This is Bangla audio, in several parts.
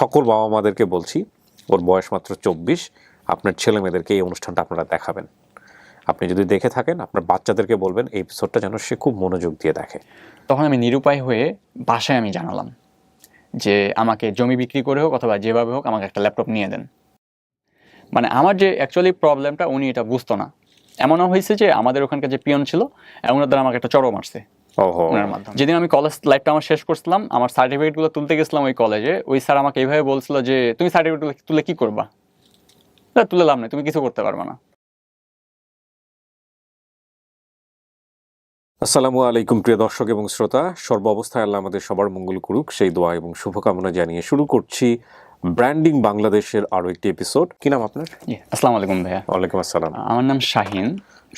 সকল বাবা মাদেরকে বলছি, ওর বয়স মাত্র 24, আপনার ছেলে মেয়েদেরকে এই অনুষ্ঠানটা আপনারা দেখাবেন। আপনি যদি দেখে থাকেন, আপনার বাচ্চাদেরকে বলবেন এই এপিসোডটা যেন সে খুব মনোযোগ দিয়ে দেখে। তখন আমি নিরুপায় হয়ে বাসায় আমি জানালাম যে আমাকে জমি বিক্রি করে হোক অথবা যেভাবে হোক আমাকে একটা ল্যাপটপ নিয়ে দেন। মানে আমার যে অ্যাকচুয়ালি প্রবলেমটা উনি এটা বুঝতো না। এমনও হয়েছে যে আমাদের ওখানকার যে পিয়ন ছিল ওনার দ্বারা আমাকে একটা চড়ও মারছে ওনার মাধ্যমে। যেদিন আমি কলেজ লাইফটা আমার শেষ করছিলাম, আমার সার্টিফিকেটগুলো তুলতে গেছিলাম ওই কলেজে, ওই স্যার আমাকে এইভাবে বলছিল যে তুমি সার্টিফিকেট তুলে কি করবা? তুলে লাভ নেই, তুমি কিছু করতে পারবে না। আসসালামু আলাইকুম প্রিয় দর্শক এবং শ্রোতা, সর্ব অবস্থায় আল্লাহ আমাদের সবার মঙ্গল করুক সেই দোয়া এবং শুভকামনা জানিয়ে শুরু করছি ব্র্যান্ডিং বাংলাদেশের আরো একটি এপিসোড। কি নাম আপনার? আসসালামু আলাইকুম ভাইয়া। ওয়ালাইকুম আসসালাম। আমার নাম শাহিন।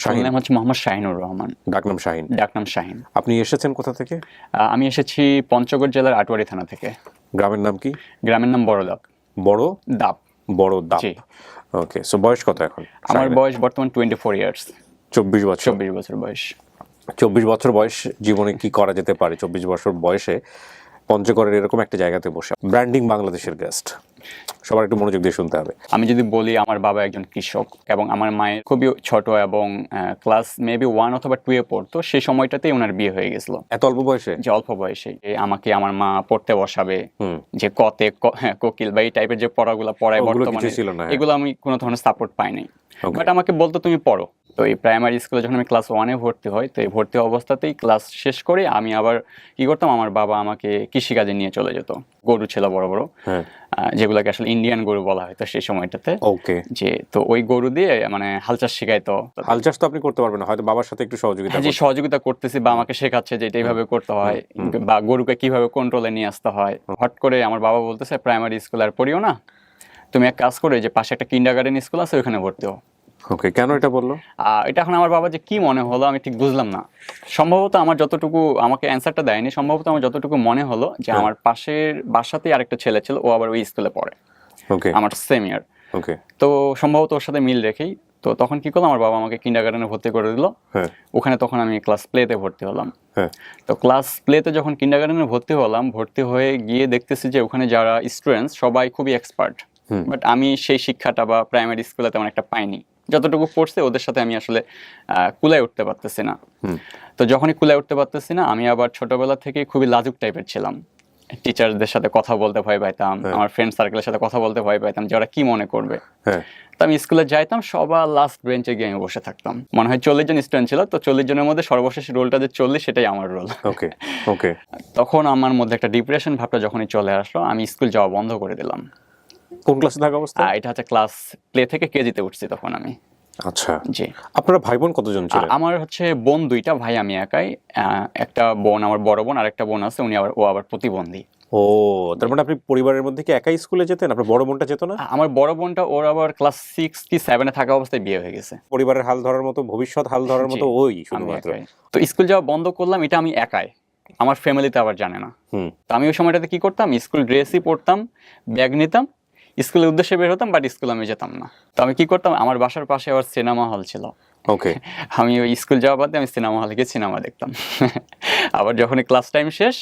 শাহিন নাম হচ্ছে মোহাম্মদ শাহিনুর রহমান। ডাকনাম শাহিন। ডাকনাম শাহিন। আপনি এসেছেন কোথা থেকে? আমি এসেছি পঞ্চগড় জেলার আটোয়ারি থানা থেকে। গ্রামের নাম কি? গ্রামের নাম বড় দাপ। বড় দাপ। বড় দাপ। ওকে, সো বয়স কত এখন? আমার বয়স বর্তমান 24 ইয়ার্স। 24 বছর। 24 বছর বয়স। 24 বছর বয়স জীবনে কি করা যেতে পারে? 24 বছর বয়সে পঞ্চগড়ের এরকম একটা জায়গাতে বসে ব্র্যান্ডিং বাংলাদেশের গেস্ট, সবার একটু মনোযোগ দিয়ে শুনতে হবে। আমি যদি বলি, আমার বাবা একজন কৃষক এবং আমার মায়ের খুবই ছোট এবং ক্লাস মেবি 1 অথবা 2 এ পড়তো। সেই সময়টাতেই ওনার বিয়ে হয়ে গেছিল। এত অল্প বয়সে? যে অল্প বয়সে আমাকে আমার মা পড়তে বসাবে, যে কতে কোকিল বা এই টাইপের যে পড়াগুলো পড়ায় বর্তমানে, এগুলো আমি কোনো ধরনের সাপোর্ট পাইনি। বাট আমাকে বলতো তুমি পড়ো। তো এই প্রাইমারি স্কুলে যখন আমি ক্লাস 1 এ ভর্তি হই, তো এই ভর্তি অবস্থাতেই ক্লাস শেষ করে আমি আবার কি করতাম, আমার বাবা আমাকে কৃষিকাজে নিয়ে চলে যেত। গরু ছিল বড় বড়, যেগুলোকে আসলে ইন্ডিয়ান গরু বলা হয় তো সেই সময়টাতে। ওকে, যে তো ওই গরু দিয়ে মানে হাল চাষ শেখাইতো। হাল চাষ তো আপনি করতে পারবেন না, হয়তো বাবার সাথে একটু সহযোগিতা। যে সহযোগিতা করতেছি বা আমাকে শেখাচ্ছে যে এটা এইভাবে করতে হয় বা গরুকে কিভাবে কন্ট্রোলে নিয়ে আসতে হয়। হট করে আমার বাবা বলতেছে প্রাইমারি স্কুল আর পড়িও না, তুমি এক কাজ করে যে পাশে একটা কিন্ডারগার্টেন স্কুল আছে ওখানে ভর্তি হও। ওকে, কেন এটা বললো? এটা এখন আমার বাবা যে কি মনে হলো আমি ঠিক বুঝলাম না। সম্ভবত আমার যতটুকু, আমাকে অ্যান্সারটা দেয়নি, সম্ভবত আমার যতটুকু মনে হলো যে আমার পাশের বাসাতেই আরেকটা ছেলে ছিল, ও আবার ওই স্কুলে পড়ে, আমার সেম ইয়ার। ওকে, তো সম্ভবত ওর সাথে মিল রেখেই তো তখন কি করলাম, আমার বাবা আমাকে কিন্ডারগার্টেনে ভর্তি করে দিল। ওখানে তখন আমি ক্লাস প্লেতে ভর্তি হলাম। তো ক্লাস প্লেতে যখন কিন্ডারগার্টেনে ভর্তি হলাম, ভর্তি হয়ে গিয়ে দেখতেছি যে ওখানে যারা স্টুডেন্টস সবাই খুবই এক্সপার্ট, বাট আমি সেই শিক্ষাটা বা প্রাইমারি স্কুলে তেমন একটা পাইনি। যতটুকু পড়ছে ওদের সাথে আমি আসলে কুলায় উঠতে পারতেছি না। তো যখনই কুলায় উঠতে পারতেছি না, আমি আবার ছোটবেলা থেকে খুবই লাজুক টাইপের ছিলাম। টিচারদের সাথে কথা বলতে ভয় পাইতাম, আমার ফ্রেন্ড সার্কেলের সাথে কথা বলতে ভয় পাইতাম যে ওরা কি মনে করবে। তো আমি স্কুলে যাইতাম, সবার লাস্ট বেঞ্চে গিয়ে আমি বসে থাকতাম। মনে হয় 40 জন স্টুডেন্ট ছিল, তো 40 জনের মধ্যে সর্বশেষ রোলটা যে 40, সেটাই আমার রোল। ওকে ওকে। তখন আমার মধ্যে একটা ডিপ্রেশন ভাবটা যখনই চলে আসলো, আমি স্কুল যাওয়া বন্ধ করে দিলাম। কোন ক্লাসে থাকা অবস্থা? এটা হচ্ছে ক্লাস প্লে থেকে কেজিতে উঠছি তখন আমি। আচ্ছা, জি। আপনারা ভাই বোন কতজন ছিলেন? আমার হচ্ছে বোন 2টা, ভাই আমি একাই। একটা বোন, আমার বড় বোন, আর একটা বোন আছে, ও আবার প্রতিবন্ধী। ও, তার মানে আপনি পরিবারের মধ্যে কি একাই স্কুলে যেতেন? আপনার বড় বোনটা যেত না? আমার বড় বোনটা, ওর আবার ক্লাস 6 কি 7 এ থাকা অবস্থায় বিয়ে হয়ে গেছে। পরিবারের হাল ধরার মতো, ভবিষ্যৎ হাল ধরার মতো ওই শুধুমাত্র। তো স্কুল যাওয়া বন্ধ করলাম, এটা আমি একাই, আমার ফ্যামিলিতে আবার জানে না। তো আমি ওই সময়টাতে কি করতাম, স্কুল ড্রেসই পরতাম, ব্যাগ নিতাম, স্কুলের উদ্দেশ্যে বের হতাম, বাট স্কুলে আমি যেতাম না। তো আমি কি করতাম, আমার বাসার পাশে আবার সিনেমা হল ছিল। ওকে, আমি ওই স্কুল যাওয়া বাদে আমি সিনেমা হলে গিয়ে সিনেমা দেখতাম। আবার যখনই ক্লাস টাইম শেষ,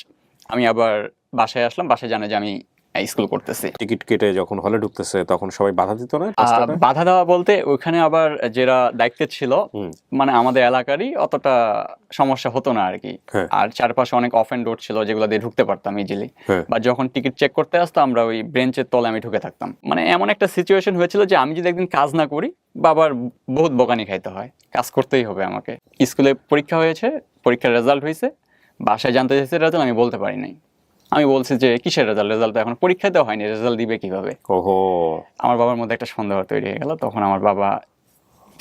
আমি আবার বাসায় আসলাম, বাসায় জানে যে আমি স্কুল করতেছি। টিকিট কেটে যখন হলে ঢুকতেছে তখন সবাই বাধা দিত না? বাধা দেওয়া বলতে ওখানে আবার যারা দায়িত্বে ছিল, মানে আমাদের এলাকারই, অতটা সমস্যা হতো না আর কি। আর চারপাশে অনেক অফ এন্ড ডোর ছিল যেগুলো দিয়ে ঢুকতে পারতাম ইজিলি। বা যখন টিকিট চেক করতে আসতো, আমরা ওই বেঞ্চের তলে আমি ঢুকে থাকতাম। মানে এমন একটা সিচুয়েশন হয়েছিল যে আমি যদি একদিন কাজ না করি, বাবার বহুত বকানি খাইতে হয়, কাজ করতেই হবে আমাকে। স্কুলে পরীক্ষা হয়েছে, পরীক্ষার রেজাল্ট হয়েছে, বাসায় জানতে চাইছে রেজাল্ট, আমি বলতে পারি নাই। আমি বলছি যে কিসের রেজাল্ট, রেজাল্ট এখন পরীক্ষায় দেওয়া হয়নি, রেজাল্ট দিবে কিভাবে? ওহো, আমার বাবার মধ্যে একটা সন্দেহ তৈরি হয়ে গেল। তখন আমার বাবা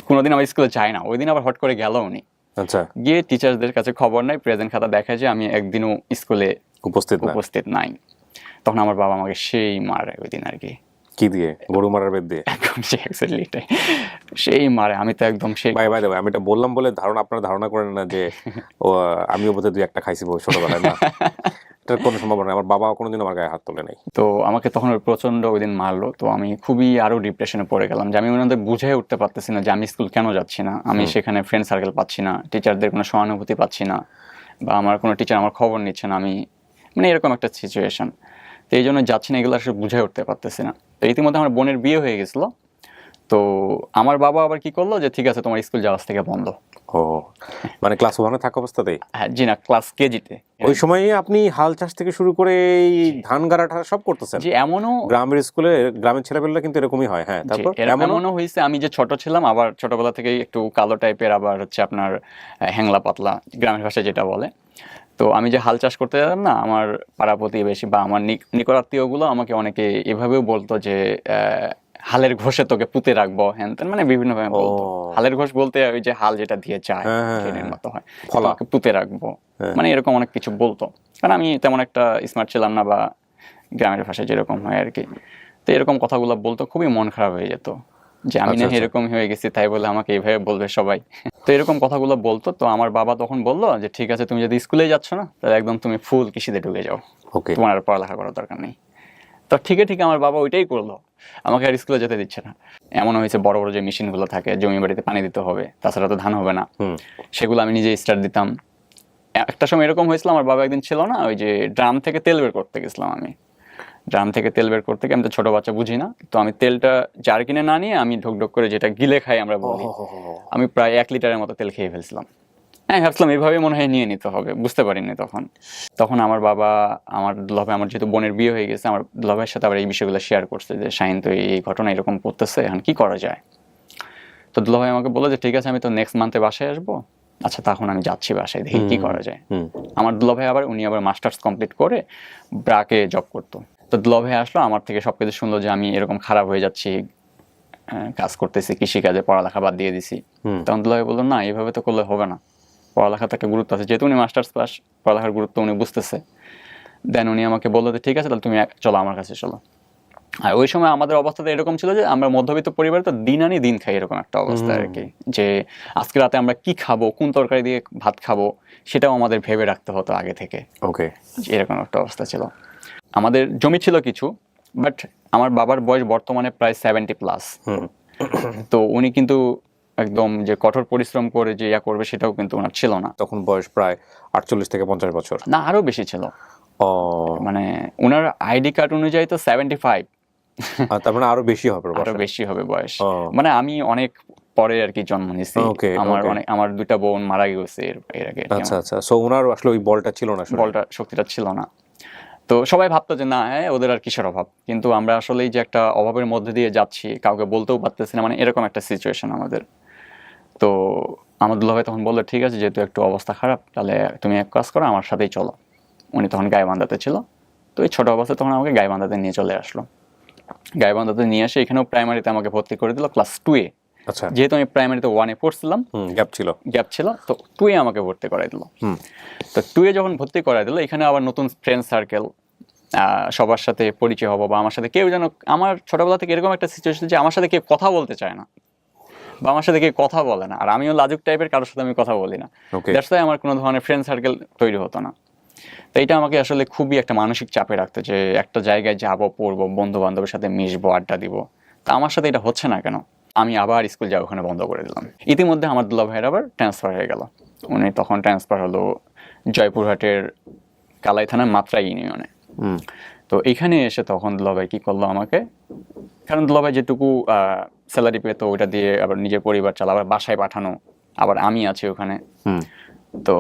কোনোদিন আমার স্কুলে যায় না, ওই দিন আবার হট করে গেল উনি। আচ্ছা, গিয়ে টিচারদের কাছে খবর নাই, প্রেজেন্ট খাতা দেখায় যে আমি একদিনও স্কুলে উপস্থিত নাই। তখন আমার বাবা আমাকে সেই মারে ওই দিন আর কি। কি দিয়ে? গরু মারার বেদ দিয়ে? সেই মারে, আমি তো একদম সেই ভাই আমি এটা বললাম বলে আপনারা ধারণা করেন না যে আমিও বোধহয় 2-1টা খাইছি ছোটবেলায়। না, এটার কোনো সম্ভাবনা নেই। আমার বাবা কোনোদিন আমার গায়ে হাত তোলে নাই। তো আমাকে তখন প্রচন্ড ওই দিন মারলো। তো আমি খুবই আরো ডিপ্রেশনে পড়ে গেলাম যে আমি ওনাদের বুঝে উঠতে পারতেছি না যে আমি স্কুল কেন যাচ্ছি না, আমি সেখানে ফ্রেন্ড সার্কেল পাচ্ছি না, টিচারদের কোনো সহানুভূতি পাচ্ছি না, বা আমার কোনো টিচার আমার খবর নিচ্ছে না, আমি মানে এরকম একটা সিচুয়েশন। তো এই জন্য যাচ্ছি না, এগুলো আসলে বুঝাই উঠতে পারতেছি না। তো ইতিমধ্যে আমার বোনের বিয়ে হয়ে গেছিলো। তো আমার বাবা আবার কি করলো যে ঠিক আছে তোমার স্কুল যাওয়া আজ থেকে বন্ধ। ও মানে ক্লাস 1-এ থাকা অবস্থাতেই? হ্যাঁ, জি না, ক্লাস কেজিতে। ওই সময়ে আপনি হাল চাষ থেকে শুরু করে এই ধান গাড়াটা সব করতেছেন? জি, এমনও গ্রামের স্কুলে গ্রামের ছেলেপেলেরা কিন্তু এরকমই হয়। হ্যাঁ, তারপর এমনও হয়েছে আমি যে ছোট ছিলাম, আবার ছোটবেলা থেকে একটু কালো টাইপের, আবার হচ্ছে আপনার হ্যাংলা পাতলা, গ্রামের ভাষায় যেটা বলে। তো আমি যে হাল চাষ করতে যেতাম না, আমার পাড়া প্রতিবেশী বা আমার নিকট আত্মীয়গুলো আমাকে অনেকে এভাবেও বলতো যে হালের ঘষে তোকে পুঁতে রাখবো, হ্যান ত্যান, মানে বিভিন্ন ভাবে বলতো। হালের ঘোষ বলতে ওই যে হাল যেটা দিয়ে যায় ট্রেনের মতো হয়, তোমাকে পুঁতে রাখবো, মানে এরকম অনেক কিছু বলতো। কারণ আমি তেমন একটা স্মার্ট ছিলাম না, বা গ্রামের ভাষায় যেরকম হয় আর কি। তো এরকম কথাগুলো বলতো, খুবই মন খারাপ হয়ে যেত যে আমি না এরকম হয়ে গেছি, তাই বলে আমাকে এইভাবে বলবে সবাই। তো এরকম কথাগুলো বলতো। তো আমার বাবা তখন বললো যে ঠিক আছে, তুমি যদি স্কুলে যাচ্ছ না, তাহলে একদম তুমি ফুল কৃষিতে ঢুকে যাও, তোমার আর পড়ালেখা করার দরকার নেই। তো ঠিকই আমার বাবা ওইটাই করলো, আমাকে আর স্কুলে যেতে দিচ্ছে না। এমন হয়েছে বড় বড় যে মেশিনগুলো থাকে, জমি বাড়িতে পানি দিতে হবে, তাছাড়া তো ধান হবে না, সেগুলো আমি নিজে স্টার্ট দিতাম। একটা সময় এরকম হয়েছিল, আমার বাবা একদিন ছিল না, ওই যে ড্রাম থেকে তেল বের করতে গেছিলাম আমি। ড্রাম থেকে তেল বের করতে গিয়ে, আমি তো ছোট বাচ্চা, বুঝি না, তো আমি তেলটা জার কিনে না নিয়ে আমি ঢোক করে যেটা গিলে খাই আমরা বলি, আমি প্রায় 1 লিটারের মতো তেল খেয়ে ফেলছিলাম। হ্যাঁ, ভাবছিলাম এইভাবে মনে হয় নিয়ে নিতে হবে, বুঝতে পারিনি তখন আমার বাবা, আমার দুলাভাই, আমার যেহেতু বোনের বিয়ে হয়ে গেছে, আমার দুলাভাইয়ের সাথে আবার এই বিষয়গুলো শেয়ার করছে যে শাহিন তো এই ঘটনা এরকম করতেছে, এখন কি করা যায়। তো দুলাভাই আমাকে বললো যে ঠিক আছে, আমি তো নেক্সট মান্থে বাসায় আসবো। আচ্ছা, তখন আমি যাচ্ছি বাসায়, দেখি কি করা যায়। আমার দুলাভাই উনি আবার মাস্টার্স কমপ্লিট করে ব্রাকে জব করতো। তো দুলাভাই আসলো, আমার থেকে সবকিছু শুনলো যে আমি এরকম খারাপ হয়ে যাচ্ছি, কাজ করতেছি, কৃষিকাজে পড়ালেখা বাদ দিয়ে দিছি। তখন দুলাভাই বললো না, এইভাবে তো করলে হবে না, পড়ালেখার একটা গুরুত্ব আছে। যেহেতু উনি মাস্টার্স পাস, পড়ালেখার গুরুত্ব উনি বুঝতেছে। দেন উনি আমাকে বললো যে ঠিক আছে, তাহলে তুমি চলো আমার কাছে চলো। আর ওই সময় আমাদের অবস্থাটা এরকম ছিল যে আমরা মধ্যবিত্ত পরিবারে, তো দিন আনি দিন খাই, এরকম একটা অবস্থা আর কি, যে আজকে রাতে আমরা কি খাবো, কোন তরকারি দিয়ে ভাত খাবো, সেটাও আমাদের ভেবে রাখতে হতো আগে থেকে। ওকে, এরকম একটা অবস্থা ছিল। আমাদের জমি ছিল কিছু, বাট আমার বাবার বয়স বর্তমানে প্রায় 70+। তো উনি কিন্তু একদম যে কঠোর পরিশ্রম করে যে ইয়া করবে, সেটাও কিন্তু ওনার ছিল না। তখন বয়স প্রায় 48 থেকে 50 বছর, না, আরো বেশি ছিল। মানে ওনার আইডি কার্ড অনুযায়ী তো 75। তার মানে আরো বেশি হবে, আরো বেশি হবে বয়স। মানে আমি অনেক পরে আর কি জন্ম নিয়েছি, আমার 2টা বোন মারা গেছে এর আগে। আচ্ছা আচ্ছা, সো ওনার আসলে ওই বলটা ছিল না, বলটা, শক্তিটা ছিল না। তো সবাই ভাবতো যে না, হ্যাঁ ওদের আর কিসের অভাব, কিন্তু আমরা আসলে যে একটা অভাবের মধ্যে দিয়ে যাচ্ছি, কাউকে বলতেও পারতেছি না, মানে এরকম একটা সিচুয়েশন আমাদের। তো আমার দুলাভাই তখন বললো ঠিক আছে, যেহেতু একটু অবস্থা খারাপ, তাহলে তুমি এক কাজ করো, আমার সাথেই চলো। উনি তখন গাইবান্ধাতে ছিল, তো এই ছোট অবস্থায় তখন আমাকে গাইবান্ধাতে নিয়ে চলে আসলো। গাইবান্ধাতে নিয়ে আসে এখানেও প্রাইমারিতে আমাকে ভর্তি করে দিল ক্লাস 2-এ। আচ্ছা, যেহেতু আমি প্রাইমারিতে 1-এ পড়ছিলাম, গ্যাপ ছিল, তো 2-এ আমাকে ভর্তি করাই দিল। তো 2-এ যখন ভর্তি করাই দিল, এখানে আবার নতুন ফ্রেন্ড সার্কেল, সবার সাথে পরিচয় হবো, বা আমার সাথে কেউ যেন, আমার ছোটবেলা থেকে এরকম একটা সিচুয়েশন যে আমার সাথে কেউ কথা বলতে চায় না, বা আমার সাথে কেউ কথা বলে না, আর আমিও লাজুক টাইপের, কারোর সাথে আমি কথা বলি না। দ্যাটস ওয়াই আমার কোনো ধরনের ফ্রেন্ড সার্কেল তৈরি হতো না। তো এইটা আমাকে আসলে খুবই একটা মানসিক চাপে রাখতো, যে একটা জায়গায় যাবো, পড়বো, বন্ধু বান্ধবের সাথে মিশবো, আড্ডা দিব, তা আমার সাথে এটা হচ্ছে না কেন। আমি আবার স্কুল যাওয়া ওখানে বন্ধ করে দিলাম। ইতিমধ্যে আমার দুলা ভাইয়ের আবার ট্রান্সফার হয়ে গেল। উনি তখন ট্রান্সফার হলো জয়পুরহাটের কালাই থানার মাত্রা ইউনিয়নে। তো এখানে এসে তখন দুলাভাই কি করলো আমাকে, কারণ দুলাভাই যেটুকু স্যালারি পেত ওইটা দিয়ে আবার নিজের পরিবার চালা, আবার বাসায় পাঠানো, আবার আমি আছি ওখানে। তো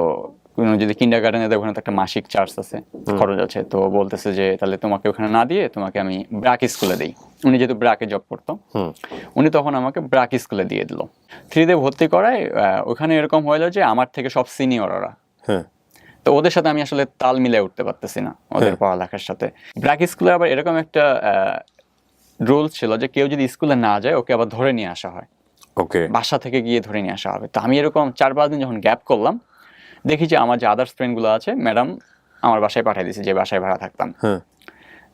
যদি কিন্ডারগার্টেনে দেয়, ওখানে তো একটা মাসিক চার্জ আছে, খরচ আছে। তো বলতেছে যে তাহলে তোমাকে ওখানে না দিয়ে তোমাকে আমি ব্রাক স্কুলে দিই। উনি যেহেতু ব্রাকে জব করতো, উনি তখন আমাকে ব্রাক স্কুলে দিয়ে দিল। 3-তে ভর্তি করায় ওখানে এরকম হলো যে আমার থেকে সব সিনিয়র ওরা। তো ওদের সাথে আমি আসলে তাল মিলাই উঠতে পারতেছি না ওদের পড়ালেখার সাথে। ব্রাক স্কুলে আবার এরকম একটা রুল ছিল যে কেউ যদি স্কুলে না যায়, ওকে আবার ধরে নিয়ে আসা হয়, বাসা থেকে গিয়ে ধরে নিয়ে আসা হবে। তো আমি এরকম 4-5 দিন যখন গ্যাপ করলাম, দেখি যে আমার যে আদার্স ফ্রেন্ডগুলো আছে, ম্যাডাম আমার বাসায় পাঠিয়ে দিয়েছে, যে বাসায় ভাড়া থাকতাম।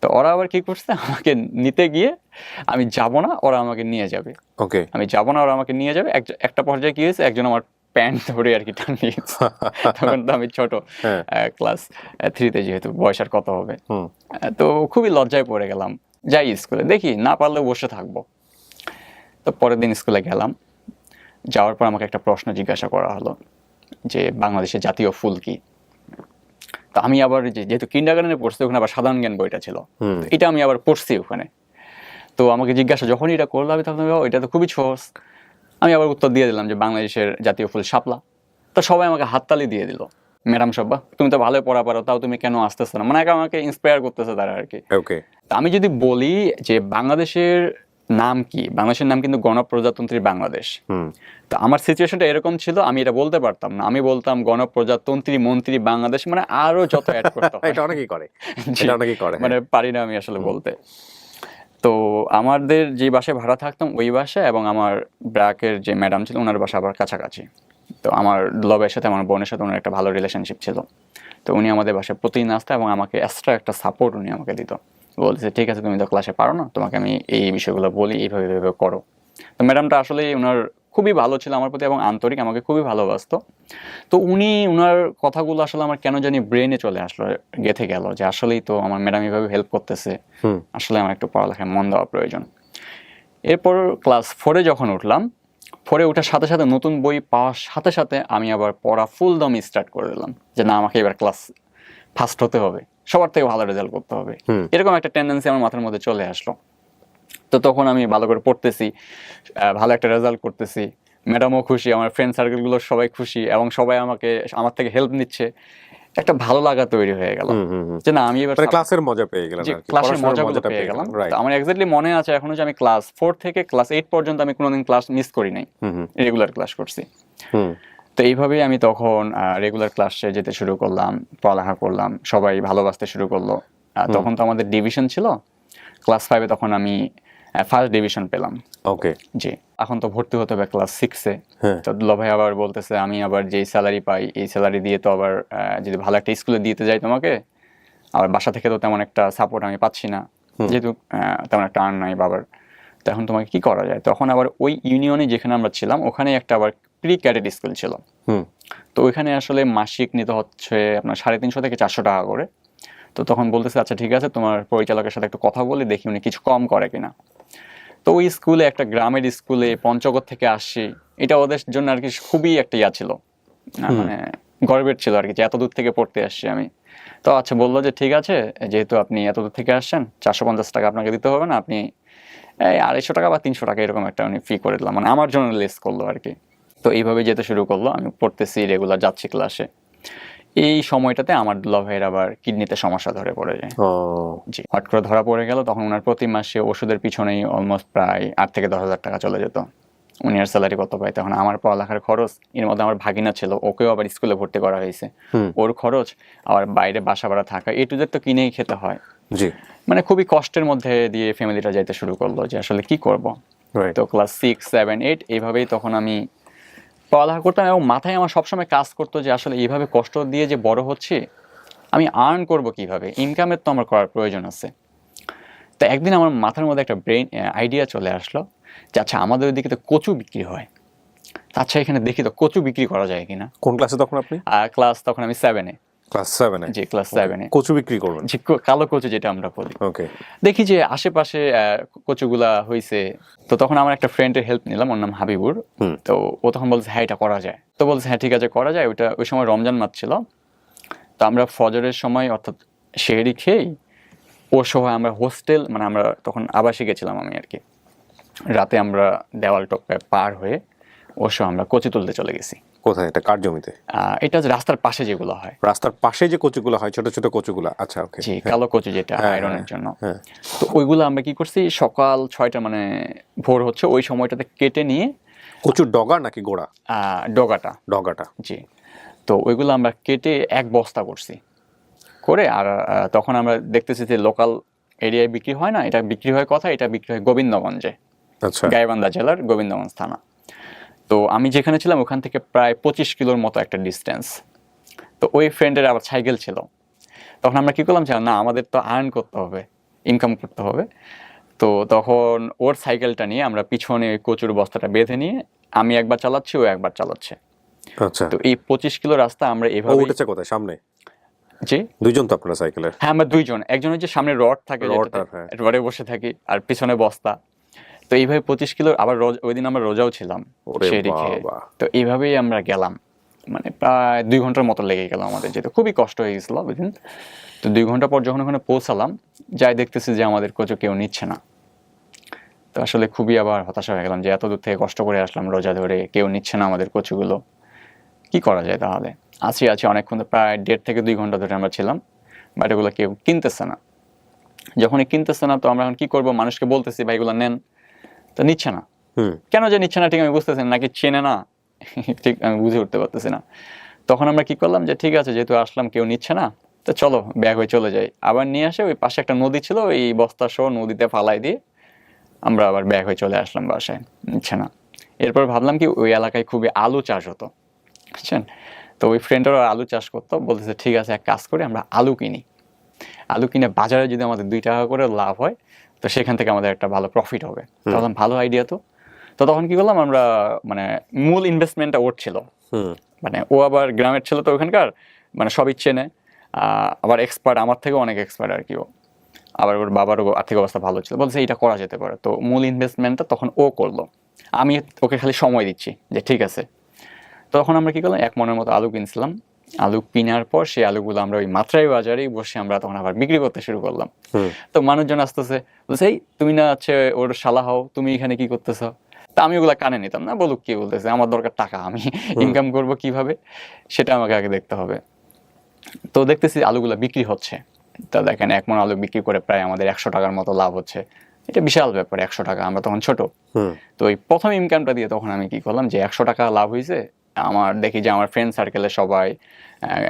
তো ওরা আবার কি করছে, আমাকে নিতে গিয়ে আমি যাব না, ওরা আমাকে নিয়ে যাবে। আমি যাব না, ওরা আমাকে নিয়ে যাবে। একটা পর্যায়ে কি হয়েছে, একজন আমার প্যান্ট ধরে আর কি টানিয়ে গেছে। তখন তো আমি ছোট, ক্লাস 3-তে, যেহেতু বয়স আর কত হবে। তো খুবই লজ্জায় পড়ে গেলাম। যাই স্কুলে, দেখি না পারলেও বসে থাকবো। তো পরের দিন স্কুলে গেলাম, যাওয়ার পর আমাকে একটা প্রশ্ন জিজ্ঞাসা করা হলো যে বাংলাদেশের জাতীয় ফুল কি। তো আমি আবার যেহেতু কিন্ডারগার্টেনে পড়ছি ওখানে আবার সাধারণ জ্ঞান বইটা ছিল, তো এটা আমি আবার পড়ছি ওখানে। তো আমাকে জিজ্ঞাসা যখনই এটা করলো আমি তখন এটা তো খুবই সহজ। আমি আবার উত্তর দিয়ে দিলাম যে বাংলাদেশের জাতীয় ফুল শাপলা। তো সবাই আমাকে হাততালি দিয়ে দিল, ম্যাডাম সাব্বা তুমি তো ভালো পড়া পারো, তাও তুমি কেন আসতেছো না, মানে আমাকে ইন্সপায়ার করতেছে তারা আর কি। ওকে, আমি যদি বলি যে বাংলাদেশের নাম কি, বাংলাদেশের নাম কিন্তু গণপ্রজাতন্ত্রী বাংলাদেশ। তো আমার সিচুয়েশনটা এরকম ছিল, আমি এটা বলতে পারতাম না, আমি বলতাম গণপ্রজাতন্ত্রী মন্ত্রী বাংলাদেশ, মানে আরো যত অ্যাড করতে হয়। এটা অনেকেই করে, জি, এটা অনেকেই করে, মানে পারি না আমি আসলে বলতে। তো আমাদের যে বাসায় ভাড়া থাকতাম ওই বাসায়, এবং আমার ব্র্যাকের যে ম্যাডাম ছিল ওনার বাসা আবার কাছাকাছি। তো আমার দুলাভাইয়ের সাথে আমার বোনের সাথে ওনার একটা ভালো রিলেশনশিপ ছিল। তো উনি আমাদের বাসায় প্রতিদিন আসতো এবং আমাকে এক্সট্রা একটা সাপোর্ট উনি আমাকে দিত। বলছে ঠিক আছে তুমি তো ক্লাসে পারো না, তোমাকে আমি এই বিষয়গুলো বলি, এইভাবে এইভাবে করো। তো ম্যাডামটা আসলে ওনার খুবই ভালো ছিল আমার প্রতি এবং আন্তরিক, আমাকে খুবই ভালোবাসতো। তো উনি ওনার কথাগুলো আসলে আমার কেন জানি ব্রেনে চলে আসলো, গেঁথে গেল যে আসলেই তো আমার ম্যাডাম এইভাবে হেল্প করতেছে, আসলে আমার একটু পড়ালেখায় মন দেওয়া প্রয়োজন। এরপর ক্লাস 4-এ যখন উঠলাম, 4-এ ওঠার সাথে সাথে নতুন বই পাওয়ার সাথে সাথে আমি আবার পড়া ফুল দমই স্টার্ট করে দিলাম যে না আমাকে এবার ক্লাস ফার্স্ট হতে হবে, সবার থেকে ভালো রেজাল্ট করতে হবে, এরকম একটা টেন্ডেন্সি আমার মাথার মধ্যে চলে আসলো। তো তখন আমি ভালো করে পড়তেছি, ভালো একটা রেজাল্ট করতেছি, ম্যাডামও খুশি, আমার ফ্রেন্ড সার্কেলগুলো সবাই খুশি, এবং সবাই আমার থেকে হেল্প নিচ্ছে। একটা ভালো লাগা তৈরি হয়ে গেল যে না আমি এবার ক্লাসের মজা পেয়ে গেলাম, ক্লাসের মজাগুলো পেয়ে গেলাম। তো আমার এক্স্যাক্টলি মনে আছে এখনো যে আমি ক্লাস 4 থেকে ক্লাস 8 পর্যন্ত আমি কোনোদিন ক্লাস মিস করি নাই, রেগুলার ক্লাস করছি। তো এইভাবেই আমি তখন রেগুলার ক্লাসে যেতে শুরু করলাম, পড়ালেখা করলাম, সবাই ভালোবাসতে শুরু করলো। তখন তো আমাদের ডিভিশন ছিল, ক্লাস 5-এ তখন আমি ফার্স্ট ডিভিশন পেলাম। ওকে, জি। এখন তো ভর্তি হতে হবে ক্লাস 6-এ। তো দুলাভাই আবার বলতেছে আমি আবার যেই স্যালারি পাই এই স্যালারি দিয়ে তো আবার যদি ভালো একটা স্কুলে দিতে যাই তোমাকে, আবার বাসা থেকে তো তেমন একটা সাপোর্ট আমি পাচ্ছি না, যেহেতু তেমন একটা আর্ন নাই বাবার, তো এখন তোমাকে কি করা যায়। তখন আবার ওই ইউনিয়নে যেখানে আমরা ছিলাম ওখানে একটা আবার প্রি ক্যাডেট স্কুল ছিল। তো ওইখানে আসলে মাসিক নিতে হচ্ছে আপনার 350 থেকে 400 টাকা করে। তো তখন বলতেছে আচ্ছা ঠিক আছে তোমার পরিচালকের সাথে একটু কথা বলে দেখি উনি কিছু কম করে কিনা। তো ওই স্কুলে, একটা গ্রামের স্কুলে, পঞ্চগড় থেকে আসছি, এটা ওদের জন্য আর কি খুবই একটা ইয়া ছিল, মানে গর্বের ছিল আর কি যে এত দূর থেকে পড়তে আসছি আমি। তো আচ্ছা বললো যে ঠিক আছে যেহেতু আপনি এত দূর থেকে আসছেন 450 টাকা আপনাকে দিতে হবে না, আপনি 250 টাকা বা 300 টাকা এরকম একটা উনি ফি করে দিলাম, মানে আমার জন্য লেস করলো আর কি। তো এইভাবে যেতে শুরু করলো, আমি পড়তেছি, রেগুলার যাচ্ছি ক্লাসে। এই সময়টাতে আমার দুলা ভাইয়ের আবার কিডনিতে সমস্যা ধরে পড়ে যায়। জি, হট করে ধরা পড়ে গেল। তখন ওনার প্রতি মাসে ওষুধের পিছনেই অলমোস্ট প্রায় 8 থেকে 10,000 টাকা চলে যেত। উনি আর স্যালারি কত পায়, তখন আমার পড়ালেখার খরচ, এর মধ্যে আমার ভাগিনা ছিল, ওকেও আবার স্কুলে ভর্তি করা হয়েছে, ওর খরচ, আবার বাইরে বাসা ভাড়া থাকা, এ টু জেড তো কিনেই খেতে হয়। জি, মানে খুবই কষ্টের মধ্যে দিয়ে ফ্যামিলিটা যাইতে শুরু করলো যে আসলে কি করব। তো ক্লাস 6, 7, 8 এইভাবেই তখন আমি পড়ালেখা করতাম, এবং মাথায় আমার সবসময় কাজ করতো যে আসলে এইভাবে কষ্ট দিয়ে যে বড় হচ্ছে, আমি আর্ন করব কিভাবে, ইনকামের তো আমার করার প্রয়োজন আছে। তো একদিন আমার মাথার মধ্যে একটা আইডিয়া চলে আসলো যে আচ্ছা আমাদের ওইদিকে তো কচু বিক্রি হয়, আচ্ছা এখানে দেখি তো কচু বিক্রি করা যায় কিনা। কোন ক্লাসে তখন আপনি? ক্লাস তখন আমি 7-এ। ক্লাস 7-এ? জি, ক্লাস 7-এ কচু বিক্রি করবেন? জি, কালো কচু যেটা আমরা বলি। ওকে, দেখি যে আশেপাশে কচুগুলা হইছে। তো তখন আমার একটা ফ্রেন্ডের হেল্প নিলাম, ওর নাম হাবিবুর। তো ও তখন বলছে হ্যাঁ এটা করা যায়। তো বলছে হ্যাঁ ঠিক আছে করা যায়। ওই সময় রমজান মাস ছিল। তো আমরা ফজরের সময় অর্থাৎ সেহরি খেয়েই ওর সময় আমরা হোস্টেল, মানে আমরা তখন আবাসে গেছিলাম আমি আর কি, রাতে আমরা দেওয়াল টপকে পার হয়ে ওর সময় আমরা কচু তুলতে চলে গেছি। কোথায়? এটা কার জমিতে? এটা রাস্তার পাশে যেগুলো হয়, রাস্তার পাশে যে কচুগুলো হয়, ছোট ছোট কচুগুলো। আচ্ছা, ওকে। জি, কালো কচু যেটা আয়রনের জন্য। তো ওইগুলো আমরা কি করছি, সকাল 6টা মানে ভোর হচ্ছে ওই সময়টাতে কেটে নিয়ে, কচুর ডগা নাকি গোড়া? ডগাটা। ডগাটা, জি। তো ওইগুলো আমরা কেটে এক বস্তা করছি করে, আর তখন আমরা দেখতেছি যে লোকাল এরিয়ায় বিক্রি হয় না, এটা বিক্রি হয় কোথায়, এটা বিক্রি হয় গোবিন্দগঞ্জে, আচ্ছা, গাইবান্ধা জেলার গোবিন্দগঞ্জ থানা। তো আমি যেখানে ছিলাম ওখান থেকে প্রায় 25 কিলোর মতো একটা ডিস্টেন্স। তো ওই ফ্রেন্ডের আবার সাইকেল ছিল। তখন আমরা কি করলাম যে না আমাদের তো আর্ন করতে হবে, ইনকাম করতে হবে। তো তখন ওর সাইকেলটা নিয়ে আমরা পিছনে ওই কচুর বস্তাটা বেঁধে নিয়ে আমি একবার চালাচ্ছি, ও একবার চালাচ্ছে। আচ্ছা। তো এই 25 কিলো রাস্তা আমরা এভাবে। উঠেছে কোথায়? সামনে? জি, দুইজন তো আপনার সাইকেলের? হ্যাঁ, আমরা দুইজন, একজন হচ্ছে সামনে রড থাকে, রডে বসে থাকি, আর পিছনে বস্তা। তো এইভাবে 25 কিলো, আবার ওই দিন আমরা রোজাও ছিলাম সেই রেখে। তো এইভাবেই আমরা গেলাম মানে প্রায় 2 ঘন্টার মতো লেগে গেল আমাদের যেতে, খুবই কষ্ট হয়ে গেছিলো বুঝলেন। তো 2 ঘন্টা পর যখন ওখানে পৌঁছালাম, যাই দেখতেছি যে আমাদের কোচও কেউ নিচ্ছে না। তো আসলে খুবই আবার হতাশা হয়ে গেলাম যে এত দূর থেকে কষ্ট করে আসলাম রোজা ধরে, কেউ নিচ্ছে না আমাদের কোচগুলো, কি করা যায় তাহলে। আছি অনেকক্ষণ, প্রায় 1.5 থেকে 2 ঘন্টা ধরে আমরা ছিলাম, বাট এগুলো কেউ কিনতেছে না। যখনই কিনতেছে না, তো আমরা এখন কি করবো, মানুষকে বলতেছি ভাই এগুলো নেন, তো নিচ্ছে না। কেন যে নিচ্ছে না ঠিক আমি বুঝতেছি না, নাকি চেনে না ঠিক আমি বুঝে উঠতে পারতেছি না। তখন আমরা কি করলাম যে ঠিক আছে, যেহেতু আসলাম কেউ নিচ্ছে না, তো চলো ব্যাগ হয়ে চলে যাই। আবার নিয়ে আসে ওই পাশে একটা নদী ছিল, ওই বস্তা সহ নদীতে ফালাই দিয়ে আমরা আবার ব্যাগ হয়ে চলে আসলাম বাসায়, নিচ্ছে না। এরপর ভাবলাম কি ওই এলাকায় খুবই আলু চাষ হতো, বুঝছেন। তো ওই ফ্রেন্ডরা আলু চাষ করতো, বলতেছে ঠিক আছে এক কাজ করি, আমরা আলু কিনি, আলু কিনে বাজারে যদি আমাদের 2 টাকা করে লাভ হয়, তো সেখান থেকে আমাদের একটা ভালো প্রফিট হবে। তখন ভালো আইডিয়া তো। তো তখন কি করলাম আমরা, মানে মূল ইনভেস্টমেন্টটা ওর ছিল, মানে ও আবার গ্রামের ছিল তো ওখানকার, মানে সব ইচ্ছে নেয়, আবার এক্সপার্ট, আমার থেকে অনেক এক্সপার্ট আর কি ও। আবার ওর বাবারও আর্থিক অবস্থা ভালো ছিল, বলছে এটা করা যেতে পারে। তো মূল ইনভেস্টমেন্টটা তখন ও করলো, আমি ওকে খালি সময় দিচ্ছি যে ঠিক আছে। তখন আমরা কি করলাম, 1 মনের মতো আলু কিনছিলাম। আলু কেনার পর সেই আলুগুলো আমরা ওই মাত্রাই বাজারেই বসে আমরা তখন আবার বিক্রি করতে শুরু করলাম। তো মানুষজন আসতেছে, বলছে এই তুমি না হচ্ছে ওর শালা হও, তুমি এখানে কি করতেছ। তা আমি ওগুলা কানে নিতাম না, বলুক কি বলতেছে, আমার দরকার টাকা, আমি ইনকাম করব কিভাবে সেটা আমাকে আগে দেখতে হবে। তো দেখতেছি আলুগুলা বিক্রি হচ্ছে। তা দেখেন 1 মণ আলু বিক্রি করে প্রায় আমাদের 100 টাকার মতো লাভ হচ্ছে। এটা বিশাল ব্যাপার, 100 টাকা, আমরা তখন ছোট। তো ওই প্রথম ইনকামটা দিয়ে তখন আমি কি করলাম, যে 100 টাকা লাভ হয়েছে, আমার দেখি যে আমার ফ্রেন্ড সার্কেলে সবাই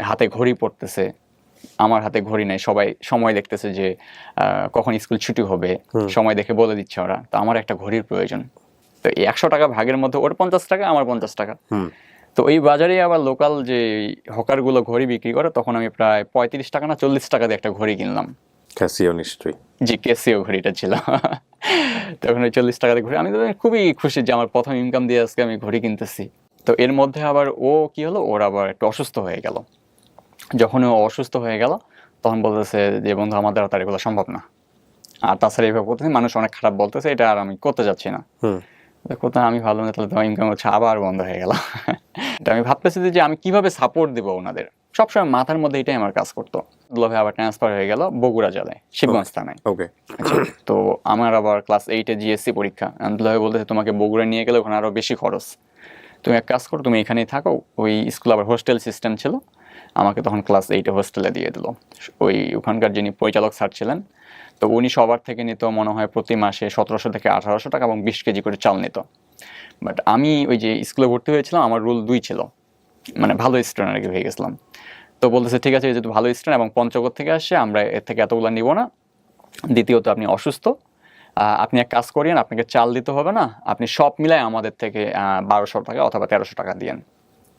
হাতে ঘড়ি পড়তেছে, আমার হাতে ঘড়ি নেই, সবাই সময় দেখতেছে যে কখন স্কুল ছুটি হবে, সময় দেখে বলে দিচ্ছে ওরা। তো আমার একটা ঘড়ির প্রয়োজন। তো এই 100 টাকা ভাগের মধ্যে ওর 50 টাকা, আমার 50 টাকা। তো এই বাজারে আবার লোকাল যে হকারগুলো ঘড়ি বিক্রি করে, তখন আমি প্রায় 35 টাকা না 40 টাকা দিয়ে একটা ঘড়ি কিনলাম। ক্যাসিও নিশ্চয়ই। জি, ক্যাসিও ঘড়িটা ছিল। তখন ওই 40 টাকা দিয়ে ঘড়ি, আমি তো খুবই খুশি যে আমার প্রথম ইনকাম দিয়ে আজকে আমি ঘড়ি কিনতেছি। তো এর মধ্যে আবার ও কি হলো, ওর আবার একটু অসুস্থ হয়ে গেল। যখন ও অসুস্থ হয়ে গেল, তখন বলতেছে যে বন্ধু আমাদের আর এগুলো সম্ভব না, আর তাছাড়া এইভাবে করতেছে, মানুষ অনেক খারাপ বলতেছে, এটা আর আমি করতে যাচ্ছি না। কোথাও আমি ভাবলাম না, তাহলে তোমার ইনকাম হচ্ছে, আবার বন্ধ হয়ে গেল। এটা আমি ভাবতেছি যে আমি কিভাবে সাপোর্ট দেবো ওনাদের, সবসময় মাথার মধ্যে এটাই আমার কাজ করতো। দুলাভাই আবার ট্রান্সফার হয়ে গেল বগুড়া জেলায়, শিবগঞ্জ থানায়। তো আমার আবার ক্লাস 8-এ জিএসসি পরীক্ষা, দুলাভাই বলতেছে তোমাকে বগুড়া নিয়ে গেলে ওখানে আরো বেশি খরচ, তুমি এক কাজ করো, তুমি এখানেই থাকো। ওই স্কুল আবার হোস্টেল সিস্টেম ছিল, আমাকে তখন ক্লাস 8-এ হোস্টেলে দিয়ে দিল। ওই ওখানকার যিনি পরিচালক স্যার ছিলেন, তো উনি সবার থেকে নিত মনে হয় প্রতি মাসে 1700 থেকে 1800 টাকা এবং 20 কেজি করে চাল নিত। বাট আমি ওই যে স্কুলে ভর্তি হয়েছিলাম, আমার রুল 2 ছিল, মানে ভালো স্টুডেন্ট আর কি হয়ে গেছিলাম। তো বলতেছে ঠিক আছে, যেহেতু ভালো স্টুডেন্ট এবং পঞ্চগড় থেকে আসছে, আমরা এর থেকে এতগুলো নিব না। দ্বিতীয়ত আপনি অসুস্থ, আপনি এক কাজ করিয়েন, আপনাকে চাল দিতে হবে না, আপনি সব মিলায় আমাদের থেকে 1200 টাকা অথবা 1300 টাকা দিয়েন।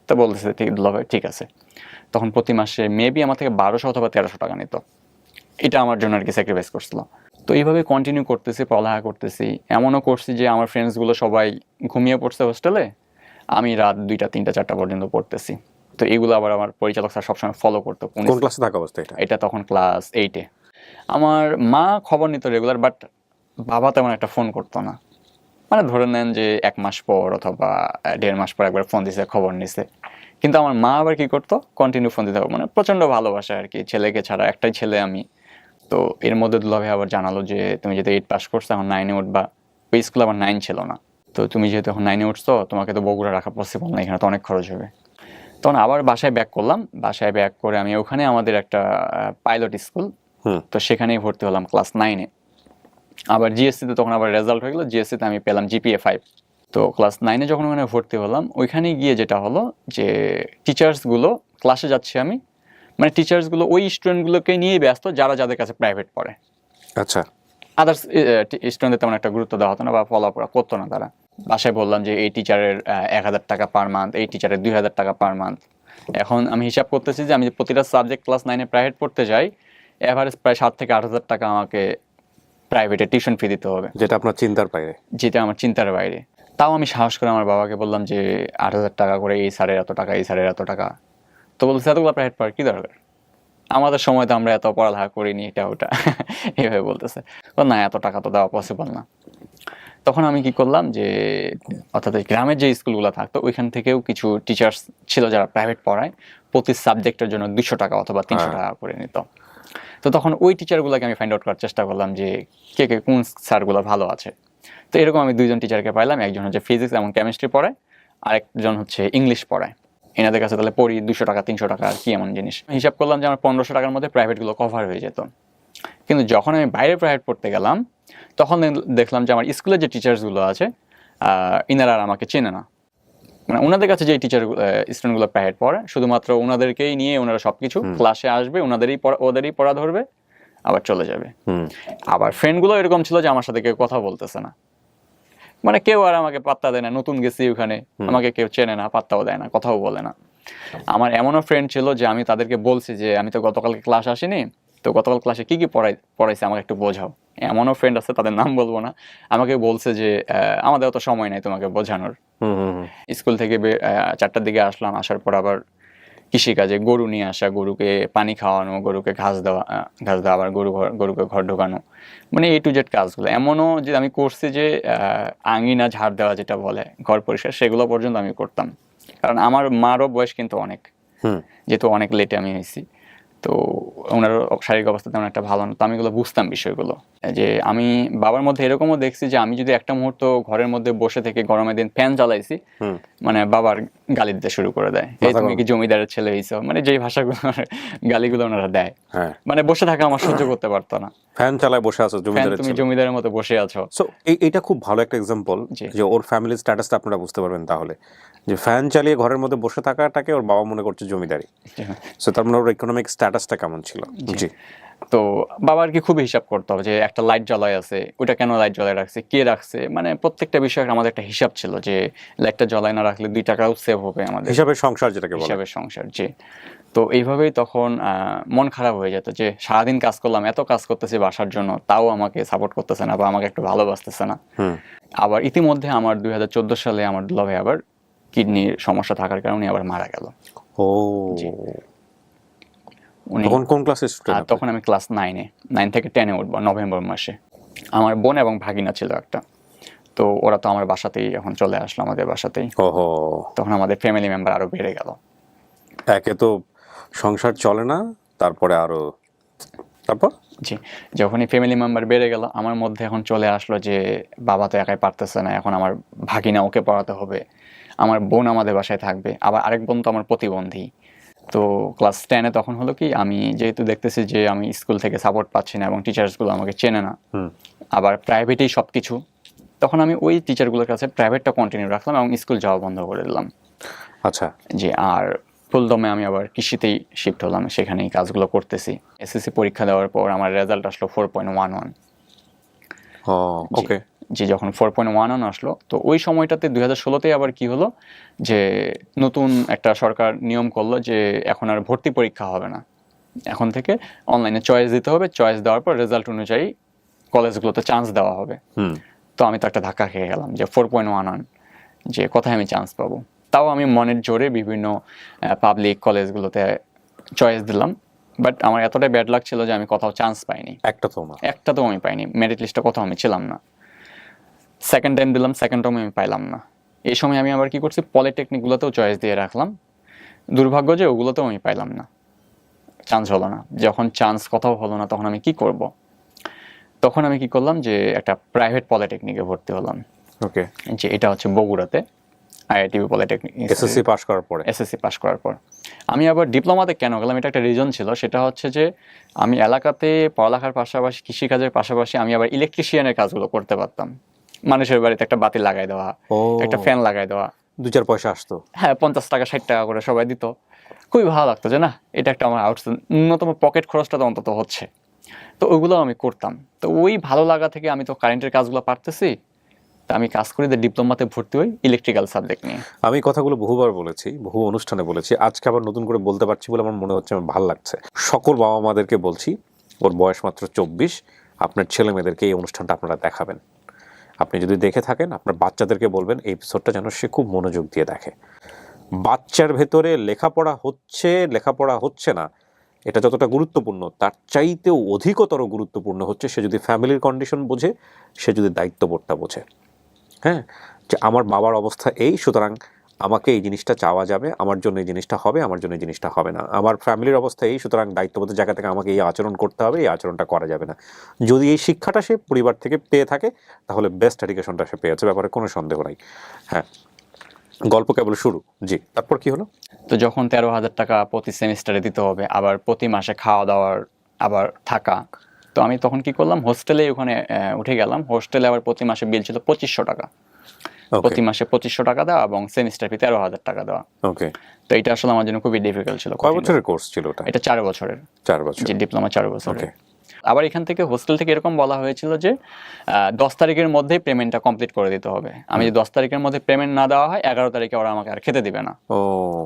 তো বলতেছে ঠিক আছে। তখন প্রতি মাসে মেবি আমার থেকে 1200 অথবা 1300 টাকা নিত। এটা আমার জন্য আর কি স্যাক্রিফাইস করছিল। তো এইভাবে কন্টিনিউ করতেছি, পড়ালেখা করতেছি। এমনও করছি যে আমার ফ্রেন্ডসগুলো সবাই ঘুমিয়ে পড়ছে হোস্টেলে, আমি রাত 2টা 3টা 4টা পর্যন্ত পড়তেছি। তো এগুলো আবার আমার পরিচালক স্যার সবসময় ফলো করতো। কোন ক্লাসে থাকা অবস্থা এটা তখন ক্লাস 8-এ। আমার মা খবর নিত রেগুলার, বাট বাবা তেমন একটা ফোন করতো না। মানে ধরে নেন যে 1 মাস পর অথবা 1.5 মাস পর একবার ফোন দিছে, খবর নিছে। কিন্তু আমার মা আবার কি করতো, কন্টিনিউ ফোন দিতে হবে, মানে প্রচন্ড ভালোবাসা আর কি, ছেলেকে ছাড়া, একটাই ছেলে আমি। তো এর মধ্যে দুলাভাই আবার জানালো যে তুমি যেহেতু 8 পাস করছো, এখন 9-এ উঠবা। ওই স্কুলে আবার 9 ছিল না। তো তুমি যেহেতু এখন 9-এ উঠছো, তোমাকে তো বগুড়া রাখা পসিবল না, এখানে তো অনেক খরচ হবে। তখন আবার বাসায় ব্যাক করলাম। বাসায় ব্যাক করে আমি ওখানে আমাদের একটা পাইলট স্কুল, তো সেখানেই ভর্তি হলাম ক্লাস 9-এ। আবার জিএসসিতে তখন আবার রেজাল্ট হয়ে গেলো, জিএসসিতে আমি পেলাম জিপিএ 5। তো ক্লাস 9-এ যখন ওখানে ভর্তি হলাম, ওইখানে গিয়ে যেটা হলো যে টিচার্সগুলো, ক্লাসে যাচ্ছি আমি, মানে টিচার্সগুলো ওই স্টুডেন্টগুলোকে নিয়েই ব্যস্ত যারা যাদের কাছে প্রাইভেট পড়ে। আচ্ছা, আদার্স স্টুডেন্টদের তেমন একটা গুরুত্ব দেওয়া হতো না বা ফলো আপ করতো না তারা। বাসায় বললাম যে এই টিচারের 1000 টাকা পার মান্থ, এই টিচারের 2000 টাকা পার মান্থ। এখন আমি হিসাব করতেছি যে আমি যে প্রতিটা সাবজেক্ট ক্লাস 9-এ প্রাইভেট পড়তে যাই, এভারেজ প্রায় 7 থেকে 8000 টাকা আমাকে প্রাইভেটে টিউশন ফি দিতে হবে, যেটা আপনার চিন্তার বাইরে। যেটা আমার চিন্তার বাইরে। তাও আমি সাহস করে আমার বাবাকে বললাম যে 8000 টাকা করে, এই স্যারের এত টাকা, এই স্যারের এত টাকা। তো বলছে এতগুলো প্রাইভেট পড়ার কি দরকার, আমাদের সময় তো আমরা এত পড়ালেখা করিনি, এটা ওটা এইভাবে বলতেছে। না, এত টাকা তো দেওয়া পসিবল না। তখন আমি কি করলাম যে অর্থাৎ এই গ্রামের যে স্কুলগুলো থাকতো ওইখান থেকেও কিছু টিচার্স ছিল যারা প্রাইভেট পড়ায়, প্রতি সাবজেক্টের জন্য 200 টাকা অথবা 300 টাকা করে নিত। তো তখন ওই টিচারগুলোকে আমি ফাইন্ড আউট করার চেষ্টা করলাম যে কে কে কোন স্যারগুলো ভালো আছে। তো এরকম আমি 2জন টিচারকে পাইলাম, একজন হচ্ছে ফিজিক্স এবং কেমিস্ট্রি পড়ায়, আরেকজন হচ্ছে ইংলিশ পড়ায়। এনাদের কাছে তাহলে পড়ি 200 টাকা 300 টাকা আর কি এমন জিনিস। হিসাব করলাম যে আমার 1500 টাকার মধ্যে প্রাইভেটগুলো কভার হয়ে যেত। কিন্তু যখন আমি বাইরে প্রাইভেট পড়তে গেলাম তখন দেখলাম যে আমার স্কুলের যে টিচার্সগুলো আছে ইনারা আর আমাকে চেনে না। মানে ওনাদের কাছে যে টিচার স্টুডেন্টগুলো প্রাইভেট পড়ে শুধুমাত্র ওনাদেরকেই নিয়ে ওনারা সবকিছু ক্লাসে আসবে, ওদেরই পড়া ধরবে, আবার চলে যাবে। আবার ফ্রেন্ডগুলো এরকম ছিল যে আমার সাথে কেউ কথা বলতেছে না, মানে কেউ আর আমাকে পাত্তা দেয় না। নতুন গেছি ওখানে, আমাকে কেউ চেনে না, পাত্তাও দেয় না, কথাও বলে না। আমার এমনও ফ্রেন্ড ছিল যে আমি তাদেরকে বলছি যে আমি তো গতকালকে ক্লাস আসিনি, তো গতকাল ক্লাসে কি কি পড়াইছে আমাকে একটু বোঝাও। এমনও ফ্রেন্ড আছে, তাদের নাম বলবো না, আমাকে বলছে যে আমাদের অত সময় নাই তোমাকে বোঝানোর। স্কুল থেকে 4টার দিকে আসলাম, আসার পর আবার কৃষিকাজে গরু নিয়ে আসা, গরুকে পানি খাওয়ানো, গরুকে ঘাস দেওয়া, আবার গরুকে ঘর ঢোকানো, মানে A to Z কাজগুলো। এমনও যে আমি করছি যে আঙিনা ঝাড় দেওয়া যেটা বলে, ঘর পরিষ্কার, সেগুলো পর্যন্ত আমি করতাম। কারণ আমার মারও বয়স কিন্তু অনেক, যেহেতু অনেক লেটে আমি হয়েছি, তো ওনার শারীরিক অবস্থা তেমন একটা ভালো না। তো আমি এগুলো বুঝতাম বিষয়গুলো, যে আমি বাবার মধ্যে এরকমও দেখছি যে আমি যদি একটা মুহূর্ত ঘরের মধ্যে বসে থেকে গরমের দিন ফ্যান চালাইছি, মানে বাবার গালি দিতে শুরু করে দেয়, এই তুমি কি জমিদারের ছেলে হইছো, মানে যেই ভাষাগুলো গালিগুলো ওনারা দেয়, মানে বসে থাকা আমার সহ্য করতে পারতো না। ফ্যান চালায় বসে আছো, তুমি জমিদারের মতো বসে আছো। সো এইটা খুব ভালো একটা এক্সাম্পল যে ওর ফ্যামিলি স্ট্যাটাসটা আপনারা বুঝতে পারবেন তাহলে, যে ফ্যান চালিয়ে ঘরের মধ্যে বসে থাকাটাকে ওর বাবা মনে করছে জমিদারি। সো তার মানে ওর ইকোনমিক স্ট্যাটাসটা কেমন ছিল? জি। তো বাবার কি খুব হিসাব করতে হবে যে একটা লাইট জ্বালায় আছে, ওটা কেন লাইট জ্বালায় রাখছে, কে রাখছে, মানে প্রত্যেকটা বিষয়ে আমাদের একটা হিসাব ছিল যে লাইটটা জ্বালায় না রাখলে 2 টাকাও সেভ হবে আমাদের, হিসাবের সংসার যেটাকে বলে, হিসাবের সংসার। জি। তো এইভাবেই তখন মন খারাপ হয়ে যেত যে সারাদিন কাজ করলাম, এত কাজ করতেছি বাসার জন্য, তাও আমাকে সাপোর্ট করতেছে না বা আমাকে একটু ভালোবাসতেছে না। আবার ইতিমধ্যে আমার 2014 সালে আমার দুলাভাই আবার কিডনির সমস্যা থাকার কারণে আবার মারা গেল। ও, তখন কোন ক্লাসে স্টুডেন্ট? তখন আমি ক্লাস 9 থেকে 10-এ উঠবো, নভেম্বর মাসে। আমার বোন এবং ভাগিনা ছিল একটা, তো ওরা তো আমার বাসাতেই এখন চলে আসলো, আমাদের বাসাতেই। তখন আমাদের ফ্যামিলি মেম্বার আরো বেড়ে গেল। একে তো সংসার চলে না, তারপরে আরো, তারপর জি, যখনই ফ্যামিলি মেম্বার বেড়ে গেল আমার মধ্যে এখন চলে আসলো যে বাবা তো একাই পারতেছে না, এখন আমার ভাগিনা ওকে পড়াতে হবে, আমার বোন আমাদের বাসায় থাকবে, আবার আরেক বোন তো আমার প্রতিবন্ধী। তো ক্লাস 10-এ তখন হলো কি, আমি যেহেতু দেখতেছি যে আমি স্কুল থেকে সাপোর্ট পাচ্ছি না এবং টিচার্সগুলো আমাকে চেনে না, আবার প্রাইভেটেই সব কিছু, তখন আমি ওই টিচারগুলোর কাছে প্রাইভেটটা কন্টিনিউ রাখলাম এবং স্কুল যাওয়া বন্ধ করে দিলাম। আচ্ছা। জি। আর ফুলদমে আমি আবার কৃষিতেই শিফট হলাম, সেখানেই কাজগুলো করতেছি। এসএসসি পরীক্ষা দেওয়ার পর আমার রেজাল্ট আসলো 4.11। ওকে। জি, যখন 4.11 আসলো, তো ওই সময়টাতে 2016-তেই আবার কি হলো যে নতুন একটা সরকার নিয়ম করলো যে এখন আর ভর্তি পরীক্ষা হবে না, এখন থেকে অনলাইনে চয়েস দিতে হবে, চয়েস দেওয়ার পর রেজাল্ট অনুযায়ী কলেজগুলোতে চান্স দেওয়া হবে। তো আমি তো একটা ধাক্কা খেয়ে গেলাম যে 4.11, যে কোথায় আমি চান্স পাবো। তাও আমি মনের জোরে বিভিন্ন পাবলিক কলেজগুলোতে চয়েস দিলাম, বাট আমার এতটাই ব্যাড লাক ছিল যে আমি কোথাও চান্স পাইনি, একটা তো আমি পাইনি, মেরিট লিস্টে কোথাও আমি ছিলাম না। সেকেন্ড টাইম দিলাম, সেকেন্ড টাইম আমি পাইলাম না। এই সময় আমি আবার কি করছি, পলিটেকনিকগুলোতেও চয়েস দিয়ে রাখলাম, দুর্ভাগ্য যে ওগুলোতেও আমি পাইলাম না, চান্স হলো না। যখন চান্স কোথাও হলো না তখন আমি কি করব, তখন আমি কি করলাম যে একটা প্রাইভেট পলিটেকনিকে ভর্তি হলাম। ওকে। যে এটা হচ্ছে বগুড়াতে, আইআইটিবি পলিটেকনিক। এসএসসি পাস করার পর আমি আবার ডিপ্লোমাতে কেন গেলাম, এটা একটা রিজন ছিল, সেটা হচ্ছে যে আমি এলাকাতে পড়ালেখার পাশাপাশি কৃষিকাজের পাশাপাশি আমি আবার ইলেকট্রিশিয়ানের কাজগুলো করতে পারতাম। মানুষের বাড়িতে একটা বাতি লাগাই দেওয়া, একটা ফ্যান লাগাই দেওয়া, 2-4 পয়সা আসতো, হ্যাঁ 50 টাকা 60 টাকা করে সবাই দিত, খুবই ভালো লাগতো যে না এটা একটা আমার ন্যূনতম পকেট খরচটা তো অন্তত হচ্ছে। তো ওইগুলো আমি করতাম। তো ওই ভালো লাগা থেকে আমি তো কারেন্টের কাজগুলো পারতেছি, তা আমি কাজ করি, ডিপ্লোমাতে ভর্তি হই ইলেকট্রিক্যাল সাবজেক্ট নিয়ে। আমি কথাগুলো বহুবার বলেছি, বহু অনুষ্ঠানে বলেছি, আজকে আবার নতুন করে বলতে পারছি বলে আমার মনে হচ্ছে আমার ভালো লাগছে। সকল বাবা মাদেরকে বলছি, ওর বয়স মাত্র 24, আপনার ছেলে মেয়েদেরকে এই অনুষ্ঠানটা আপনারা দেখাবেন। আপনি যদি দেখে থাকেন আপনার বাচ্চাদেরকে বলবেন এই এপিসোডটা যেন সে খুব মনোযোগ দিয়ে দেখে। বাচ্চার ভেতরে লেখাপড়া হচ্ছে না, এটা যতটা গুরুত্বপূর্ণ তার চাইতেও অধিকতর গুরুত্বপূর্ণ হচ্ছে সে যদি ফ্যামিলির কন্ডিশন বোঝে, সে যদি দায়িত্ববোধটা বোঝে। হ্যাঁ, যে আমার বাবার অবস্থা এই, সুতরাং আমাকে এই জিনিসটা চাওয়া যাবে, আমার জন্য এই জিনিসটা হবে, আমার জন্য এই জিনিসটা হবে না। আমার ফ্যামিলির অবস্থা এই, সুতরাং দায়িত্ববোধের জায়গা থেকে আমাকে এই আচরণ করতে হবে, এই আচরণটা করা যাবে না। যদি এই শিক্ষাটা সে পরিবার থেকে পেয়ে থাকে, তাহলে বেস্ট এডুকেশনটা সে পেয়েছে, ব্যাপারে কোনো সন্দেহ নাই। হ্যাঁ, গল্প কেবল শুরু। জি, তারপর কি হলো? তো যখন 13,000 টাকা প্রতি সেমিস্টারে দিতে হবে, আবার প্রতি মাসে খাওয়া দাওয়ার, আবার থাকা, তো আমি তখন কি করলাম, হোস্টেলে ওখানে উঠে গেলাম। হোস্টেলে আবার প্রতি মাসে বিল ছিল 2500 টাকা। প্রতি মাসে 2500 টাকা দেওয়া এবং সেমিস্টার ফি 13,000 টাকা দেওয়া। ওকে। তো এটা আসলে আমার জন্য খুবই ডিফিকাল্ট ছিল। কয় বছরের কোর্স ছিল ওটা? এটা 4 বছরের। 4 বছর। যে ডিপ্লোমা 4 বছরের। আবার এখান থেকে হোস্টেল থেকে এরকম বলা হয়েছিল যে 10 তারিখের মধ্যেই পেমেন্টটা কমপ্লিট করে দিতে হবে। আমি যদি 10 তারিখের মধ্যে পেমেন্ট না দেওয়া হয়, 11 তারিখে ওরা আমাকে আর খেতে দিবে না।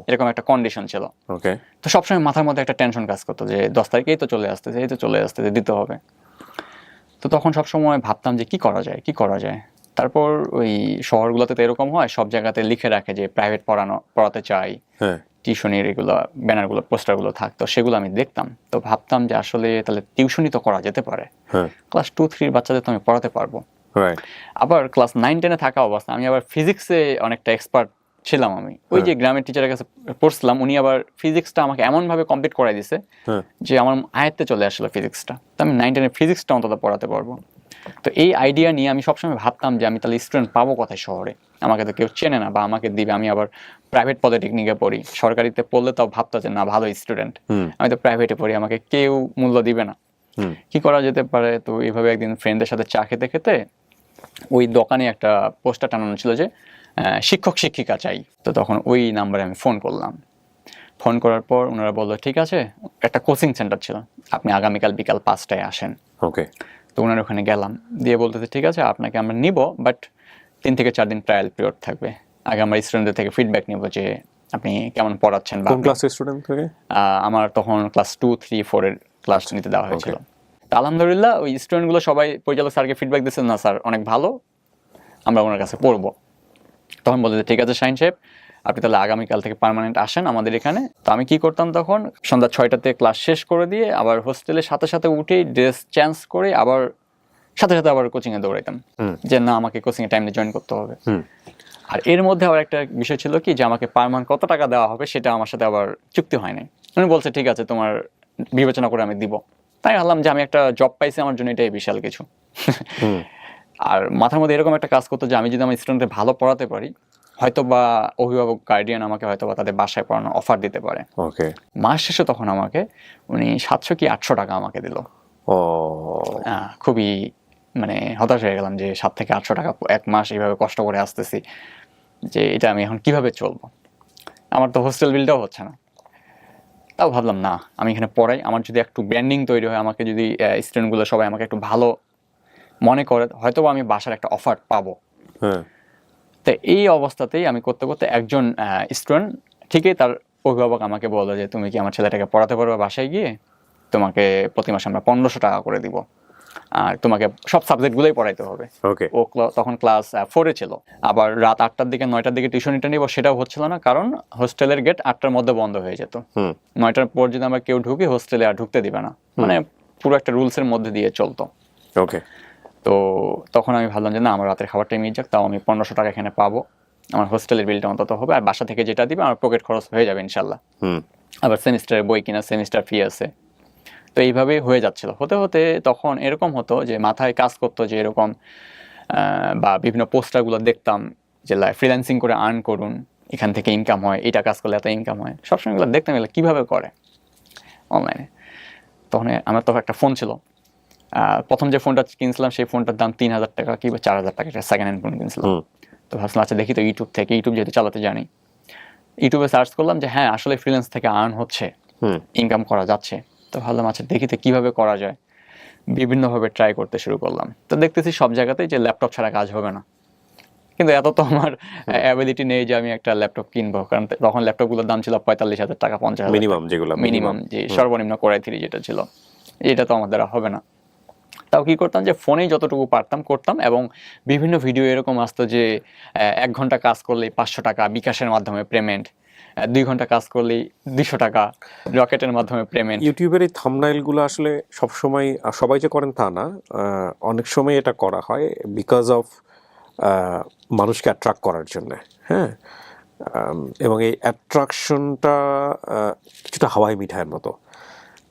এরকম একটা কন্ডিশন ছিল। ওকে। তো সবসময় মাথার মধ্যে একটা টেনশন কাজ করতো যে 10 তারিখেই তো চলে আসতেছে, এই তো চলে আসতেছে, দিতে হবে। তো তখন সবসময় ভাবতাম যে কি করা যায়, কি করা যায়। তারপর ওই শহরগুলোতে তো এরকম হয়, সব জায়গাতে লিখে রাখে যে প্রাইভেট পড়াতে চাই, টিউশনির এগুলো ব্যানারগুলো, পোস্টারগুলো থাকতো, সেগুলো আমি দেখতাম। তো ভাবতাম যে আসলে তাহলে টিউশনই তো করা যেতে পারে। ক্লাস 2-3 বাচ্চাদের তো আমি পড়াতে পারবো। আবার ক্লাস 9-10-এ থাকা অবস্থা আমি আবার ফিজিক্সে অনেকটা এক্সপার্ট ছিলাম। আমি ওই যে গ্রামের টিচারের কাছে পড়ছিলাম, উনি আবার ফিজিক্সটা আমাকে এমনভাবে কমপ্লিট করাই দিছে যে আমার আয়ত্তে চলে আসলো ফিজিক্সটা। তো আমি 9-10-এ ফিজিক্সটা অন্তত পড়াতে পারবো। তো এই আইডিয়া নিয়ে আমি সবসময় ভাবতাম যে আমি তাহলে স্টুডেন্ট পাবো কোথায় শহরে, আমাকে তো কেউ চেনে না বা আমাকে দিবে। আমি আবার প্রাইভেট পলিটেকনিকে পড়ি, সরকারিতে পড়লে তাও ভাবতো যে না ভালো স্টুডেন্ট, আমি তো প্রাইভেটে পড়ি, আমাকে কেউ মূল্য দিবে না, কি করা যেতে পারে। তো এইভাবে একদিন ফ্রেন্ডের সাথে চা খেতে খেতে ওই দোকানে একটা পোস্টার টানানো ছিল যে শিক্ষক শিক্ষিকা চাই। তো তখন ওই নাম্বারে আমি ফোন করলাম। ফোন করার পর ওনারা বললো ঠিক আছে, একটা কোচিং সেন্টার ছিল, আপনি আগামীকাল বিকাল 5টায় আসেন। ওকে। তো ওনার ওখানে গেলাম, দিয়ে বলতেছে ঠিক আছে আপনাকে আমরা নিব, বাট 3 থেকে 4 দিন ট্রায়াল পিরিয়ড থাকবে। আগে আমরা স্টুডেন্টদের থেকে ফিডব্যাক নিব যে আপনি কেমন পড়াচ্ছেন। কোন ক্লাসের স্টুডেন্ট থেকে? আমার তখন ক্লাস 2, 3, 4 এর ক্লাস নিতে দেওয়া হয়েছিল। তো আলহামদুলিল্লাহ ওই স্টুডেন্টগুলো সবাই পরিচালক স্যারকে ফিডব্যাক দিচ্ছে, না স্যার অনেক ভালো, আমরা ওনার কাছে পড়বো। তখন বলতে ঠিক আছে শাহিন সাহেব, আপনি তাহলে আগামীকাল থেকে পার্মানেন্ট আসেন আমাদের এখানে। তো আমি কি করতাম, তখন সন্ধ্যা 6টাতে ক্লাস শেষ করে দিয়ে আবার হোস্টেলের সাথে সাথে উঠেই ড্রেস চেঞ্জ করে আবার সাথে সাথে আবার কোচিংয়ে দৌড়াইতাম যে না আমাকে কোচিংয়ে টাইমে জয়েন করতে হবে। আর এর মধ্যে আবার একটা বিষয় ছিল কি, যে আমাকে পার মান্থ কত টাকা দেওয়া হবে সেটা আমার সাথে আবার চুক্তি হয় নাই। উনি বলছে ঠিক আছে তোমার বিবেচনা করে আমি দিব। তাই ভাবলাম যে আমি একটা জব পাইছি, আমার জন্য এটাই বিশাল কিছু। আর মাথার মধ্যে এরকম একটা কাজ করতো যে আমি যদি আমার স্টুডেন্টদের ভালো পড়াতে পারি, হয়তো বা অভিভাবক গার্ডিয়ান আমাকে হয়তো বা তাদের বাসায় পড়ানোর অফার দিতে পারে। মাস শেষে তখন আমাকে উনি 700 কি 800 টাকা আমাকে দিল। খুবই মানে হতাশ হয়ে গেলাম যে 7 থেকে 800 টাকা এক মাস এইভাবে কষ্ট করে আসতেছি, যে এটা আমি এখন কিভাবে চলবো, আমার তো হোস্টেল বিলটাও হচ্ছে না। তাও ভাবলাম না আমি এখানে পড়াই, আমার যদি একটু ব্র্যান্ডিং তৈরি হয়, আমাকে যদি স্টুডেন্টগুলো সবাই আমাকে একটু ভালো মনে করে, হয়তো আমি বাসার একটা অফার পাবো। তো এই অবস্থাতেই আমি করতে করতে একজন স্টুডেন্ট ঠিকই তার অভিভাবক আমাকে বললো যে তুমি কি আমার ছেলেটাকে পড়াতে পারবে বাসায় গিয়ে, তোমাকে প্রতি মাসে আমরা 1500 টাকা করে দিব, আর তোমাকে সব সাবজেক্টগুলোই পড়াইতে হবে। ও তখন ক্লাস 4-এ ছিল। আবার রাত 8টার দিকে 9টার দিকে টিউশনিটা নিব, সেটাও হচ্ছিল না, কারণ হোস্টেলের গেট 8টার মধ্যে বন্ধ হয়ে যেত। 9টার পর যদি আমরা কেউ ঢুকি হোস্টেলে আর ঢুকতে দিবে না, মানে পুরো একটা রুলসের মধ্যে দিয়ে চলতো। তো তখন আমি ভাবলাম যে না আমার রাতের খাবারটা মিট যাক, তাও আমি 1500 টাকা এখানে পাবো, আমার হোস্টেলের বিলটা অন্তত হবে, আর বাসা থেকে যেটা দিবে আমার পকেট খরচ হয়ে যাবে ইনশাল্লাহ। আবার সেমিস্টারের বই কিনা, সেমিস্টার ফি আছে। তো এইভাবেই হয়ে যাচ্ছিল। হতে হতে তখন এরকম হতো যে মাথায় কাজ করতো যে এরকম বা বিভিন্ন পোস্টারগুলো দেখতাম যে ফ্রিল্যান্সিং করে আর্ন করুন, এখান থেকে ইনকাম হয়, এটা কাজ করলে এত ইনকাম হয়, সবসময় এগুলো দেখতাম এগুলো কীভাবে করে অনলাইনে। তখন আমার তো একটা ফোন ছিল, প্রথম যে ফোনটা কিনছিলাম সেই ফোনটার দাম 3000 টাকা কি 4000 টাকা, সেকেন্ড হ্যান্ড ফোন কিনছিলাম। তো ভাবছিলাম আচ্ছা দেখি তো ইউটিউব যেহেতু চালাতে জানি, ইউটিউবে সার্চ করলাম যে হ্যাঁ আসলে ফ্রিল্যান্স থেকে আর্ন হচ্ছে, ইনকাম করা যাচ্ছে। তো ভাবলাম আচ্ছা দেখি তো কীভাবে করা যায়, বিভিন্নভাবে ট্রাই করতে শুরু করলাম। তো দেখতেছি সব জায়গাতেই যে ল্যাপটপ ছাড়া কাজ হবে না, কিন্তু এত তো আমার অ্যাবিলিটি নেই যে আমি একটা ল্যাপটপ কিনবো, কারণ তখন ল্যাপটপগুলোর দাম ছিল 45,000 টাকা, 50,000 মিনিমাম, যে সর্বনিম্ন Core i3 যেটা ছিল, এটা তো আমার দ্বারা হবে না। তাও কি করতাম যে ফোনেই যতটুকু পারতাম করতাম, এবং বিভিন্ন ভিডিও এরকম আসতো যে 1 ঘন্টা কাজ করলেই 500 টাকা বিকাশের মাধ্যমে পেমেন্ট, 2 ঘন্টা কাজ করলেই 200 টাকা রকেটের মাধ্যমে পেমেন্ট। ইউটিউবের এই থাম্বনেইলগুলো আসলে সবসময় সবাই যে করেন তা না, অনেক সময় এটা করা হয় বিকজ অফ মানুষকে অ্যাট্রাক্ট করার জন্য, হ্যাঁ, এবং এই অ্যাট্রাকশনটা কিছুটা হাওয়াই মিঠাইয়ের মতো,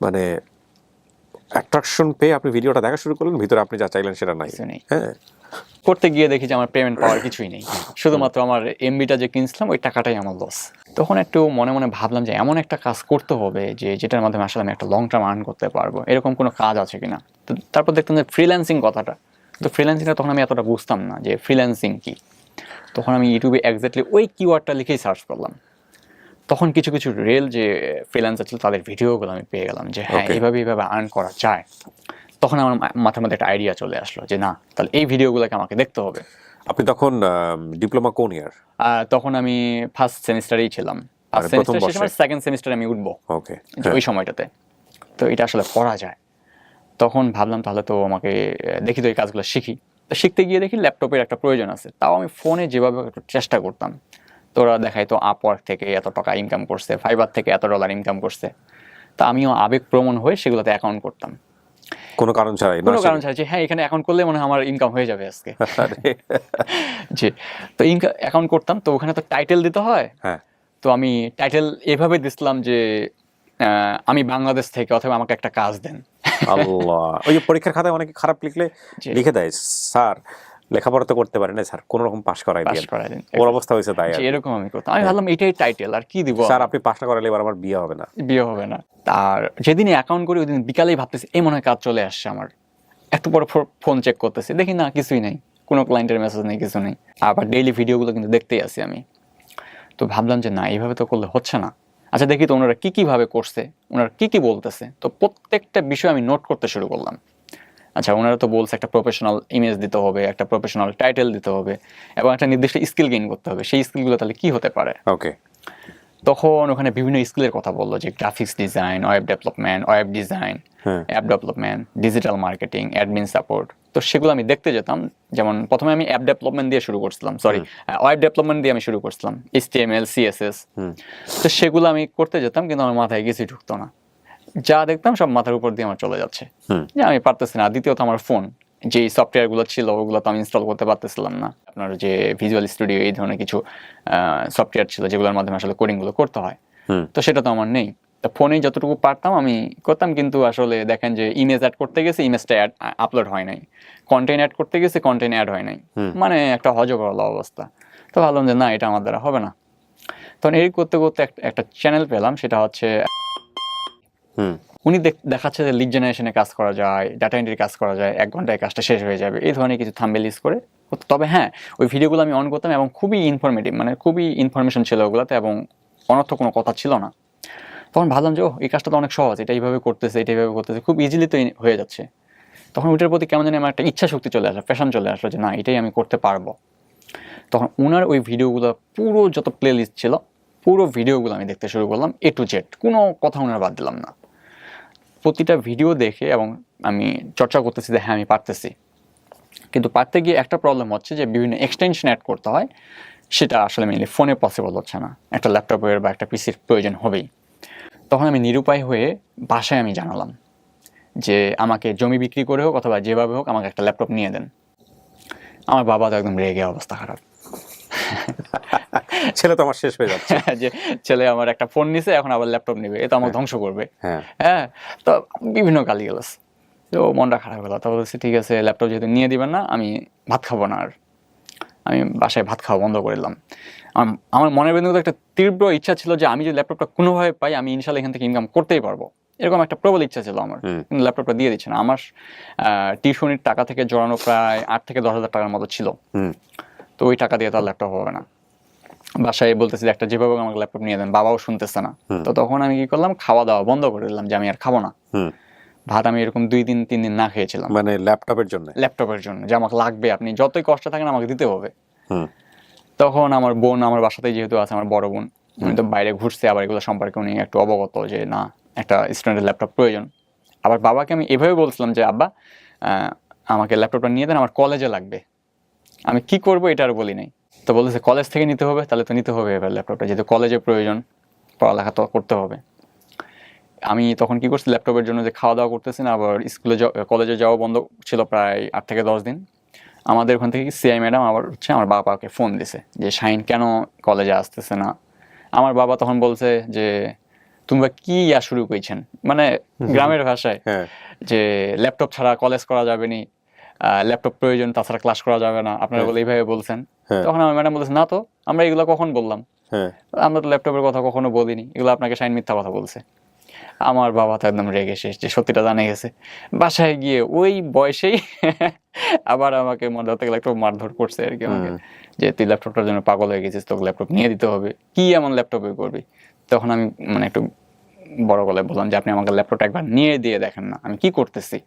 মানে অ্যাট্রাকশন পেয়ে আপনি ভিডিওটা দেখা শুরু করলেন, ভিতরে আপনি যা চাইলেন সেটা নাই। কিছু নেই। হ্যাঁ, করতে গিয়ে দেখি যে আমার পেমেন্ট পাওয়ার কিছুই নেই, শুধুমাত্র আমার এমবিটা যে কিনছিলাম ওই টাকাটাই আমার লস। তখন একটু মনে মনে ভাবলাম যে এমন একটা কাজ করতে হবে যে যেটার মাধ্যমে আসলে আমি একটা লং টার্ম আর্ন করতে পারবো, এরকম কোনো কাজ আছে কিনা। তো তারপর দেখতাম যে ফ্রিল্যান্সিং কথাটা, তো ফ্রিল্যান্সিংটা তখন আমি এতটা বুঝতাম না যে ফ্রিল্যান্সিং কি। তখন আমি ইউটিউবে এক্স্যাক্টলি ওই কিওয়ার্ডটা লিখেই সার্চ করলাম। তখন কিছু কিছু রিয়েল যে ফ্রিল্যান্সার ছিল তাদের ভিডিওগুলো আমি পেয়ে গেলাম যে হ্যাঁ এইভাবে আর্ন করা যায়। তখন আমার মাথার মধ্যে একটা আইডিয়া চলে আসলো যে না, তাহলে এই ভিডিওগুলোকে আমাকে দেখতে হবে। আপনি তখন ডিপ্লোমা কোন ইয়ার? তখন আমি ফার্স্ট সেমিস্টারেই ছিলাম, ফার্স্ট সেমিস্টার শেষে আমার সেকেন্ড সেমিস্টারে আমি উঠবো ওকে, ওই সময়টাতে। তো এটা আসলে করা যায়। তখন ভাবলাম তাহলে তো আমাকে দেখি তো এই কাজগুলো শিখি। তো শিখতে গিয়ে দেখি ল্যাপটপের একটা প্রয়োজন আছে, তাও আমি ফোনে যেভাবে একটু চেষ্টা করতাম। তো ওরা দেখাই তো আপওয়ার্ক থেকে এত টাকা ইনকাম করছে, ফাইবার থেকে এত ডলার ইনকাম করছে। তা আমিও আবেগপ্রবণ হয়ে সেগুলোতে অ্যাকাউন্ট করতাম, কোনো কারণ ছাড়াই, কোনো কারণ ছাড়া যে হ্যাঁ এখানে অ্যাকাউন্ট করলে মনে হয় আমার ইনকাম হয়ে যাবে আজকে। জি, তো অ্যাকাউন্ট করতাম। তো ওখানে তো টাইটেল দিতে হয়। হ্যাঁ, তো আমি টাইটেল এভাবে দিছিলাম যে আমি বাংলাদেশ থেকে, অথবা আমাকে একটা কাজ দেন। আল্লাহ, ওই যে পরীক্ষার খাতায় অনেকে খারাপ লিখলে লিখে দেয়, স্যার লেখাপড়া তো করতে পারেন না স্যার, কোন রকম পাস করাই পাস দিন। করাই দিন। ওর অবস্থা হয়েছে তাই। এরকম আমি করতাম। আমি ভাবলাম এটাই টাইটেল, আর কি দিব। স্যার আপনি পাস না করালে এবার আমার বিয়ে হবে না। বিয়ে হবে না। আর যেদিনই অ্যাকাউন্ট করি ওই দিন বিকালেই ভাবতেছি এই মনে হয় কাজ চলে আসছে আমার। একটু পরে ফোন চেক করতেছি, দেখি না কিছুই নেই, কোনো ক্লায়েন্টের মেসেজ নেই, কিছু নেই। আবার ডেইলি ভিডিওগুলো কিন্তু দেখতেই আছি আমি। তো ভাবলাম যে না, এইভাবে তো করলে হচ্ছে না। আচ্ছা দেখি তো ওনারা কি কিভাবে করছে, ওনারা কি কি বলতেছে। তো প্রত্যেকটা বিষয় আমি নোট করতে শুরু করলাম। আচ্ছা ওনারা তো বলছে একটা প্রফেশনাল ইমেজ দিতে হবে, একটা প্রফেশনাল টাইটেল দিতে হবে, এবং একটা নির্দিষ্ট স্কিল গেইন করতে হবে। সেই স্কিলগুলো তাহলে কি হতে পারে। ওকে, তখন ওখানে বিভিন্ন স্কিলের কথা বললো, যে graphics design, web development, web design, app development, digital marketing, admin support. তো সেগুলো আমি দেখতে যেতাম। যেমন প্রথমে আমি অ্যাপ ডেভেলপমেন্ট দিয়ে শুরু করছিলাম, ওয়েব ডেভেলপমেন্ট দিয়ে আমি শুরু করছিলাম, HTML CSS। তো সেগুলো আমি করতে যেতাম, কিন্তু আমার মাথায় কিছুই ঢুকতো না। যা দেখতাম সব মাথার উপর দিয়ে আমার চলে যাচ্ছে, যে আমি পারতেছি না। দ্বিতীয়ত আমার ফোন, যে সফটওয়্যারগুলো ছিল ওগুলো তো আমি ইনস্টল করতে পারতেছিলাম না। আপনার যে ভিজুয়াল স্টুডিও এই ধরনের কিছু সফটওয়্যার ছিল যেগুলোর মাধ্যমে আসলে কোডিংগুলো করতে হয়, তো সেটা তো আমার নেই। তো ফোনেই যতটুকু পারতাম আমি করতাম, কিন্তু আসলে দেখেন যে ইমেজ অ্যাড করতে গেছে ইমেজটা আপলোড হয় নাই, কন্টেন্ট অ্যাড করতে গেছে কন্টেন্ট অ্যাড হয় নাই, মানে একটা হজবরল অবস্থা। তো ভাবলাম যে না, এটা আমার দ্বারা হবে না। তখন এই করতে করতে একটা চ্যানেল পেলাম, সেটা হচ্ছে উনি দেখাচ্ছে যে লিড জেনারেশনে কাজ করা যায়, ডাটা এন্ট্রি কাজ করা যায়, 1 ঘন্টায় কাজটা শেষ হয়ে যাবে, এই ধরনের কিছু থাম্বনেল ইউজ করে। তবে হ্যাঁ, ওই ভিডিওগুলো আমি অন করতাম এবং খুবই ইনফরমেটিভ, মানে খুবই ইনফরমেশন ছিল ওগুলোতে, এবং অনর্থক কোনো কথা ছিল না। তখন ভাবলাম যে এই কাজটা তো অনেক সহজ, এটা এইভাবে করতেছে, এটা এইভাবে করতেছে, খুব ইজিলি তো হয়ে যাচ্ছে। তখন ওইটার প্রতি কেমন জানি আমার একটা ইচ্ছা শক্তি চলে আসলো, প্যাশন চলে আসলো, যে না এটাই আমি করতে পারবো। তখন ওনার ওই ভিডিওগুলো পুরো যত প্লে লিস্ট ছিল, পুরো ভিডিওগুলো আমি দেখতে শুরু করলাম, A to Z, কোনো কথা ওনার বাদ দিলাম না। প্রতিটা ভিডিও দেখে এবং আমি চর্চা করতেছি যে হ্যাঁ আমি পারতেছি। কিন্তু পারতে গিয়ে একটা প্রবলেম হচ্ছে যে বিভিন্ন এক্সটেনশন অ্যাড করতে হয়, সেটা আসলে মেনলি ফোনে পসিবল হচ্ছে না, একটা ল্যাপটপের বা একটা পিসির প্রয়োজন হবেই। তখন আমি নিরুপায় হয়ে বাসায় আমি জানালাম যে আমাকে জমি বিক্রি করে হোক অথবা যেভাবে হোক আমাকে একটা ল্যাপটপ নিয়ে দেন। আমার বাবা তো একদম রেগে অবস্থা খারাপ। ছেলে তো আমার শেষ হয়ে যাচ্ছে, যে ছেলে আমার একটা ফোন নিছে, এখন আবার ল্যাপটপ নিবে, এ তো আমাকে ধ্বংস করবে। হ্যাঁ, তো বিভিন্ন গালিগালাজ। তো মনটা খারাপ হলো। তারপর বলছি ঠিক আছে, ল্যাপটপ যেহেতু নিয়ে দিবেন না, আমি ভাত খাবো না। আর আমি বাসায় ভাত খাওয়া বন্ধ করে দিলাম। আমার মনের ভেতরে একটা তীব্র ইচ্ছা ছিল যে আমি যদি ল্যাপটপটা কোনোভাবে পাই, আমি ইনশাল্লাহ এখান থেকে ইনকাম করতেই পারবো, এরকম একটা প্রবল ইচ্ছা ছিল আমার। কিন্তু ল্যাপটপটা দিয়ে দিচ্ছে না। আমার টিউশনির টাকা থেকে জড়ানো প্রায় 8 থেকে 10 হাজার টাকার মতো ছিল। তো ওই টাকা দিয়ে তো আর ল্যাপটপ হবে না। বাসায় বলতেছি যে একটা যেভাবে আমাকে ল্যাপটপ নিয়ে দেন, বাবাও শুনতেছে না। তো তখন আমি কি করলাম, খাওয়া দাওয়া বন্ধ করে দিলাম, যে আমি আর খাবো না ভাত। আমি এরকম 2-3 দিন না খেয়েছিলাম, মানে ল্যাপটপের জন্য, যে আমাকে লাগবে, আপনি যতই কষ্ট থাকেন আমাকে দিতে হবে। তখন আমার বোন আমার বাসাতেই যেহেতু আছে, আমার বড় বোন, উনি তো বাইরে ঘুরছে, আবার এগুলো সম্পর্কে উনি একটু অবগত যে না, একটা স্টুডেন্টের ল্যাপটপ প্রয়োজন। আবার বাবাকে আমি এভাবে বলছিলাম যে আব্বা আমাকে ল্যাপটপটা নিয়ে দেন, আমার কলেজে লাগবে। আমি কি করবো এটা আর বলি নাই। তো বলতেছে কলেজ থেকে নিতে হবে, তাহলে তো নিতে হবে এবার ল্যাপটপটা, যেহেতু কলেজে প্রয়োজন, পড়ালেখা তো করতে হবে। আমি তখন কি করছি, ল্যাপটপের জন্য যে খাওয়া দাওয়া করতেছি না, আবার কলেজে যাওয়া বন্ধ ছিল প্রায় 8 থেকে 10 দিন। আমাদের ওখান থেকে সিআই ম্যাডাম আবার হচ্ছে আমার বাবাকে ফোন দিছে যে শাহিন কেন কলেজে আসতেছে না। আমার বাবা তখন বলছে যে তোমরা কি শুরু করেছেন, মানে গ্রামের ভাষায়, যে ল্যাপটপ ছাড়া কলেজ করা যাবে নি, ল্যাপটপ প্রয়োজন, তাছাড়া ক্লাস করা যাবে না, আপনারা বলে এইভাবে বলছেন। তখন আমার ম্যাডাম বলছে না তো, আমরা এগুলো কখন বললাম, আমরা তো ল্যাপটপের কথা কখনো বলিনি, এগুলো আপনাকে শাহিন মিথ্যা কথা বলছে। আমার বাবা তো একদম রেগে শেষ, যে সত্যিটা জানে গেছে। বাসায় গিয়ে ওই বয়সেই আবার আমাকে ধরতে গেলে একটু মারধর করছে আর কি আমাকে, যে তুই ল্যাপটপটার জন্য পাগল হয়ে গেছিস, তোকে ল্যাপটপ নিয়ে দিতে হবে, কি এমন ল্যাপটপে করবি। তখন আমি মানে একটু বড় গলায় বললাম যে আপনি আমাকে ল্যাপটপটা একবার নিয়ে দিয়ে দেখেন না আমি কি করতেছি,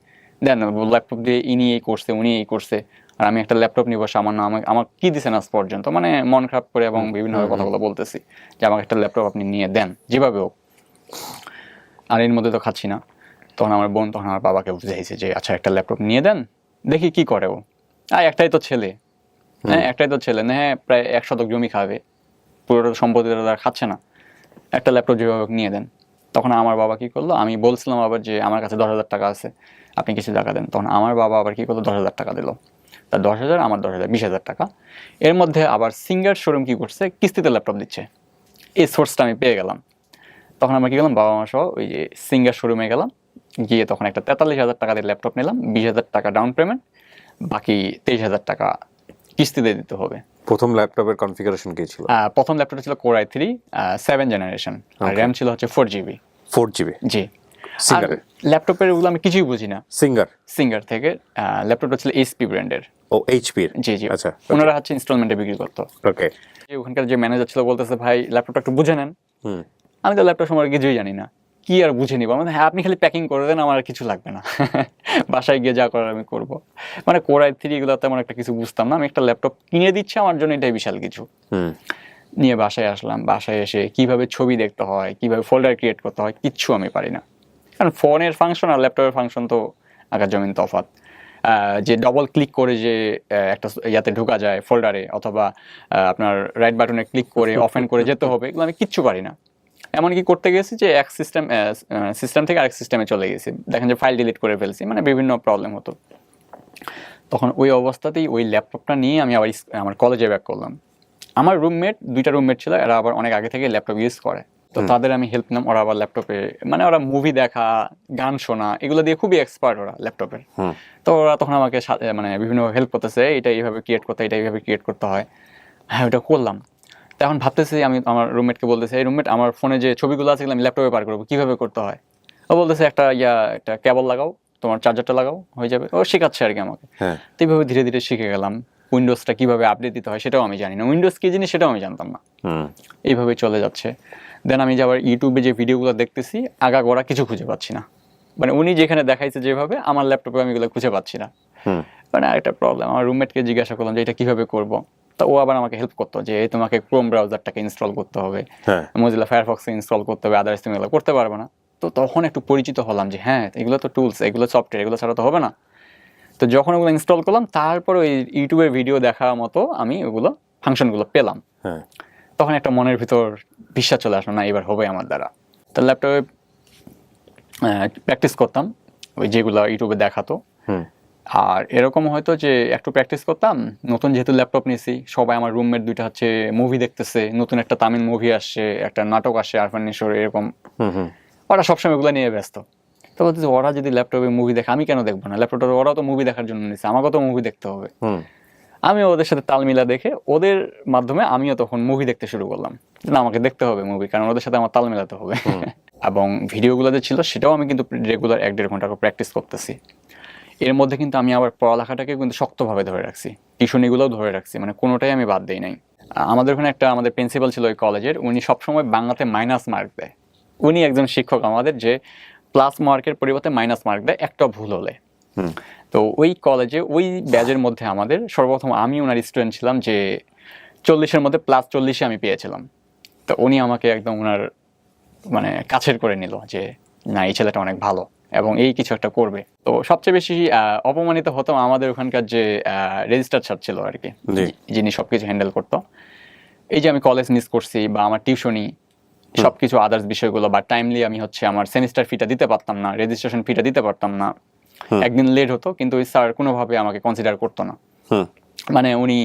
দেন ল্যাপটপ দিয়ে ইনি এই করছে উনি এই করছে, আর আমি একটা ল্যাপটপ নিবো সামান্য, আমার কি দিচ্ছেন আজ পর্যন্ত, মানে মন খারাপ করে এবং বিভিন্নভাবে কথাগুলো বলতেছি যে আমাকে একটা ল্যাপটপ আপনি নিয়ে দেন যেভাবে হোক। আর এর মধ্যে তো খাচ্ছি না। তখন আমার বোন তখন আমার বাবাকে বুঝাইছে যে আচ্ছা একটা ল্যাপটপ নিয়ে দেন, দেখি কি করে ও, একটাই তো ছেলে, একটাই তো ছেলে, হ্যাঁ প্রায় 1 শতক জমি খাবে, পুরোটা সম্পত্তি তারা খাচ্ছে না, একটা ল্যাপটপ যেভাবে নিয়ে দেন। তখন আমার বাবা কি করলো, আমি বলছিলাম আবার যে আমার কাছে 10,000 টাকা আছে, আপনি কিছু টাকা দেন। তখন আমার বাবা আবার কি করলো, 10,000 টাকা দিল, তার 10,000 আমার 10,000, 20,000 টাকা। এর মধ্যে আবার সিঙ্গার শোরুম কি করছে, কিস্তিতে ল্যাপটপ দিচ্ছে, এই সোর্সটা আমি পেয়ে গেলাম। তখন আমরা কি করলাম, বাবা মা সহ ওই যে সিঙ্গার শোরুমে গেলাম, গিয়ে তখন একটা 43,000 টাকা দিয়ে ল্যাপটপ নিলাম, 20,000 টাকা ডাউন পেমেন্ট, বাকি 23,000 টাকা কিস্তিতে দিতে হবে। প্রথম ল্যাপটপের কনফিগারেশন কি ছিল? প্রথম ল্যাপটপটা ছিল Core i3 7 জেনারেশন, আর র্যাম ছিল হচ্ছে 4GB। 4GB? জি। আর ল্যাপটপের ওগুলো আমি কিছুই বুঝি না। সিঙ্গার থেকে ল্যাপটপটা ছিল HP ব্র্যান্ডের। ও HP এর? জি জি। আচ্ছা, ওনারা হচ্ছে ইনস্টলমেন্টে বিক্রি করতো। ওকে। ওখানকার যে ম্যানেজার ছিল বলতেছে ভাই ল্যাপটপটা একটু বুঝে নেন। আমি তো ল্যাপটপ সম্পর্কে কিছুই জানি না, কি আর বুঝে নিব, মানে হ্যাঁ আপনি খালি প্যাকিং করে দেন, আমার আর কিছু লাগবে না, বাসায় গিয়ে যা করার আমি করবো। মানে Core i3 এগুলো তেমন একটা কিছু বুঝতাম না, আমি একটা ল্যাপটপ কিনে দিচ্ছি আমার জন্য এটাই বিশাল কিছু। নিয়ে বাসায় আসলাম, বাসায় এসে কিভাবে ছবি দেখতে হয়, কিভাবে ফোল্ডার ক্রিয়েট করতে হয়, কিচ্ছু আমি পারি না। কারণ ফোনের ফাংশন আর ল্যাপটপের ফাংশন তো আকাশ জমিন তফাৎ। যে ডবল ক্লিক করে যে একটা ইয়াতে ঢোকা যায় ফোল্ডারে, অথবা আপনার রাইট বাটনে ক্লিক করে অফেন করে যেতে হবে, এগুলো আমি কিচ্ছু পারি না। এমনকি করতে গেছি যে এক সিস্টেম থেকে আরেক সিস্টেমে চলে গেছি, দেখেন যে ফাইল ডিলিট করে ফেলছি, মানে বিভিন্ন প্রবলেম হতো। তখন ওই অবস্থাতেই ওই ল্যাপটপটা নিয়ে আমি আবার আমার কলেজে ব্যাক করলাম। আমার দুইটা রুমমেট ছিল, এরা আবার অনেক আগে থেকে ল্যাপটপ ইউজ করে, তো তাদের আমি হেল্প নিলাম। ওরা আবার ল্যাপটপে মানে ওরা মুভি দেখা, গান শোনা, এগুলো দিয়ে খুবই এক্সপার্ট ওরা ল্যাপটপের। তো ওরা তখন আমাকে মানে বিভিন্ন হেল্প করতেছে, এটা এইভাবে ক্রিয়েট করতে হয়, এটা এইভাবে ক্রিয়েট করতে হয়, হ্যাঁ ওটা করলাম। তখন ভাবতেছি, আমি আমার রুমমেটকে বলতেছি, এই রুমমেট আমার ফোনে যে ছবিগুলো আছে আমি ল্যাপটপে পার করবো, কিভাবে করতে হয়। ও বলতেছে একটা কেবল লাগাও, তোমার চার্জারটা লাগাও, হয়ে যাবে। ও শেখাচ্ছে আর কি আমাকে। তো এইভাবে ধীরে ধীরে শিখে গেলাম। উইন্ডোজটা কিভাবে আপডেট দিতে হয় সেটাও আমি জানি না, উইন্ডোজ কি জিনিস সেটাও আমি জানতাম না। এইভাবে চলে যাচ্ছে। দেন আমি যে আবার ইউটিউবে যে ভিডিওগুলো দেখতেছি, আগাগোড়া কিছু খুঁজে পাচ্ছি না, মানে উনি যেখানে দেখাইছে যেভাবে, আমার ল্যাপটপে আমি এগুলো খুঁজে পাচ্ছি না। মানে আরেকটা প্রবলেম, আমার রুমমেটকে জিজ্ঞাসা করলাম যে এটা কিভাবে করবো, তো ও আবার আমাকে হেল্প করতো যে তোমাকে ক্রোম ব্রাউজারটাকে ইনস্টল করতে হবে, মোজিলা ফায়ারফক্সে ইনস্টল করতে হবে, আদার্স তুমি এগুলো করতে পারবে না। তো তখন একটু পরিচিত হলাম যে হ্যাঁ এগুলো তো টুলস, এগুলো সফটওয়্যার, এগুলো ছাড়া তো হবে না। তো যখন ওগুলো ইনস্টল করলাম, তারপরে ওই ইউটিউবের ভিডিও দেখা মতো আমি ওগুলো ফাংশনগুলো পেলাম। তখন একটা মনের ভিতর বিশ্বাস চলে আসলো, না এবার হবে আমার দ্বারা। তো ল্যাপটপে প্র্যাকটিস করতাম ওই যেগুলো ইউটিউবে দেখাতো। আর এরকম হয়তো যে একটু প্র্যাকটিস করতাম, নতুন যেহেতু ল্যাপটপ নিয়েছি, সবাই আমার রুমমেট দুইটা হচ্ছে মুভি দেখতেছে, নতুন একটা তামিল মুভি আসছে, একটা নাটক আসছে আরফান নিশোর, এরকম ওরা সবসময় এগুলো নিয়ে ব্যস্ত। তো বলতেছে ওরা যদি ল্যাপটপে মুভি দেখে আমি কেন দেখবো না, ল্যাপটপটা ওরাও তো মুভি দেখার জন্য নিচ্ছে, আমাকেও তো মুভি দেখতে হবে। আমি ওদের সাথে তাল মিলা দেখে ওদের মাধ্যমে আমিও তখন মুভি দেখতে শুরু করলাম, না আমাকে দেখতে হবে মুভি, কারণ ওদের সাথে আমার তাল মেলাতে হবে। এবং ভিডিওগুলো যে ছিল সেটাও আমি কিন্তু রেগুলার 1-1.5 ঘন্টা প্র্যাকটিস করতেছি। এর মধ্যে কিন্তু আমি আবার পড়ালেখাটাকে কিন্তু শক্তভাবে ধরে রাখছি, টিউশনিগুলোও ধরে রাখছি, মানে কোনোটাই আমি বাদ দিই নাই। আমাদের ওখানে আমাদের প্রিন্সিপাল ছিল ওই কলেজের, উনি সবসময় বাংলাতে মাইনাস মার্ক দেয়। উনি একজন শিক্ষক আমাদের, যে প্লাস মার্কের পরিবর্তে মাইনাস মার্ক দেয় একটা ভুল হলে। তো ওই কলেজে ওই ব্যাচের মধ্যে আমাদের সর্বপ্রথম আমি ওনার স্টুডেন্ট ছিলাম, যে 40-এর মধ্যে +40 আমি পেয়েছিলাম। তো উনি আমাকে একদম ওনার মানে কাছের করে নিল, যে না এই ছেলেটা অনেক ভালো এবং এই কিছু একটা করবে। তো সবচেয়ে বেশি অপমানিত হতো আমাদের ওখানকার যে রেজিস্টার স্যার ছিল আর কি, যিনি সবকিছু হ্যান্ডেল করতো। এই যে আমি কলেজ মিস করছি বা আমার টিউশনি সবকিছু আদার্স বিষয়গুলো, বা টাইমলি আমি হচ্ছে আমার সেমিস্টার ফিটা দিতে পারতাম না, রেজিস্ট্রেশন ফিটা দিতে পারতাম না, একদিন লেট হতো, কিন্তু ওই স্যার কোনোভাবে আমাকে কনসিডার করতো না। মানে উনি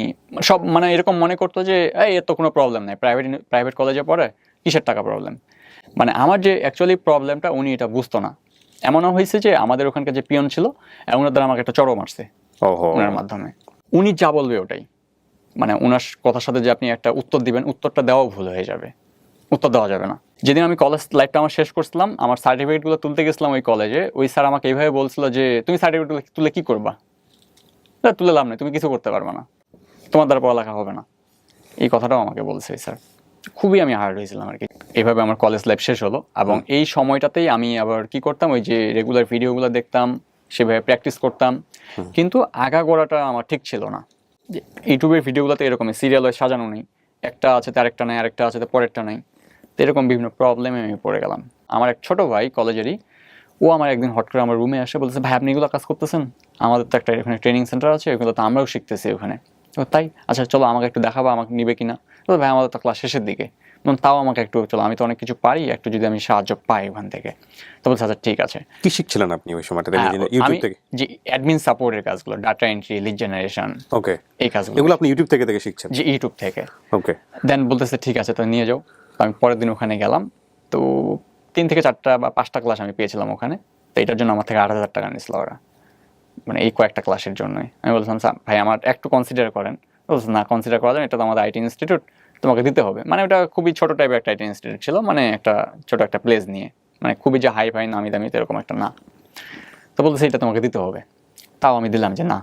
সব মানে এরকম মনে করতো যে এই এর তো কোনো প্রবলেম নাই, প্রাইভেট কলেজে পড়ে, কিসের টাকা প্রবলেম। মানে আমার যে অ্যাকচুয়ালি প্রবলেমটা উনি এটা বুঝতো না। এমনও হয়েছে যে আমাদের ওখানকার যে পিয়ন ছিল ওনার দ্বারা আমাকে একটা চড়ও মারছে ওনার মাধ্যমে। উনি যা বলবে ওটাই, মানে ওনার কথার সাথে যে আপনি একটা উত্তর দিবেন, উত্তরটা দেওয়াও ভুল হয়ে যাবে, উত্তর দেওয়া যাবে না। যেদিন আমি কলেজ লাইফটা আমার শেষ করছিলাম, আমার সার্টিফিকেটগুলো তুলতে গেছিলাম ওই কলেজে, ওই স্যার আমাকে এইভাবে বলছিল যে তুমি সার্টিফিকেট তুলে কি করবা, তুলে লাভ নেই, তুমি কিছু করতে পারবে না, তোমার দ্বারা পড়ালেখা হবে না। এই কথাটাও আমাকে বলছে স্যার। খুবই আমি হার্ড হয়েছিলাম আর কি। এইভাবে আমার কলেজ লাইফ শেষ হলো। এবং এই সময়টাতেই আমি আবার কি করতাম, ওই যে রেগুলার ভিডিওগুলো দেখতাম, সেভাবে প্র্যাকটিস করতাম, কিন্তু আগাগোড়াটা আমার ঠিক ছিল না। ইউটিউবের ভিডিওগুলোতে এরকমই সিরিয়াল হয়ে সাজানো নেই, একটা আছে তো আরেকটা নাই, আরেকটা আছে তো পরেরটা নাই, তো এরকম বিভিন্ন প্রবলেমে আমি পড়ে গেলাম। আমার এক ছোট ভাই কলেজেরই, ও আমার একদিন হট করে আমার রুমে আসে বলতেছে, ভাই আপনি এগুলো কাজ করতেছেন, আমাদের তো একটা এখানে ট্রেনিং সেন্টার আছে, ওইগুলো তো আমরাও শিখতেছি ওখানে। তাই, আচ্ছা চলো আমাকে একটু দেখাবো, আমাকে নিবে কিনা। তো ভাই আমাদের তো ক্লাস শেষের দিকে, তাও আমাকে একটু চলো, আমি তো অনেক কিছু পারি, একটু যদি আমি সাহায্য পাই ওখান থেকে। তো বলছে আচ্ছা ঠিক আছে। কি শিখছিলেন আপনি ওই সময়টাতে? ইউটিউব থেকে? যে অ্যাডমিন সাপোর্টের কাজগুলো, ডাটা এন্ট্রি, লিড জেনারেশন, ওকে, এই কাজগুলো এগুলো আপনি ইউটিউব থেকে শিখছেন? যে ইউটিউব থেকে। ওকে। দেন বলতেছে ঠিক আছে তো নিয়ে যাও। তো আমি পরের দিন ওখানে গেলাম। তো 3 থেকে 4টা বা 5টা ক্লাস আমি পেয়েছিলাম ওখানে। তো এটার জন্য আমার থেকে 8,000 টাকা নিয়েছিল ওরা, মানে এই কয়েকটা ক্লাসের জন্যই। আমি বলছিলাম ভাই আমার একটু কনসিডার করেন। বলছে না, কনসিডার করা যায়, এটা তো আমাদের আইটি ইনস্টিটিউট, তোমাকে দিতে হবে। মানে ওটা খুবই ছোট টাইপের একটা আইটি ইনস্টিটিউট ছিল, মানে একটা ছোট একটা প্লেস নিয়ে, মানে খুবই যে হাই ফাই নামি দামি এরকম একটা না। তো বলতেছে এটা তোমাকে দিতে হবে। তাও আমি দিলাম যে না,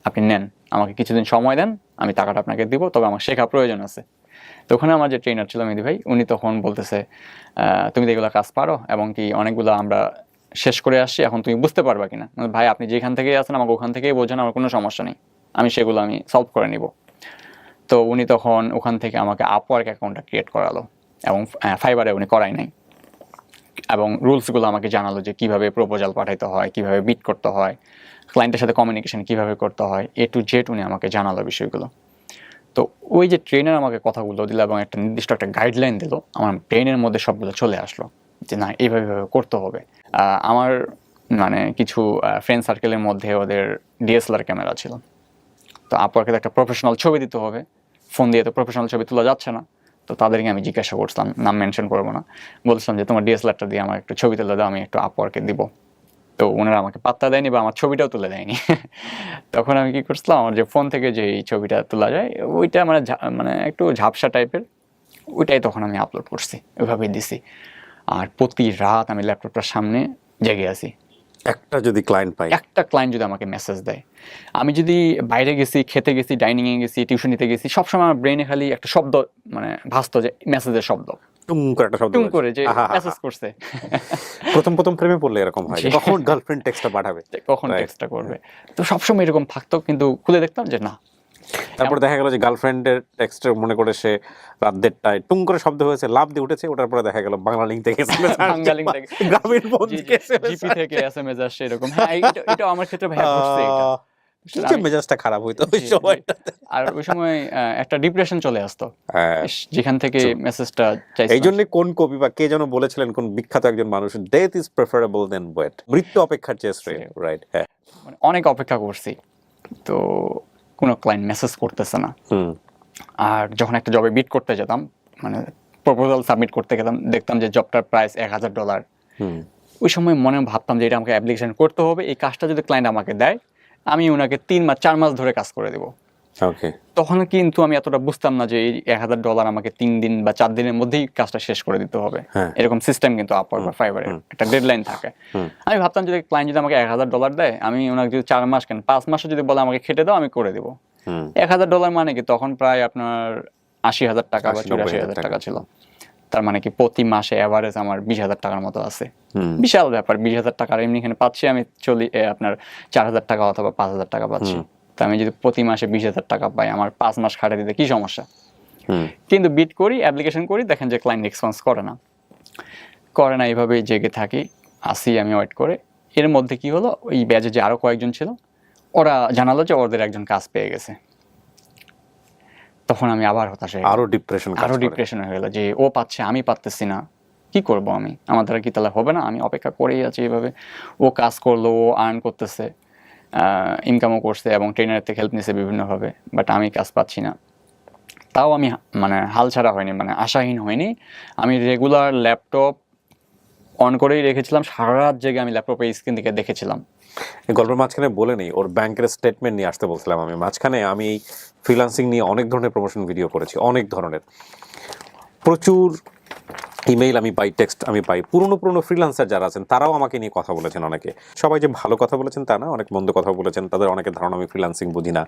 আপনি নেন, আমাকে কিছুদিন সময় দেন, আমি টাকাটা আপনাকে দিব, তবে আমার শেখা প্রয়োজন আছে। তো ওখানে আমার যে ট্রেনার ছিল মেহেদী ভাই, উনি তখন বলতেছে তুমি তো এগুলো কাজ পারো, এবং কি অনেকগুলো আমরা শেষ করে আসছি, এখন তুমি বুঝতে পারবা কিনা। ভাই আপনি যেখান থেকেই আছেন আমাকে ওখান থেকেই বোঝান, আমার কোনো সমস্যা নেই, আমি সেগুলো আমি সলভ করে নিব। তো উনি তখন ওখান থেকে আমাকে আপওয়ার্ক অ্যাকাউন্টটা ক্রিয়েট করালো, এবং ফাইবারে উনি করাই নাই, এবং রুলসগুলো আমাকে জানালো যে কিভাবে প্রপোজাল পাঠাইতে হয়, কিভাবে বিট করতে হয়, ক্লায়েন্টের সাথে কমিউনিকেশন কিভাবে করতে হয়, এ টু জেড উনি আমাকে জানালো বিষয়গুলো। তো ওই যে ট্রেনার আমাকে কথাগুলো দিল এবং একটা নির্দিষ্ট একটা গাইডলাইন দিল, আমার ব্রেনের মধ্যে সবগুলো চলে আসলো যে না এইভাবে করতে হবে। আমার মানে কিছু ফ্রেন্ড সার্কেলের মধ্যে ওদের ডিএসএলআর ক্যামেরা ছিল, তো আপনাকে একটা প্রফেশনাল ছবি দিতে হবে, ফোন দিয়ে তো প্রফেশনাল ছবি তোলা যাচ্ছে না। তো তাদেরকে আমি জিজ্ঞাসা করছিলাম, নাম মেনশন করবো না, বলছিলাম যে তোমার ডিএসএলআরটা দিয়ে আমার একটু ছবি তুলে দাও, আমি একটু আপওয়ার্কে দিব। তো ওনারা আমাকে পাত্তা দেয়নি বা আমার ছবিটাও তুলে দেয়নি। তখন আমি কি করছিলাম, আমার যে ফোন থেকে যে ছবিটা তোলা যায় ওইটা মানে মানে একটু ঝাপসা টাইপের, ওইটাই তখন আমি আপলোড করছি, ওইভাবেই দিছি। আর প্রতি রাত আমি ল্যাপটপটার সামনে জেগে আছি। একটা যদি ক্লায়েন্ট পাই, একটা ক্লায়েন্ট যদি আমাকে মেসেজ দেয়, আমি যদি বাইরে গেছি, খেতে গেছি, ডাইনিংয়ে গেছি, টিউশন নিতে গেছি, সবসময় আমার ব্রেনে খালি একটা শব্দ মানে ভাসতো, যে মেসেজের শব্দ, টুম করে একটা শব্দ, টুম করে যে মেসেজ করছে। প্রথম প্রেমে পড়লে এরকম হয়, কখন গার্লফ্রেন্ড টেক্সটটা পাঠাবে, কখন টেক্সটটা করবে। তো সবসময় এরকম থাকতো, কিন্তু খুলে দেখতাম যে না। তারপর দেখা গেল যে গার্লফ্রেন্ডের টেক্সটের মনে করে সে রাত 1:30টায় টুং করে শব্দ হয়েছে, লাভ দিয়ে উঠেছে, ওটার পরে দেখা গেল বাংলা লিঙ্ক থেকে বাঙালিং থেকে, গ্রামীণ ফোন থেকে জিপি থেকে এসএমএস আসছে এরকম। হ্যাঁ, এটা আমার ক্ষেত্রে ভাই ঘটছে। এটা কি মেজাজটা খারাপ হইতো ওই সময়টাতে। আর ওই সময় একটা ডিপ্রেশন চলে আসতো, যেখান থেকে মেসেজটা চাইছিলাম। এই জন্য কোন কবি বা কে যেন বলেছিলেন, কোন বিখ্যাত একজন মানুষ, death is preferable then wait, মৃত্যু অপেক্ষার চেয়ে শ্রেয়, রাইট? হ্যাঁ, মানে অনেক অপেক্ষা করছি, তো কোনো ক্লায়েন্ট মেসেজ করতেছে না। আর যখন একটা জবে বিট করতে যেতাম, মানে প্রপোজাল সাবমিট করতে গেলাম, দেখতাম যে জবটার প্রাইস $1,000। ওই সময় মনে ভাবতাম যে এটা আমাকে অ্যাপ্লিকেশন করতে হবে, এই কাজটা যদি ক্লায়েন্ট আমাকে দেয়, আমি ওনাকে 3-4 মাস ধরে কাজ করে দেবো। ওকে। তখন কিন্তু আমি এতটা বুঝতাম না যে এই $1,000 আমাকে 3 দিন বা 4 দিনের মধ্যেই কাজটা শেষ করে দিতে হবে, এরকম সিস্টেম কিন্তু আপওয়ার্ক বা ফাইবারের একটা ডেডলাইন থাকে। আমি ভাবতাম যদি ক্লায়েন্ট যদি আমাকে $1,000 দেয়, আমি ওনাকে যদি 4 মাস কেন 5 মাসও যদি বলে আমাকে খেটে দাও, আমি করে দেবো। $1,000 মানে কি তখন প্রায় আপনার 80,000 টাকা বা 84,000 টাকা ছিল। তার মানে কি প্রতি মাসে এভারেজ আমার 20,000 টাকার মতো আছে। বিশাল ব্যাপার, 20,000 টাকার এমনি এখানে পাচ্ছি আমি আপনার 4,000 টাকা অথবা 5,000 টাকা পাচ্ছি। তা আমি যদি প্রতি মাসে 20,000 টাকা পাই, আমার 5 মাস খাটে দিতে কি সমস্যা? কিন্তু বিট করি, অ্যাপ্লিকেশন করি, দেখেন যে ক্লায়েন্ট রেসপন্স করে না, এইভাবেই জেগে থাকি, আসি আমি ওয়েট করে। এর মধ্যে কি হলো, ওই ব্যাচে যে আরো কয়েকজন ছিল, ওরা জানালো যে ওদের একজন কাজ পেয়ে গেছে। তখন আমি আবার হতাশ হয়ে আরো ডিপ্রেশন হয়ে গেল যে ও পাচ্ছে, আমি পারতেছি না, কি করব আমি, আমার দ্বারা কি তাহলে হবে না? আমি অপেক্ষা করেই আছি এইভাবে, ও কাজ করলো, ও আর্ন করতেছে, ইনকামও করছে এবং ট্রেনারের থেকে হেল্প নিছে বিভিন্নভাবে, বাট আমি কাজ পাচ্ছি না। তাও আমি মানে হাল ছাড়া হয়নি, মানে আশাহীন হয়নি। আমি রেগুলার ল্যাপটপ অন করেই রেখেছিলাম, সারা রাত জেগে আমি ল্যাপটপের স্ক্রিন দিকে দেখেছিলাম। এই গল্পের মাঝখানে বলে নেই, ওর ব্যাংকের স্টেটমেন্ট নিয়ে আসতে বলছিলাম আমি মাঝখানে। আমি ফ্রিল্যান্সিং নিয়ে অনেক ধরনের প্রমোশন ভিডিও করেছি, অনেক ধরনের, প্রচুর ইমেইল আমি পাই, টেক্সট আমি পাই। পুরনো ফ্রিল্যান্সার যারা আছেন তারাও আমাকে নিয়ে কথা বলেছেন অনেকে। সবাই যে ভালো কথা বলেছেন তা না, অনেক মন্দ কথা বলেছেন। তাদের অনেকের ধারণা আমি ফ্রিল্যান্সিং বুঝি না,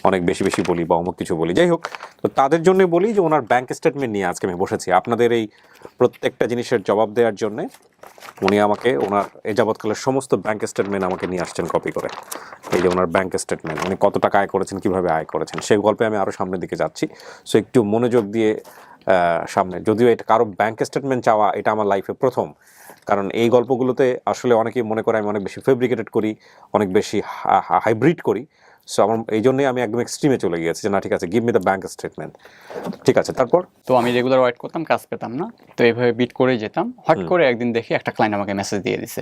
অনেক বেশি বেশি বলি বা অমুক কিছু বলি। যাই হোক, তো তাদের জন্য বলি যে ওনার ব্যাংক স্টেটমেন্ট নিয়ে আজকে আমি বসেছি আপনাদের এই প্রত্যেকটা জিনিসের জবাব দেওয়ার জন্যে। উনি আমাকে ওনার এই যাবৎকালের সমস্ত ব্যাংক স্টেটমেন্ট আমাকে নিয়ে আসছেন কপি করে। এই যে ওনার ব্যাংক স্টেটমেন্ট, উনি কত টাকা আয় করেছেন, কীভাবে আয় করেছেন, সেই গল্পে আমি আরও সামনের দিকে যাচ্ছি। সো একটু মনোযোগ দিয়ে সামনে, যদিও এটা কারো ব্যাংক স্টেটমেন্ট চাওয়া এটা আমার লাইফে প্রথম। কারণ এই গল্পগুলোতে আসলে অনেকেই মনে করে আমি অনেক বেশি ফেব্রিকেটেড করি, অনেক বেশি হাইব্রিড করি। সো আমার এই জন্যই আমি একদম এক্সট্রিমে চলে গিয়েছি যে না ঠিক আছে, give me the bank statement. ঠিক আছে, তারপর? তো আমি রেগুলার ওয়েট করতাম, কাজ পেতাম না, তো এইভাবে বিট করে যেতাম। হট করে একদিন দেখি একটা ক্লায়েন্ট আমাকে মেসেজ দিয়ে দিছে,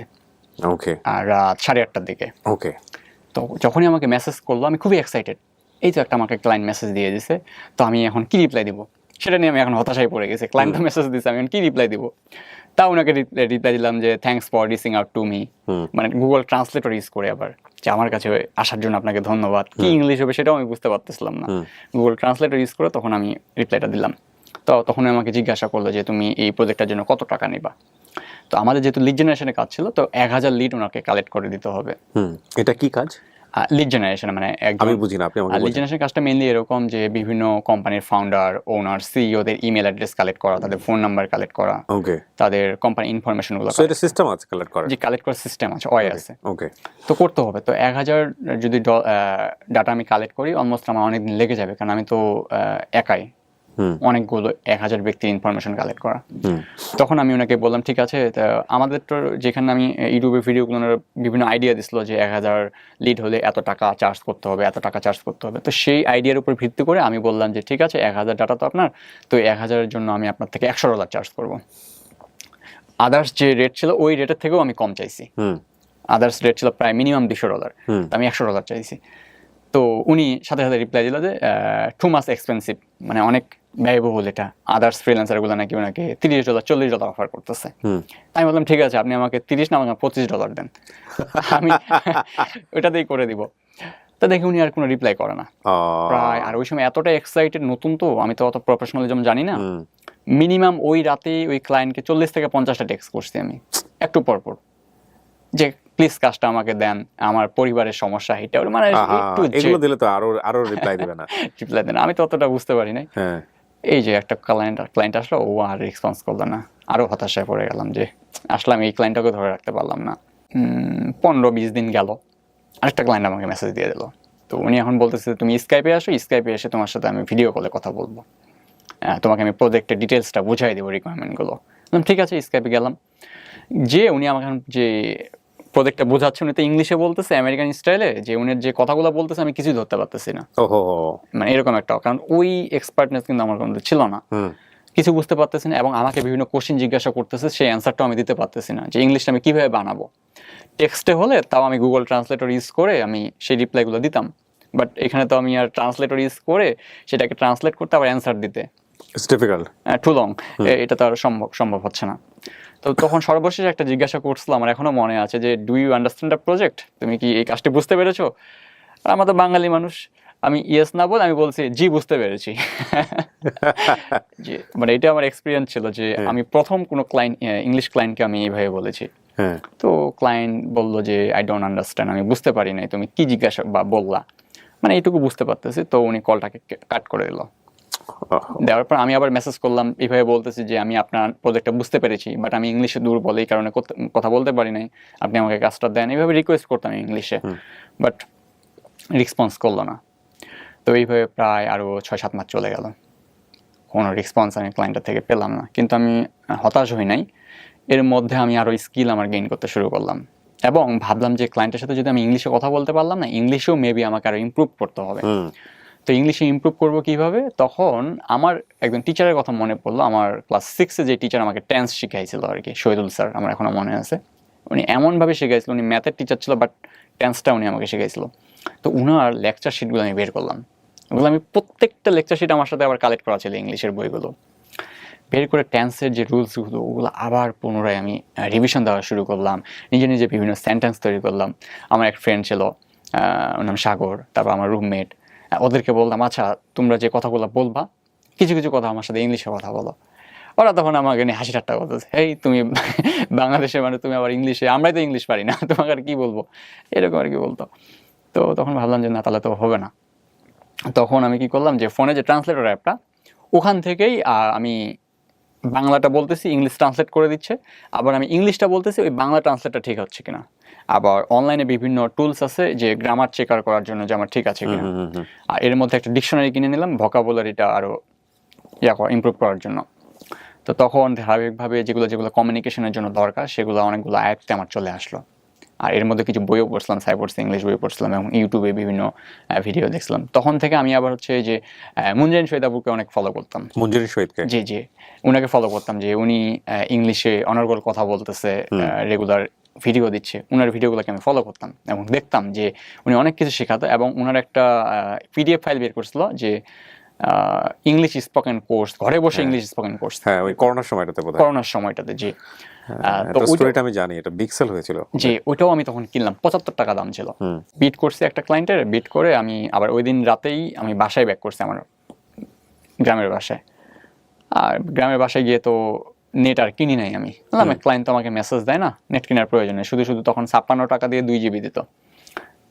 ওকে, আর রাত 8:30টার দিকে। ওকে। তো যখনই আমাকে মেসেজ করলো আমি খুবই এক্সাইটেড, এই তো একটা আমাকে ক্লায়েন্ট মেসেজ দিয়ে দিছে, তো আমি এখন কি রিপ্লাই দিব সেটা নিয়ে আমি এখন হতাশায় পড়ে গেছি। ক্লায়েন্ট মেসেজ দিচ্ছে, আমি এখন কি রিপ্লাই দিব? তা ওনাকে রিপ্লাই দিলাম যে thanks for reaching out to me, মানে গুগল ট্রান্সলেটর ইউজ করে আবার, যে আমার কাছে আসার জন্য আপনাকে ধন্যবাদ। কি ইংলিশ হবে সেটাও আমি বুঝতে পারতেছিলাম না, গুগল ট্রান্সলেটর ইউজ করে তখন আমি রিপ্লাইটা দিলাম। তো তখন আমাকে জিজ্ঞাসা করলো যে তুমি এই প্রজেক্টটার জন্য কত টাকা নিবা। তো আমাদের যেহেতু লিড জেনারেশনের কাজ ছিল, তো 1000 লিড ওনাকে কালেক্ট করে দিতে হবে। এটা কি কাজ? লিড জেনারেশন মানে আমি বুঝি না, আপনি আমাকে লিড জেনারেশন কাজটা মেইনলি এরকম যে বিভিন্ন কোম্পানির ফাউন্ডার, ওনার, সিইওদের ইমেল অ্যাড্রেস কালেক্ট করা, তাদের ফোন নাম্বার কালেক্ট করা, ওকে, তাদের কোম্পানি ইনফরমেশনগুলো। সো এটা সিস্টেম আছে কালেক্ট করার? যে কালেক্ট করার সিস্টেম আছে, ওয়াই আছে, ওকে। তো করতে হবে। তো 1000 যদি ডাটা আমি কালেক্ট করি, অলমোস্ট আমার অনেকদিন লেগে যাবে, কারণ আমি তো একাই অনেকগুলো 1000 ব্যক্তির ইনফরমেশন কালেক্ট করা। তখন আমি ওনাকে বললাম ঠিক আছে, আমাদের তো যেখানে আমি ইউটিউবে ভিডিওগুলো বিভিন্ন আইডিয়া দিছিল যে 1000 লিড হলে এত টাকা চার্জ করতে হবে, এত টাকা চার্জ করতে হবে। তো সেই আইডিয়ার উপর ভিত্তি করে আমি বললাম যে ঠিক আছে, 1000 ডাটা তো আপনার, তো 1000-এর জন্য আমি আপনার থেকে $100 চার্জ করবো। আদার্স যে রেট ছিল ওই রেটের থেকেও আমি কম চাইছি। আদার্স রেট ছিল প্রায় মিনিমাম $200, আমি $100 চাইছি। তো উনি সাথে সাথে রিপ্লাই দিল যে টু মাচ এক্সপেন্সিভ, মানে অনেক ব্যয়বহুল এটা। আদার্স ফ্রিল্যান্সারগুলো নাকি ওনাকে $30, $40 অফার করতেছে। আমি বললাম ঠিক আছে, আপনি আমাকে 30 না, আমাকে $25 দেন, আমি ওইটাতেই করে দিব। তা দেখি উনি আর কোনো রিপ্লাই করে না প্রায়। আর ওই সময় এতটা এক্সাইটেড, নতুন তো, আমি তো অত প্রফেশনালিজম জানি না। মিনিমাম ওই রাতে ওই ক্লায়েন্টকে 40 থেকে 50টা টেক্সট করছি আমি একটু পরপর, যে প্লিজ কাজটা আমাকে দেন, আমার পরিবারের সমস্যা এটা, মানে একটু এগুলো দিলে তো আরো রিপ্লাই দিবে না? রিপ্লাই দেন, আমি তো অতটা বুঝতে পারি নাই। এই যে একটা ক্লায়েন্ট আসলো, ও আর রেসপন্স করলো না, আরো হতাশায় পড়ে গেলাম যে আসলে আমি এই ক্লায়েন্টটাকে ধরে রাখতে পারলাম না। 15-20 দিন গেল, আরেকটা ক্লায়েন্ট আমাকে মেসেজ দিয়ে দিল। তো উনি এখন বলতেছে তুমি স্কাইপে আসো, স্কাইপে এসে তোমার সাথে আমি ভিডিও কলে কথা বলবো, তোমাকে আমি প্রজেক্টের ডিটেলসটা বুঝাই দেবো, রিকোয়ারমেন্টগুলো। ঠিক আছে, স্কাইপে গেলাম। যে উনি আমাকে যে প্রজেক্টটা বোঝাচ্ছে, উনি তো ইংলিশে বলতেছে আমেরিকান স্টাইলে, যে উনি যে কথাগুলো বলতেছে আমি কিছুই ধরতে পারতেছি না। মানে এরকম একটা, কারণ ওই এক্সপার্টনেস কিন্তু আমার কোনো ছিল না, কিছু বুঝতে পারতেছি না। এবং আমাকে বিভিন্ন কোশ্চেন জিজ্ঞাসা করতেছে, সেই অ্যান্সারটাও আমি দিতে পারতেছি না, যে ইংলিশটা আমি কীভাবে বানাবো। টেক্সটে হলে তাও আমি গুগল ট্রান্সলেটর ইউজ করে আমি সেই রিপ্লাইগুলো দিতাম, বাট এখানে তো আমি আর ট্রান্সলেটর ইউজ করে সেটাকে ট্রান্সলেট করতে আবার অ্যান্সার দিতে টু লং, এটা তো আর সম্ভব হচ্ছে না। তো তখন সর্বশেষ একটা জিজ্ঞাসা করছিলাম, আমার এখনো মনে আছে, যে do you understand the project, তুমি কি এই কাজটি বুঝতে পেরেছো? আর আমরা তো বাঙালি মানুষ, আমি ইয়েস না বলে আমি বলছি জি বুঝতে পেরেছি। যে মানে এটা আমার এক্সপিরিয়েন্স ছিল, যে আমি প্রথম কোনো ক্লায়েন্ট, ইংলিশ ক্লায়েন্টকে আমি এইভাবে বলেছি। তো ক্লায়েন্ট বললো যে আই ডোন্ট আন্ডারস্ট্যান্ড, আমি বুঝতে পারি নাই তুমি কি জিজ্ঞাসা বা বললা, মানে এইটুকু বুঝতে পারতেছি। তো উনি কলটাকে কাট করে দিল। দেওয়ার পর আমি আবার মেসেজ করলাম, এইভাবে বলতেছি যে আমি আপনার প্রজেক্টটা বুঝতে পেরেছি, বাট আমি ইংলিশে দুর্বল, এই কারণে কথা বলতে পারি নাই, আপনি আমাকে কাজটা দেন, এইভাবে রিকোয়েস্ট করতাম ইংলিশে, বাট রেসপন্স করলো না। তো এইভাবে প্রায় আরও 6-7 মাস চলে গেল, কোনো রেসপন্স আমি ক্লায়েন্টের থেকে পেলাম না। কিন্তু আমি হতাশ হই নাই, এর মধ্যে আমি আরও স্কিল আমার গেইন করতে শুরু করলাম, এবং ভাবলাম যে ক্লায়েন্টের সাথে যদি আমি ইংলিশে কথা বলতে পারলাম না, ইংলিশেও মেবি আমাকে আরও ইমপ্রুভ করতে হবে। তো ইংলিশে ইমপ্রুভ করবো কীভাবে? তখন আমার একজন টিচারের কথা মনে পড়লো, আমার ক্লাস 6-এ যে টিচার আমাকে টেন্স শিখাইছিল আর কি, শহীদুল স্যার, আমার এখনও মনে আছে। উনি এমনভাবে শেখাইছিল, উনি ম্যাথের টিচার ছিল বাট টেন্সটা উনি আমাকে শেখাইছিল। তো উনার লেকচার শিটগুলো আমি বের করলাম, ওগুলো আমি প্রত্যেকটা লেকচার শিট আমার সাথে আবার কালেক্ট করা ছিল, ইংলিশের বইগুলো বের করে টেন্সের যে রুলসগুলো ওগুলো আবার পুনরায় আমি রিভিশন দেওয়া শুরু করলাম, নিজে নিজে বিভিন্ন সেন্টেন্স তৈরি করলাম। আমার এক ফ্রেন্ড ছিল, ওর নাম সাগর, তারপর আমার রুমমেট, ওদেরকে বললাম আচ্ছা তোমরা যে কথাগুলো বলবা কিছু কিছু কথা আমার সাথে ইংলিশে কথা বলো। ওরা তখন আমাকে নিয়ে হাসি ঠাট্টা করতেছে, এই তুমি বাংলাদেশে মানে তুমি আবার ইংলিশে, আমরাই তো ইংলিশ পারি না, তোমাকে আর কি বলবো, এরকম আর কি বলতো। তো তখন ভাবলাম যে না তাহলে তো হবে না। তখন আমি কি করলাম যে ফোনে যে ট্রান্সলেটর অ্যাপটা ওখান থেকেই আমি বাংলাটা বলতেছি, ইংলিশ ট্রান্সলেট করে দিচ্ছে, আবার আমি ইংলিশটা বলতেছি, ওই বাংলা ট্রান্সলেটটা ঠিক হচ্ছে কিনা। আবার অনলাইনে বিভিন্ন টুলস আছে যে গ্রামার চেকার করার জন্য যে আমার ঠিক আছে কিনা। আর এর মধ্যে একটা ডিকশনারি কিনে নিলাম ভোকাবুলারিটা আরও ইমপ্রুভ করার জন্য। তো তখন ধারাবাহিকভাবে যেগুলো যেগুলো কমিউনিকেশনের জন্য দরকার সেগুলো অনেকগুলো আয়ত্তে আমার চলে আসলো। আর এর মধ্যে কিছু বইও পড়ছিলাম, সাইপোর্টস ইংলিশ বই পড়ছিলাম এবং ইউটিউবে বিভিন্ন ভিডিও দেখছিলাম। তখন থেকে আমি আবার হচ্ছে যে মুনজাইন শহীদ আপুকে অনেক ফলো করতাম। মুনজাইন শহীদকে? জি জি, উনাকে ফলো করতাম যে উনি ইংলিশে অনর্গল কথা বলতেছে, রেগুলার ভিডিও দিচ্ছে, উনার ভিডিওগুলোকে আমি ফলো করতাম এবং দেখতাম যে উনি অনেক কিছু শেখাতো। এবং উনার একটা পিডিএফ ফাইল বের করছিল যে ইংলিশ স্পোকেন কোর্স, ঘরে বসে ইংলিশ স্পোকেন কোর্স। হ্যাঁ, ওই করোনার সময়টাতে বোধহয়। করোনার সময়টাতে, জি। তো স্টোরিটা আমি জানি, এটা বিগ সেল হয়েছিল। জি, ওইটাও আমি তখন কিনলাম, 75 টাকা দাম ছিল। বিট করছি একটা ক্লায়েন্টের, বিট করে আমি আবার ওই দিন রাতেই আমি বাসায় ব্যাক করছি, আমার গ্রামের বাসায়। আর গ্রামের বাসায় গিয়ে তো নেট আর কিনি নাই আমি, ক্লায়েন্ট তো আমাকে মেসেজ দেয় না, নেট কেনার প্রয়োজন নেই, শুধু শুধু তখন 56 টাকা দিয়ে 2 জিবি দিত।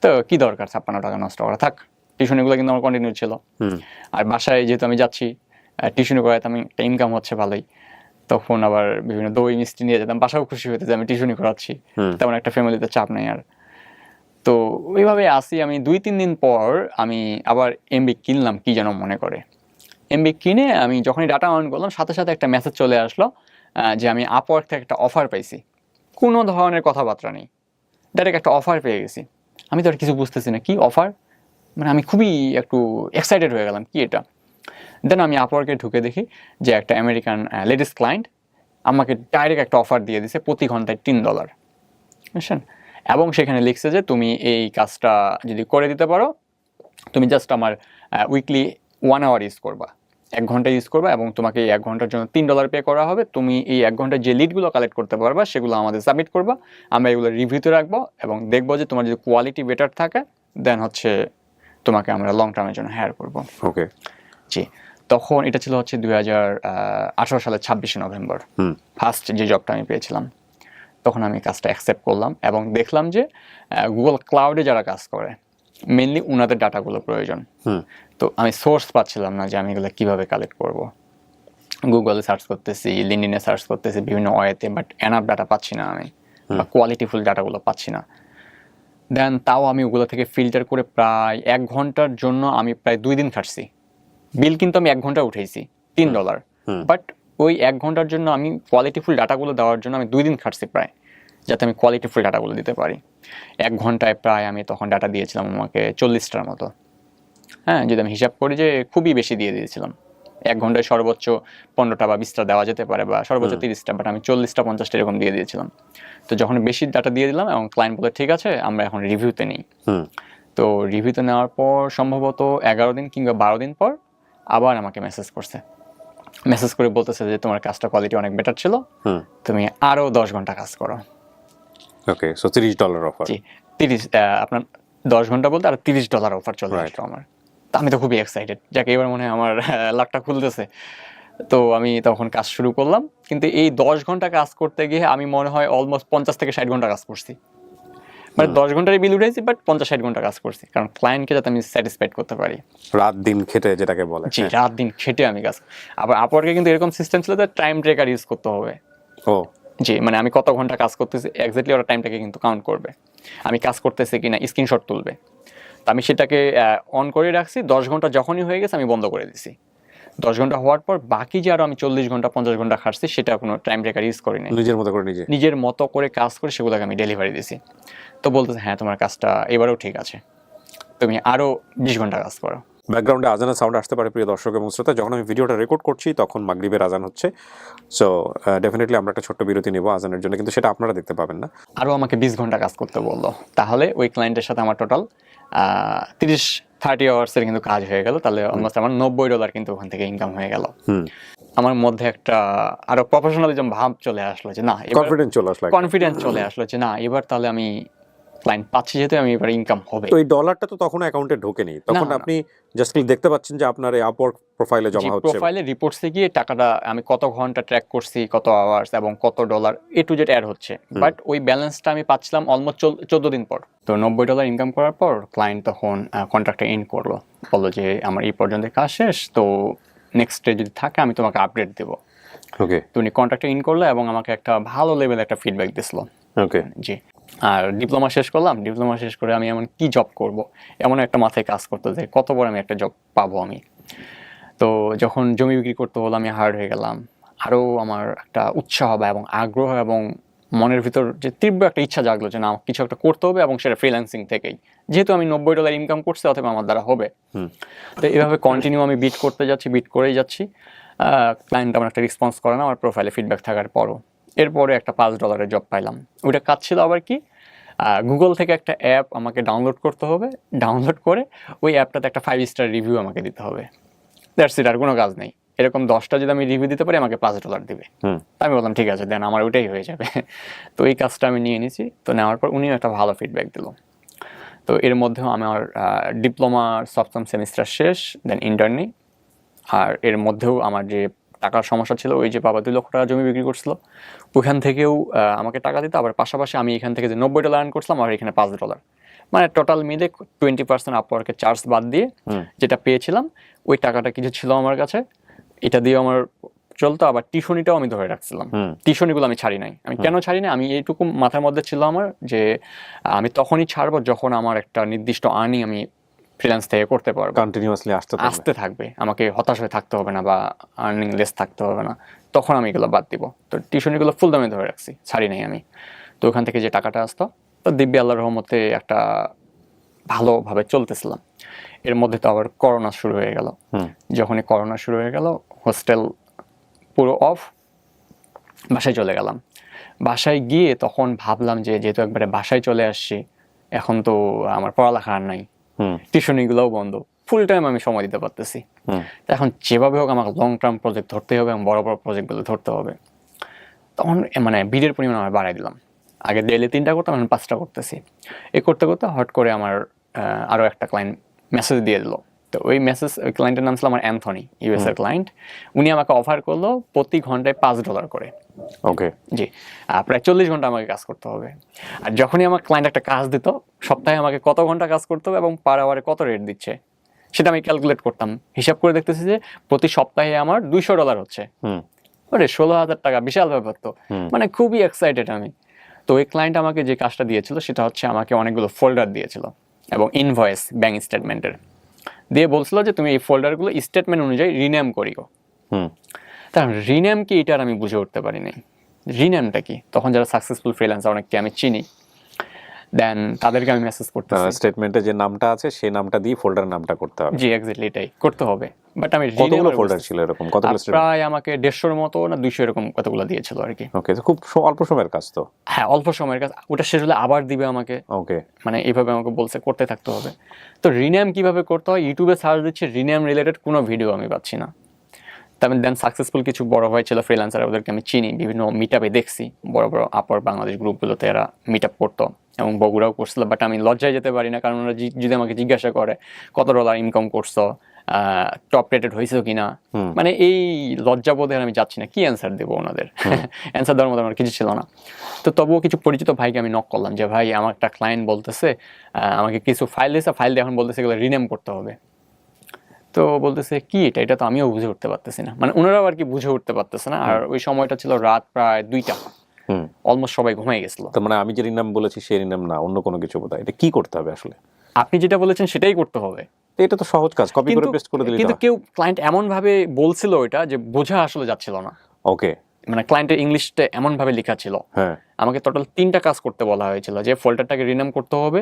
তো কি দরকার 56 টাকা নষ্ট করা, থাক। টিউশনিগুলো কিন্তু আমার কন্টিনিউ ছিল। আর বাসায় যেহেতু আমি যাচ্ছি টিউশনি করাতে, আমি একটা ইনকাম হচ্ছে ভালোই। তখন আবার বিভিন্ন দই মিষ্টি নিয়ে যেতাম, বাসাও খুশি হতে যে আমি টিউশনি করাচ্ছি, তেমন একটা ফ্যামিলিতে চাপ নেই আর। তো ওইভাবে আসি আমি। 2-3 দিন পর আমি আবার এমবি কিনলাম, কি যেন মনে করে। এমবি কিনে আমি যখনই ডাটা অন করলাম সাথে সাথে একটা মেসেজ চলে আসলো যে আমি আপওয়ার্ক থেকে একটা অফার পাইছি। কোনো ধরনের কথাবার্তা নেই, ডাইরেক্ট একটা অফার পেয়ে গেছি। আমি তো আর কিছু বুঝতেছি না কি অফার, মানে আমি খুবই একটু এক্সাইটেড হয়ে গেলাম, কি এটা। দেন আমি আপওয়ার্কে ঢুকে দেখি যে একটা আমেরিকান লেডিস ক্লায়েন্ট আমাকে ডাইরেক্ট একটা অফার দিয়ে দিছে, প্রতি ঘন্টায় $3, বুঝছেন। এবং সেখানে লিখছে যে তুমি এই কাজটা যদি করে দিতে পারো, তুমি জাস্ট আমার উইকলি 1 আওয়ার ইউজ করবা, 1 ঘন্টা ইউজ করবা, এবং তোমাকে এই 1 ঘন্টার জন্য $3 পে করা হবে। তুমি এই 1 ঘন্টার যে লিডগুলো কালেক্ট করতে পারবা সেগুলো আমাদের সাবমিট করবা, আমরা এগুলো রিভিউতে রাখবো এবং দেখবো যে তোমার যদি কোয়ালিটি বেটার থাকে দেন হচ্ছে তোমাকে আমরা লং টার্মের জন্য হায়ার করবো। ওকে, জি। তখন এটা ছিল হচ্ছে 2018 সালের 26 নভেম্বর, ফার্স্ট যে জবটা আমি পেয়েছিলাম। তখন আমি কাজটা অ্যাকসেপ্ট করলাম এবং দেখলাম যে গুগল ক্লাউডে যারা কাজ করে মেনলি ওনাদের ডাটাগুলো প্রয়োজন। তো আমি সোর্স পাচ্ছিলাম না যে আমি এগুলো কীভাবে কালেক্ট করব। গুগলে সার্চ করতেছি, লিঙ্কডইনে সার্চ করতেছি, বিভিন্ন ওয়েতে, বাট এনাফ ডাটা পাচ্ছি না আমি, বা কোয়ালিটিফুল ডাটাগুলো পাচ্ছি না। দেন তাও আমি ওগুলো থেকে ফিল্টার করে প্রায় 1 ঘন্টার জন্য আমি প্রায় 2 দিন খাটছি। বিল কিন্তু আমি 1 ঘন্টা উঠেছি $3, বাট ওই 1 ঘন্টার জন্য আমি কোয়ালিটিফুল ডাটাগুলো দেওয়ার জন্য আমি 2 দিন খাটছি প্রায়, যাতে আমি কোয়ালিটিফুল ডাটাগুলো দিতে পারি। 1 ঘন্টায় প্রায় আমি তখন ডাটা দিয়েছিলাম আমাকে 40টার মতো। হ্যাঁ, যদি আমি হিসাব করি যে খুবই বেশি দিয়ে দিয়েছিলাম। 1 ঘন্টায় সর্বোচ্চ 15টা বা 20টা দেওয়া যেতে পারে, বা সর্বোচ্চ 30টা, বাট আমি 40টা 50টা এরকম দিয়ে দিয়েছিলাম। তো যখন বেশি ডাটা দিয়ে দিলাম এবং ক্লায়েন্ট বলে ঠিক আছে আমরা এখন রিভিউতে নিই। তো রিভিউতে নেওয়ার পর সম্ভবত 11 দিন কিংবা 12 দিন পর আবার আমাকে মেসেজ করছে, মেসেজ করে বলতেছে যে তোমার কাজটা কোয়ালিটি অনেক বেটার ছিল, তুমি আরো 10 ঘন্টা কাজ করো। ওকে, সো $30 অফার। জি, 30 আপনার 10 ঘন্টা বলতে আর $30 অফার চলে আসলো আমার। তো আমি তো খুবই এক্সাইটেড, যাকে এবার মনে হয় আমার লাকটা খুলতেছে। তো আমি তখন কাজ শুরু করলাম, কিন্তু এই 10 ঘন্টা কাজ করতে গিয়ে আমি মনে হয় অলমোস্ট 50 থেকে 60 ঘন্টা কাজ করছি। মানে 10 ঘন্টার বিল উঠেছি, বাট 50-60 ঘন্টা কাজ করছি, কারণ ক্লায়েন্টকে যাতে আমি স্যাটিসফাইড করতে পারি। রাত দিন খেটে, যেটাকে বলে। জি, রাত দিন খেটে আমি কাজ। আবার আপওয়ার্কে কিন্তু এরকম সিস্টেম ছিল যে টাইম ট্র্যাকার ইউজ করতে হবে। ও জি, মানে আমি কত ঘন্টা কাজ করতেছি এক্স্যাক্টলি ওরা টাইমটাকে কিন্তু কাউন্ট করবে, আমি কাজ করতেছি কিনা স্ক্রিনশট তুলবে। তো আমি সেটাকে অন করে রাখছি। 10 ঘন্টা যখনই হয়ে গেছে আমি বন্ধ করে দিছি। 10 ঘন্টা হওয়ার পর বাকি যে আরো আমি 40 ঘন্টা 50 ঘন্টা খাটছি সেটা কোনো টাইম ট্র্যাকার ইউজ করি নাই, নিজের মতো করে কাজ করে সেগুলোকে আমি ডেলিভারি দিছি। তো বলতেছে হ্যাঁ তোমার কাজটা এবারেও ঠিক আছে, তুমি আরো 20 ঘন্টা কাজ করো। ব্যাকগ্রাউন্ডে আজানের সাউন্ড আসতে পারে প্রিয় দর্শক এবং শ্রোতা, যখন আমি ভিডিওটা রেকর্ড করছি তখন মাগরিবের আজান হচ্ছে। সো ডেফিনেটলি আমরা একটা ছোট্ট বিরতি নেব আজানের জন্য, কিন্তু সেটা আপনারা দেখতে পাবেন না। আরও আমাকে 20 ঘন্টা কাজ করতে বললো, তাহলে ওই ক্লায়েন্টের সাথে আমার টোটাল 30 আওয়ার্সের কিন্তু কাজ হয়ে গেল, তাহলে অলমোস্ট আমার $90 কিন্তু ওখান থেকে ইনকাম হয়ে গেল। আমার মধ্যে একটা আরো প্রফেশনালিজম ভাব চলে আসলো যে না, কনফিডেন্স চলে আসলো যে না, এবার তাহলে আমি ক্লায়েন্ট পাচ্ছি, যেহেতু আমি এবার ইনকাম হবে। তো এই ডলারটা তো তখন অ্যাকাউন্টে ঢোকেনি, তখন আপনি জাস্ট দেখতে পাচ্ছেন যে আপনার এই আপওয়ার্ক প্রোফাইলে জমা হচ্ছে, প্রোফাইলে রিপোর্টসে গিয়ে টাকাটা আমি কত ঘন্টা ট্র্যাক করছি, কত আওয়ার্স এবং কত dollar A to Z add হচ্ছে। বাট ওই ব্যালেন্সটা আমি পাচ্ছিলাম অলমোস্ট 14 দিন পর। তো $90 ইনকাম করার পর ক্লায়েন্ট তখন কন্ট্রাক্টটা এন্ড করলো, বললো যে আমার এই পর্যন্ত কাজ শেষ, তো নেক্সট ডে যদি থাকে আমি তোমাকে আপডেট দেবো। ওকে, তো উনি কন্ট্রাক্টটা ইন করলো এবং আমাকে একটা ভালো লেভেল একটা ফিডব্যাক দিছিল। ওকে, জি। আর ডিপ্লোমা শেষ করলাম, ডিপ্লোমা শেষ করে আমি এমন কি জব করব, এমন একটা মাথায় কাজ করতো যে কত বড় আমি একটা জব পাবো আমি। তো যখন জমি বিক্রি করতে হলো আমি হার্ড হয়ে গেলাম, আরও আমার একটা উৎসাহ এবং আগ্রহ এবং মনের ভিতর যে তীব্র একটা ইচ্ছা জাগলো যে না, কিছু একটা করতে হবে, এবং সেটা ফ্রিল্যান্সিং থেকেই, যেহেতু আমি $90 ইনকাম করছি অথবা আমার দ্বারা হবে। তো এভাবে কন্টিনিউ আমি বিট করতে যাচ্ছি, বিট করেই যাচ্ছি। ক্লায়েন্ট আমার একটা রেসপন্স করে না আমার প্রোফাইলে ফিডব্যাক থাকার পরও। এরপরে একটা $5 জব পাইলাম। ওইটা কাজ ছিল আবার কি, গুগল থেকে একটা অ্যাপ আমাকে ডাউনলোড করতে হবে, ডাউনলোড করে ওই অ্যাপটাতে একটা 5 স্টার রিভিউ আমাকে দিতে হবে। দ্যাটস ইট, আর কোনো কাজ নেই। এরকম 10টা যদি আমি রিভিউ দিতে পারি আমাকে $5 দিবে। আমি বললাম ঠিক আছে দেন, আমার ওইটাই হয়ে যাবে। তো এই কাজটা আমি নিয়ে নিয়েছি। তো নেওয়ার পর উনিও একটা ভালো ফিডব্যাক দিল। তো এর মধ্যেও আমার ডিপ্লোমার 7ম সেমিস্টার শেষ, দেন ইন্টার্নি। আর এর মধ্যেও আমার যে টাকার সমস্যা ছিল, ওই যে বাবা 2 লক্ষ টাকা জমি বিক্রি করছিল, ওইখান থেকেও আমাকে টাকা দিত। আবার পাশাপাশি আমি এখান থেকে যে $90 আর্ন করছিলাম আর এখানে $5, মানে টোটাল মিলে 20% আপওয়ার্কের চার্জ বাদ দিয়ে যেটা পেয়েছিলাম, ওই টাকাটা কিছু ছিল আমার কাছে, এটা দিয়ে আমার চলতো। আবার টিউশনিটাও আমি ধরে রাখছিলাম, টিউশনিগুলো আমি ছাড়ি নাই। আমি কেন ছাড়ি না, আমি এইটুকু মাথার মধ্যে ছিল আমার যে আমি তখনই ছাড়বো যখন আমার একটা নির্দিষ্ট আর্নিং আমি ফ্রিল্যান্স থেকে করতে পারবো, কন্টিনিউয়াসলি আসতে থাকবে, আমাকে হতাশ হয়ে থাকতে হবে না বা আর্নিং লেস থাকতে হবে না, তখন আমি এগুলো বাদ দিব। তো টিউশনিগুলো ফুল দামে ধরে রাখছি, ছাড়ি নাই আমি। তো ওখান থেকে যে টাকাটা আসতো, তো দিব্যি আল্লাহর রহমতে একটা ভালোভাবে চলতেছিলাম। এর মধ্যে তো আবার করোনা শুরু হয়ে গেল। যখনই করোনা শুরু হয়ে গেল, হোস্টেল পুরো অফ, বাসায় চলে গেলাম। বাসায় গিয়ে তখন ভাবলাম যে যেহেতু একবারে বাসায় চলে আসছি, এখন তো আমার পড়ালেখা আর নাই, টিউশনিগুলোও বন্ধ, ফুল টাইম আমি সময় দিতে পারতেছি। এখন যেভাবে হোক আমাকে লং টার্ম প্রজেক্ট ধরতে হবে এবং বড় বড় প্রজেক্টগুলো ধরতে হবে। তখন মানে বিডের পরিমাণ আমার বাড়াই দিলাম। আগে ডেইলি 3টা করতাম, এখন 5টা করতেছি। এই করতে করতে হট করে আমার আরও একটা ক্লায়েন্ট মেসেজ দিয়ে দিল। তো ওই ক্লায়েন্টের নাম ছিল আমার অ্যান্থনি, ইউএস এর ক্লায়েন্ট। উনি আমাকে অফার করলো প্রতি ঘন্টায় $5 করে। ওকে, জি, প্রায় 40 ঘন্টা আমাকে কাজ করতে হবে। আর যখনই আমার ক্লায়েন্ট একটা কাজ দিত, সপ্তাহে আমাকে কত ঘন্টা কাজ করতে হবে এবং পার আওয়ারে কত রেট দিচ্ছে সেটা আমি ক্যালকুলেট করতাম। হিসাব করে দেখতেছি যে প্রতি সপ্তাহে আমার $200 হচ্ছে। ওরে 16,000 টাকা, বিশাল ব্যাপার তো। মানে খুবই এক্সাইটেড আমি। তো ওই ক্লায়েন্ট আমাকে যে কাজটা দিয়েছিল সেটা হচ্ছে আমাকে অনেকগুলো ফোল্ডার দিয়েছিল এবং ইনভয়েস, ব্যাংক স্টেটমেন্টের দিয়ে বলছিল যে তুমি এই ফোল্ডারগুলো স্টেটমেন্ট অনুযায়ী রিনেম করিও। তা রিনেম কি, এটা আমি বুঝে উঠতে পারি নাই। রিনেমটা কি? তখন যারা সাকসেসফুল ফ্রিল্যান্সার অনেককে আমি চিনি, দেন তাদেরকে আমি মেসেজ করতেছি, স্টেটমেন্টে যে নামটা আছে সেই নামটা দিয়ে ফোল্ডার নামটা করতে হবে। জি এক্স্যাক্টলি এটাই করতে হবে। বাট আমি কতগুলো ফোল্ডার ছিল এরকম? কতগুলো প্রায় আমাকে 150-র মতো না 200 এরকম কতগুলো দিয়েছিল আর কি। ওকে, খুব অল্প সময়ের কাজ তো। হ্যাঁ, অল্প সময়ের কাজ। ওটা শেষ হলে আবার দিবে আমাকে। ওকে, মানে এইভাবে আমাকে বলছে করতে থাকতে হবে। তো রিনেম কিভাবে করতে হয় ইউটিউবে সার্চ দিচ্ছি, রিনেম রিলেটেড কোনো ভিডিও আমি পাচ্ছি না। তারপর দেন সাকসেসফুল কিছু বড় ভাই ছিল ফ্রিল্যান্সার, ওদেরকে আমি চিনি, বিভিন্ন মিটআপে দেখছি, বড় বড় আপার বাংলাদেশ গ্রুপগুলোতে এরা মিটআপ করতো এবং বগুড়াও করছিল। বাট আমি লজ্জায় যেতে পারি না, কারণ ওরা যদি আমাকে জিজ্ঞাসা করে কত ডলার ইনকাম করছো, টপ রেটেড হয়েছে কিনা, মানে এই লজ্জাবোধে আমি যাচ্ছি না, কি অ্যান্সার দেবো ওনাদের? অ্যান্সার দেওয়ার মতো আমার কিছু ছিল না। তো তবুও কিছু পরিচিত ভাইকে আমি নক করলাম যে ভাই আমার একটা ক্লায়েন্ট বলতেছে, আমাকে কিছু ফাইল দিয়েছে, ফাইল দিয়ে এখন বলতেছে এগুলো রিনেম করতে হবে। তো বলতেছে কি এটা তো আমিও বুঝে উঠতে পারতেছি না, মানে ওনারাও আর কি বুঝে উঠতে পারতেছে না। আর ওই সময়টা ছিল রাত প্রায় 2টা, অলমোস্ট সবাই ঘুমাই গেছিল। তার মানে আমি যে রিনাম বলেছি সেই রিনাম না, অন্য কোনো কিছু বোধহয়। এটা কি করতে হবে আসলে? আপনি যেটা বলেছেন সেটাই করতে হবে। এটা তো সহজ কাজ, কপি করে পেস্ট করে দিলে। কিন্তু কেউ ক্লায়েন্ট এমন ভাবে বলছিল ওইটা যে বোঝা আসলে যাচ্ছিল না। ওকে, মানে ক্লায়েন্টের ইংলিশটা এমনভাবে লেখা ছিল, হ্যাঁ আমাকে টোটাল 3টা কাজ করতে বলা হয়েছিল, যে ফোল্ডারটাকে রিনেম করতে হবে,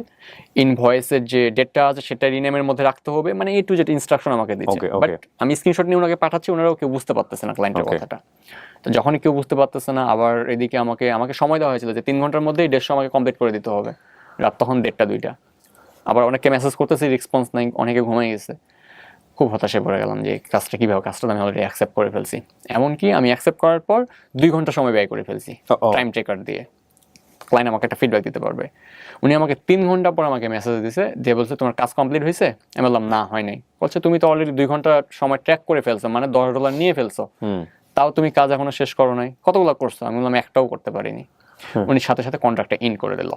ইনভয়েসের যে ডেটটা আছে সেটা রিনেমের মধ্যে রাখতে হবে, মানে A to Z ইনস্ট্রাকশন আমাকে দিচ্ছে। Okay, but okay. আমি স্ক্রিনশট নিয়ে ওনাকে পাঠাচ্ছি, ওনারাও কেউ বুঝতে পারতেছে না ক্লায়েন্টের Okay. কথাটা। তো যখনই কেউ বুঝতে পারতেছে না, আবার এদিকে আমাকে সময় দেওয়া হয়েছিল যে 3 ঘন্টার মধ্যেই 150 আমাকে কমপ্লিট করে দিতে হবে, রাত তখন 1:30-2টা। আবার অনেকে মেসেজ করতেছে, রেসপন্স নাই, অনেকে ঘুমাই গেছে। খুব হতাশে পড়ে গেলাম যে কাজটা কীভাবে, কাজটা আমি অলরেডি অ্যাকসেপ্ট করে ফেলছি। এমনকি আমি অ্যাকসেপ্ট করার পর 2 ঘন্টা সময় ব্যয় করে ফেলছি Uh-oh. টাইম ট্রেকার দিয়ে। ক্লায়েন্ট আমাকে একটা ফিডব্যাক দিতে পারবে। উনি আমাকে 3 ঘন্টা পর আমাকে মেসেজ দিয়েছে, দিয়ে বলছে তোমার কাজ কমপ্লিট হয়েছে? আমি বললাম না, হয় নাই। বলছে তুমি তো অলরেডি 2 ঘন্টা সময় ট্র্যাক করে ফেলছো, মানে $10 নিয়ে ফেলছো, তাও তুমি কাজ এখনো শেষ করো নাই, কতগুলো করছো? আমি বললাম একটাও করতে পারিনি। উনি সাথে সাথে কন্ট্রাক্টটা ইন করে দিল,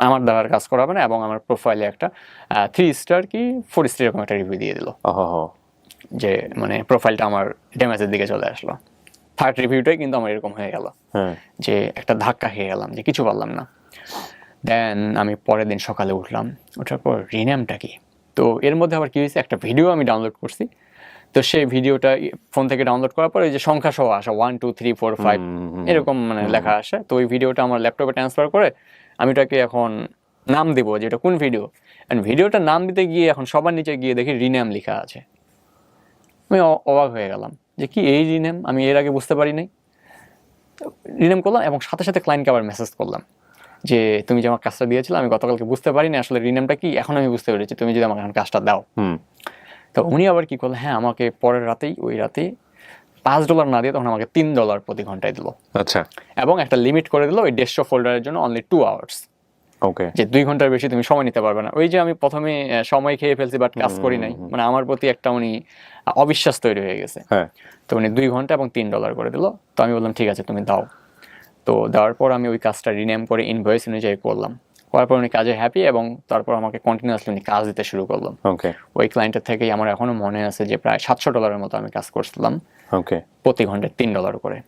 আমার দ্বারা কাজ করাবে না, এবং আমার প্রোফাইলে একটা 3 স্টার কি 4 স্টার এরকম একটা রিভিউ দিয়ে দিল, যে মানে প্রোফাইলটা আমার ড্যামেজের দিকে চলে আসলো। থার্ড রিভিউটাই কিন্তু আমার এরকম হয়ে গেল, যে একটা ধাক্কা খেয়ে গেলাম, যে কিছু পারলাম না। দেন আমি পরের দিন সকালে উঠলাম, ওঠার পর রিনেমটা কি, তো এর মধ্যে আবার কি হয়েছে, একটা ভিডিও আমি ডাউনলোড করছি। তো সেই ভিডিওটা ফোন থেকে ডাউনলোড করার পর এই যে সংখ্যা সহ আসা 1 2 3 4 5 এরকম মানে লেখা আসে, তো ওই ভিডিওটা আমার ল্যাপটপে ট্রান্সফার করে আমি ওটাকে এখন নাম দেবো যে এটা কোন ভিডিও। অ্যান্ড ভিডিওটার নাম দিতে গিয়ে এখন সবার নিচে গিয়ে দেখি রিনেম লেখা আছে। আমি অবাক হয়ে গেলাম যে কি এই রিনেম, আমি এর আগে বুঝতে পারি নাই। রিনেম করলাম এবং সাথে সাথে ক্লায়েন্টকে আবার মেসেজ করলাম যে তুমি যে আমার কাজটা দিয়েছিলে আমি গতকালকে বুঝতে পারিনি আসলে রিনেমটা কি, এখন আমি বুঝতে পেরেছি, তুমি যদি আমাকে এখন কাজটা দাও। তো উনি আবার কি করলেন, হ্যাঁ আমাকে পরের রাতেই, ওই রাতেই $5 না দিয়ে তখন আমাকে $3 প্রতি ঘন্টায় দিল। আচ্ছা। এবং একটা লিমিট করে দিল ওই 150 ফোল্ডারের জন্য, অনলি 2 আওয়ার্স। ওকে। যে 2 ঘন্টার বেশি তুমি সময় নিতে পারবে না। ওই যে আমি প্রথমে সময় খেয়ে ফেলছি বাট কাজ করি নাই, মানে আমার প্রতি একটা উনি অবিশ্বাস তৈরি হয়ে গেছে। তো উনি 2 ঘন্টা এবং $3 করে দিল। তো আমি বললাম ঠিক আছে তুমি দাও। তো দেওয়ার পর আমি ওই কাজটা রিনেম করে ইনভয়েস অনুযায়ী করলাম, করার পর উনি কাজে হ্যাপি, এবং তারপর আমাকে কন্টিনিউয়াসলি উনি কাজ দিতে শুরু করলাম। ওই ক্লায়েন্টের থেকেই আমার এখনো মনে আছে যে প্রায় $700 মতো আমি কাজ করছিলাম, প্রতি ঘন্টায় $3 করে।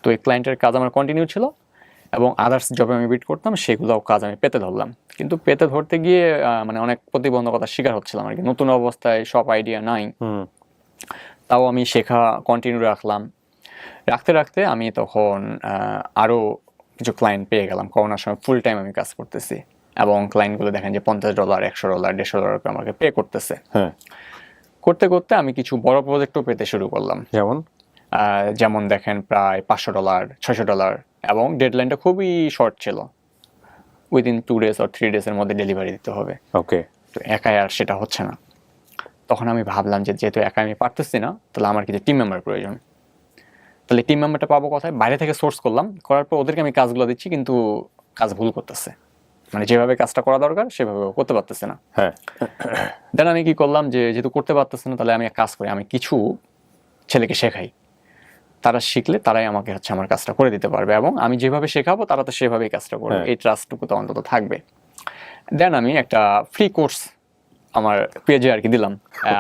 তো এই ক্লায়েন্টের কাজ আমার কন্টিনিউ ছিল, এবং আদার্স জবে আমি বিট করতাম সেগুলো কাজ আমি পেতে ধরলাম। কিন্তু পেতে ধরতে গিয়ে মানে অনেক প্রতিবন্ধকতার শিকার হচ্ছিলাম আর কি। নতুন অবস্থায় সব আইডিয়া নাই, তাও আমি শেখা কন্টিনিউ রাখলাম। রাখতে রাখতে আমি তখন আরও কিছু ক্লায়েন্ট পেয়ে গেলাম। করোনার সময় ফুল টাইম আমি কাজ করতেছি, এবং ক্লায়েন্টগুলো দেখেন যে $50, $100, $150 করে আমাকে পে করতেছে। করতে করতে আমি কিছু বড় প্রজেক্টও পেতে শুরু করলাম। যেমন দেখেন প্রায় $500, $600, এবং ডেডলাইনটা খুবই শর্ট ছিল, উইদিন 2 days or 3 days এর মধ্যে ডেলিভারি দিতে হবে। তো একাই আর সেটা হচ্ছে না। তখন আমি ভাবলাম যে যেহেতু একা আমি পারতেছি না, তাহলে আমার কিছু টিম মেম্বার প্রয়োজন। তাহলে টিম মেম্বারটা পাবো কোথায়? বাইরে থেকে সোর্স করলাম, করার পর ওদেরকে আমি কাজগুলো দিচ্ছি, কিন্তু কাজ ভুল করতেছে, মানে যেভাবে কাজটা করা দরকার সেভাবে করতে পারতেছে না। দেন আমি কি করলাম, যে যেহেতু করতে পারতেছে না, তাহলে আমি এক কাজ করি, আমি কিছু ছেলেকে শেখাই, তারা শিখলে তারাই আমাকে হচ্ছে আমার কাজটা করে দিতে পারবে, এবং আমি যেভাবে শেখাবো তারা তো সেভাবেই কাজটা করবে, এই ট্রাস্টটুকু তো অন্তত থাকবে। দেন আমি একটা ফ্রি কোর্স আমার পেজে আর কি দিলাম,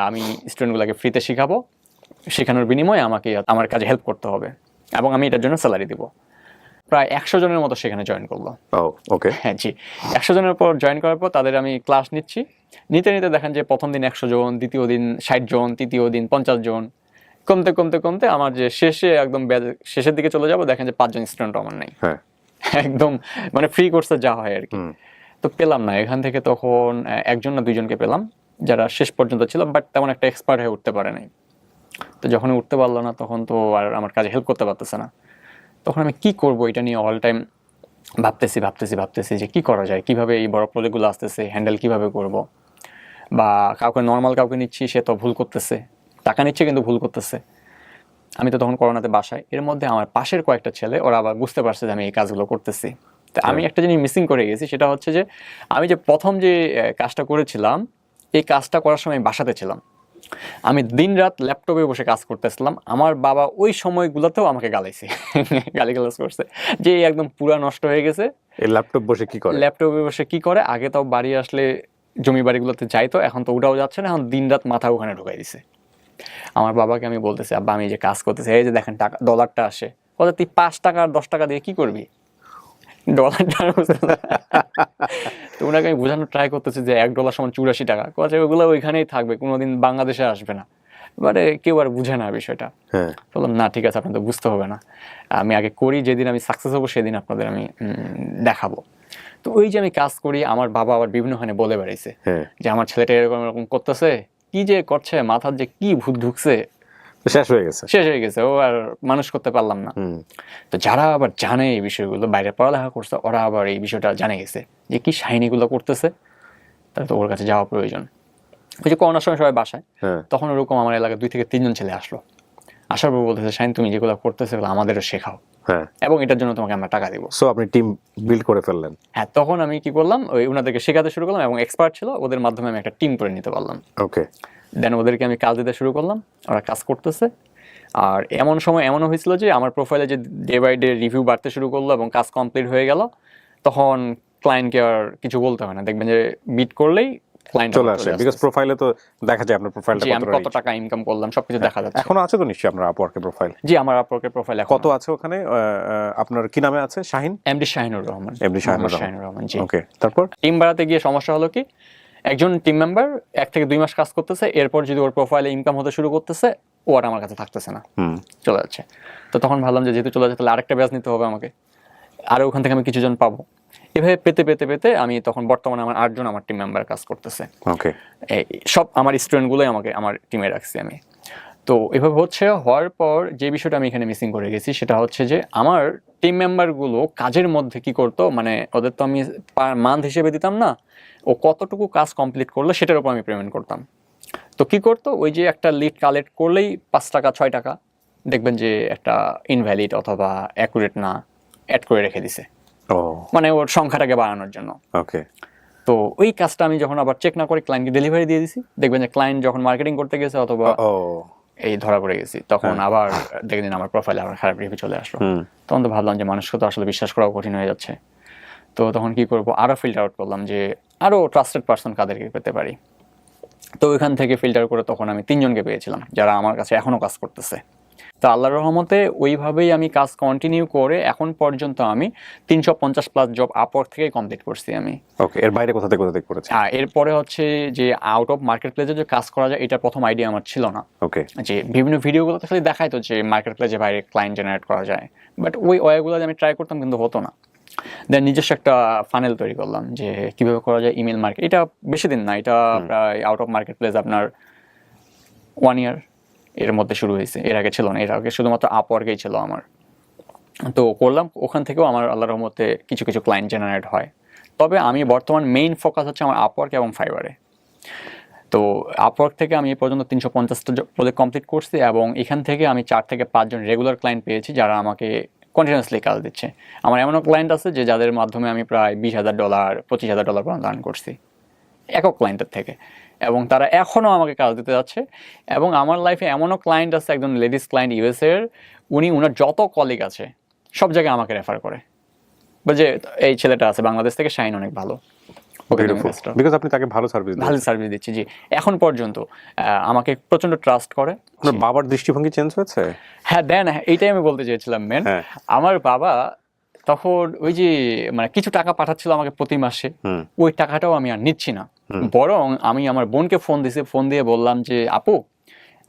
আমি স্টুডেন্টগুলোকে ফ্রিতে শেখাবো, শেখানোর বিনিময়ে আমাকে আমার কাজে হেল্প করতে হবে, এবং আমি এটার জন্য স্যালারি দিব। প্রায় 100 জনের মতো সেখানে জয়েন করলো। হ্যাঁ জি, 100 জনের পর জয়েন করার পর তাদের আমি ক্লাস নিচ্ছি, নিতে নিতে দেখেন যে প্রথম দিন 100 জন, দ্বিতীয় দিন 60 জন, তৃতীয় দিন 50 জন, কমতে কমতে কমতে আমার যে শেষে একদম শেষের দিকে চলে যাবো, দেখেন যে 5 জন স্টুডেন্ট আমার নেই। একদম মানে ফ্রি কোর্সে যা হয় আর কি। তো পেলাম না এখান থেকে, তখন 1 জন না 2 জনকে পেলাম যারা শেষ পর্যন্ত ছিল, বাট তেমন একটা এক্সপার্ট হয়ে উঠতে পারে নাই। তো যখন উঠতে পারলো না, তখন তো আর আমার কাজে হেল্প করতে পারতেছে না। তখন আমি কি করব এটা নিয়ে অল টাইম ভাবতেছি যে কি করা যায়, কিভাবে এই বড় প্রজেক্টগুলো আসতেছে হ্যান্ডেল কিভাবে করব, বা কাউকে নর্মাল কাউকে নিচ্ছি সে তো ভুল করতেছে, টাকা নিচ্ছে কিন্তু ভুল করতেছে। আমি তো তখন করোনাতে বাসায়, এর মধ্যে আমার পাশের কয়েকটা ছেলে ওরা আবার বুঝতে পারছে যে আমি এই কাজগুলো করতেছি। তো আমি একটা জিনিস মিসিং করে গেছি, সেটা হচ্ছে যে আমি যে প্রথম যে কাজটা করেছিলাম, এই কাজটা করার সময় বাসাতে ছিলাম, আমি দিনরাত ল্যাপটপে বসে কাজ করতেছিলাম। আমার বাবা ওই সময়গুলোতেও আমাকে গালাইছে, গালিগালাজ করছে যে একদম পুরা নষ্ট হয়ে গেছে, ল্যাপটপে বসে কি করে। আগে তাও বাড়ি আসলে জমি বাড়িগুলোতে যাইতো, এখন তো ওটাও যাচ্ছে না, এখন দিনরাত মাথা ওখানে ঢুকাই দিছে। আমার বাবাকে আমি বলতেছি, আব্বা আমি যে কাজ করতেছি, এই যে দেখেন টাকা $1টা আসে, বলে তুই 5 টাকা আর 10 টাকা দিয়ে কি করবি, $1টা। তো ওনাকে আমি বোঝানোর ট্রাই করতেছি যে $1 সমান 84 টাকা, কথা ওগুলো ওইখানেই থাকবে, কোনোদিন বাংলাদেশে আসবে না, এবারে কেউ আর বুঝে না বিষয়টা। হ্যাঁ বললাম না ঠিক আছে, আপনাদের বুঝতে হবে না, আমি আগে করি, যেদিন আমি সাকসেস হবো সেদিন আপনাদের আমি দেখাবো। তো ওই যে আমি কাজ করি, আমার বাবা আবার বিভিন্নখানে বলে বেড়াইছে হ্যাঁ যে আমার ছেলেটা এরকম এরকম করতেছে, কি যে করছে, মাথার যে কি ভূত ঢুকছে, শেষ হয়ে গেছে। শেষ হয়ে গেছে, ও আর মানুষ করতে পারলাম না। তো যারা আবার জানে এই বিষয়গুলো, বাইরে পড়ালেখা করছে, ওরা আবার এই বিষয়টা জানে গেছে যে কি শাহিনিগুলো করতেছে, তাহলে তো ওর কাছে যাওয়া প্রয়োজন। ওই যে করোনার সময় সবাই বাসায়, তখন ওরকম আমার এলাকায় 2 থেকে 3 জন ছেলে আসলো, আসার পর বলতেছে শাহিন তুমি যেগুলো করতেছে এগুলো আমাদেরও শেখাও, এবং এটার জন্য তোমাকে আমরা টাকা দিব। সো আপনি টিম বিল্ড করে ফেললেন। হ্যাঁ, তখন আমি কি করলাম, ওই ওনাদেরকে শেখাতে শুরু করলাম, এবং এক্সপার্ট ছিল, ওদের মাধ্যমে আমি একটা টিম করে নিতে পারলাম। ওকে। দেন ওদেরকে আমি কাজ দিতে শুরু করলাম, ওরা কাজ করতেছে। আর এমন সময় এমনও হয়েছিল যে আমার প্রোফাইলে যে ডে বাই ডে রিভিউ বাড়তে শুরু করলো এবং কাজ কমপ্লিট হয়ে গেল, তখন ক্লায়েন্টকে আর কিছু বলতে হয় না, দেখবেন যে বিট করলেই ক্লায়েন্ট চলে আসে, বিকজ প্রোফাইলে তো দেখা যায় আপনার প্রোফাইলটা আমি কত টাকা ইনকাম করলাম সবকিছু দেখা যাচ্ছে। এখনো আছে তো নিশ্চয়ই আপনার আপওয়ার্কের প্রোফাইল? জি, আমার আপওয়ার্কের প্রোফাইল কত আছে ওখানে? আপনার কি নামে আছে? শাহিন, এমডি শাহিনুর রহমান। এমডি শাহিনুর রহমান, জি। ওকে। তারপর টিম বাড়াতে গিয়ে সমস্যা হলো কি, একজন টিম মেম্বার 1 থেকে 2 মাস কাজ করতেছে, এরপর যদি ওর প্রোফাইলে ইনকাম হতে শুরু করতেছে, ও আর আমার কাছে থাকতেছে না, চলে যাচ্ছে। তো তখন ভাবলাম যে যেহেতু চলে যাচ্ছে তাহলে আরেকটা ব্যাচ নিতে হবে আমাকে, আর ওখান থেকে আমি কিছু জন পাবো। এভাবে পেতে পেতে পেতে আমি তখন বর্তমানে আমার 8 জন আমার টিম মেম্বার কাজ করতেছে। ওকে। সব আমার স্টুডেন্টগুলোই আমার টিমে রাখছি আমি। তো এভাবে হওয়ার পর যে বিষয়টা আমি এখানে মিসিং করে গেছি সেটা হচ্ছে যে আমার টিম মেম্বারগুলো কাজের মধ্যে কি করতো, মানে ওদের তো আমি পার মান্থ হিসেবে দিতাম না, ও কতটুকু কাজ কমপ্লিট করলো সেটার উপর আমি পেমেন্ট করতাম। তো কি করতো, ওই যে একটা লিড কালেক্ট করলেই 5 টাকা 6 টাকা দেখবেন যে একটা ইনভ্যালিড অথবা অ্যাকুরেট না অ্যাড করে রেখে দিছে, মানে ওর সংখ্যাটাকে বাড়ানোর জন্য। ওকে। তো ওই কাজটা আমি যখন আবার চেক না করে ক্লায়েন্টকে ডেলিভারি দিয়ে দিছি, দেখবেন যে ক্লায়েন্ট যখন মার্কেটিং করতে গেছে অথবা এই ধরা পড়ে গেছি, তখন আবার দেখবেন আমার প্রোফাইলে আবার খারাপ রিভিউ চলে আসলো। তখন তো ভাবলাম যে মানুষকে তো আসলে বিশ্বাস করাও কঠিন হয়ে যাচ্ছে। তো তখন কি করব, আরো ফিল্টার আউট করলাম যে আরো ট্রাস্টেড পারসন কাদেরকে পেতে পারি। তো ওইখান থেকে ফিল্টার করে তখন আমি 3 জনকে পেয়েছিলাম যারা আমার কাছে এখনো কাজ করতেছে। তো আল্লাহর রহমতে ওইভাবেই আমি কাজ কন্টিনিউ করে এখন পর্যন্ত আমি 350+ জব আপওয়ার্ক থেকে কমপ্লিট করছি আমি। ওকে। এর বাইরে কোথা থেকে করেছেন? এরপরে হচ্ছে যে আউট অফ মার্কেট প্লেসে যে কাজ করা যায়, এটা প্রথম আইডিয়া আমার ছিল না। ওকে। যে বিভিন্ন ভিডিওগুলোতে খালি দেখাইতো যে মার্কেট প্লেসে বাইরে ক্লায়েন্ট জেনারেট করা যায়, বাট ওই ওয়েগুলো আমি ট্রাই করতাম কিন্তু হতো না। দেন নিজস্ব একটা ফানেল তৈরি করলাম যে কিভাবে করা যায় ইমেল মার্কেট। এটা বেশি দিন না, এটা প্রায় আউট অফ মার্কেট প্লেস আপনার 1 ইয়ার এর মধ্যে শুরু হয়েছে, এর আগে ছিল না, এর আগে শুধুমাত্র আপওয়ার্কেই ছিল আমার। তো করলাম, ওখান থেকেও আমার আল্লাহর রহমতে কিছু কিছু ক্লায়েন্ট জেনারেট হয়। তবে আমি বর্তমান মেইন ফোকাস হচ্ছে আমার আপওয়ার্ক এবং ফাইবারে। তো আপওয়ার্ক থেকে আমি এই পর্যন্ত 350টা প্রজেক্ট কমপ্লিট করছি, এবং এখান থেকে আমি 4 থেকে 5 জন রেগুলার ক্লায়েন্ট পেয়েছি যারা আমাকে কন্টিনিউয়াসলি কাজ দিচ্ছে। আমার এমনও ক্লায়েন্ট আছে যে যাদের মাধ্যমে আমি প্রায় $20,000 $25,000 পর্যন্ত আর্ন করছি একক ক্লায়েন্টের থেকে, এবং তারা এখনও আমাকে কাজ দিতে যাচ্ছে। এবং আমার লাইফে এমনও ক্লায়েন্ট আছে, একজন লেডিস ক্লায়েন্ট ইউএসএর, উনার যত কলিগ আছে সব জায়গায় আমাকে রেফার করে, যে এই ছেলেটা আছে বাংলাদেশ থেকে, শাহিন অনেক ভালো, বিকজ আপনি তাকে ভালো সার্ভিস দিচ্ছি। জি, এখন পর্যন্ত আমাকে প্রচন্ড ট্রাস্ট করে। আপনার বাবার দৃষ্টিভঙ্গি চেঞ্জ হয়েছে? হ্যাঁ, দেন এইটাই আমি বলতে চেয়েছিলাম মেন। আমার বাবা তখন ওই যে মানে কিছু টাকা পাঠাচ্ছিল আমাকে প্রতি মাসে, ওই টাকাটাও আমি আর নিচ্ছি না, বরং আমি আমার বোনকে ফোন দিয়ে বললাম যে আপু,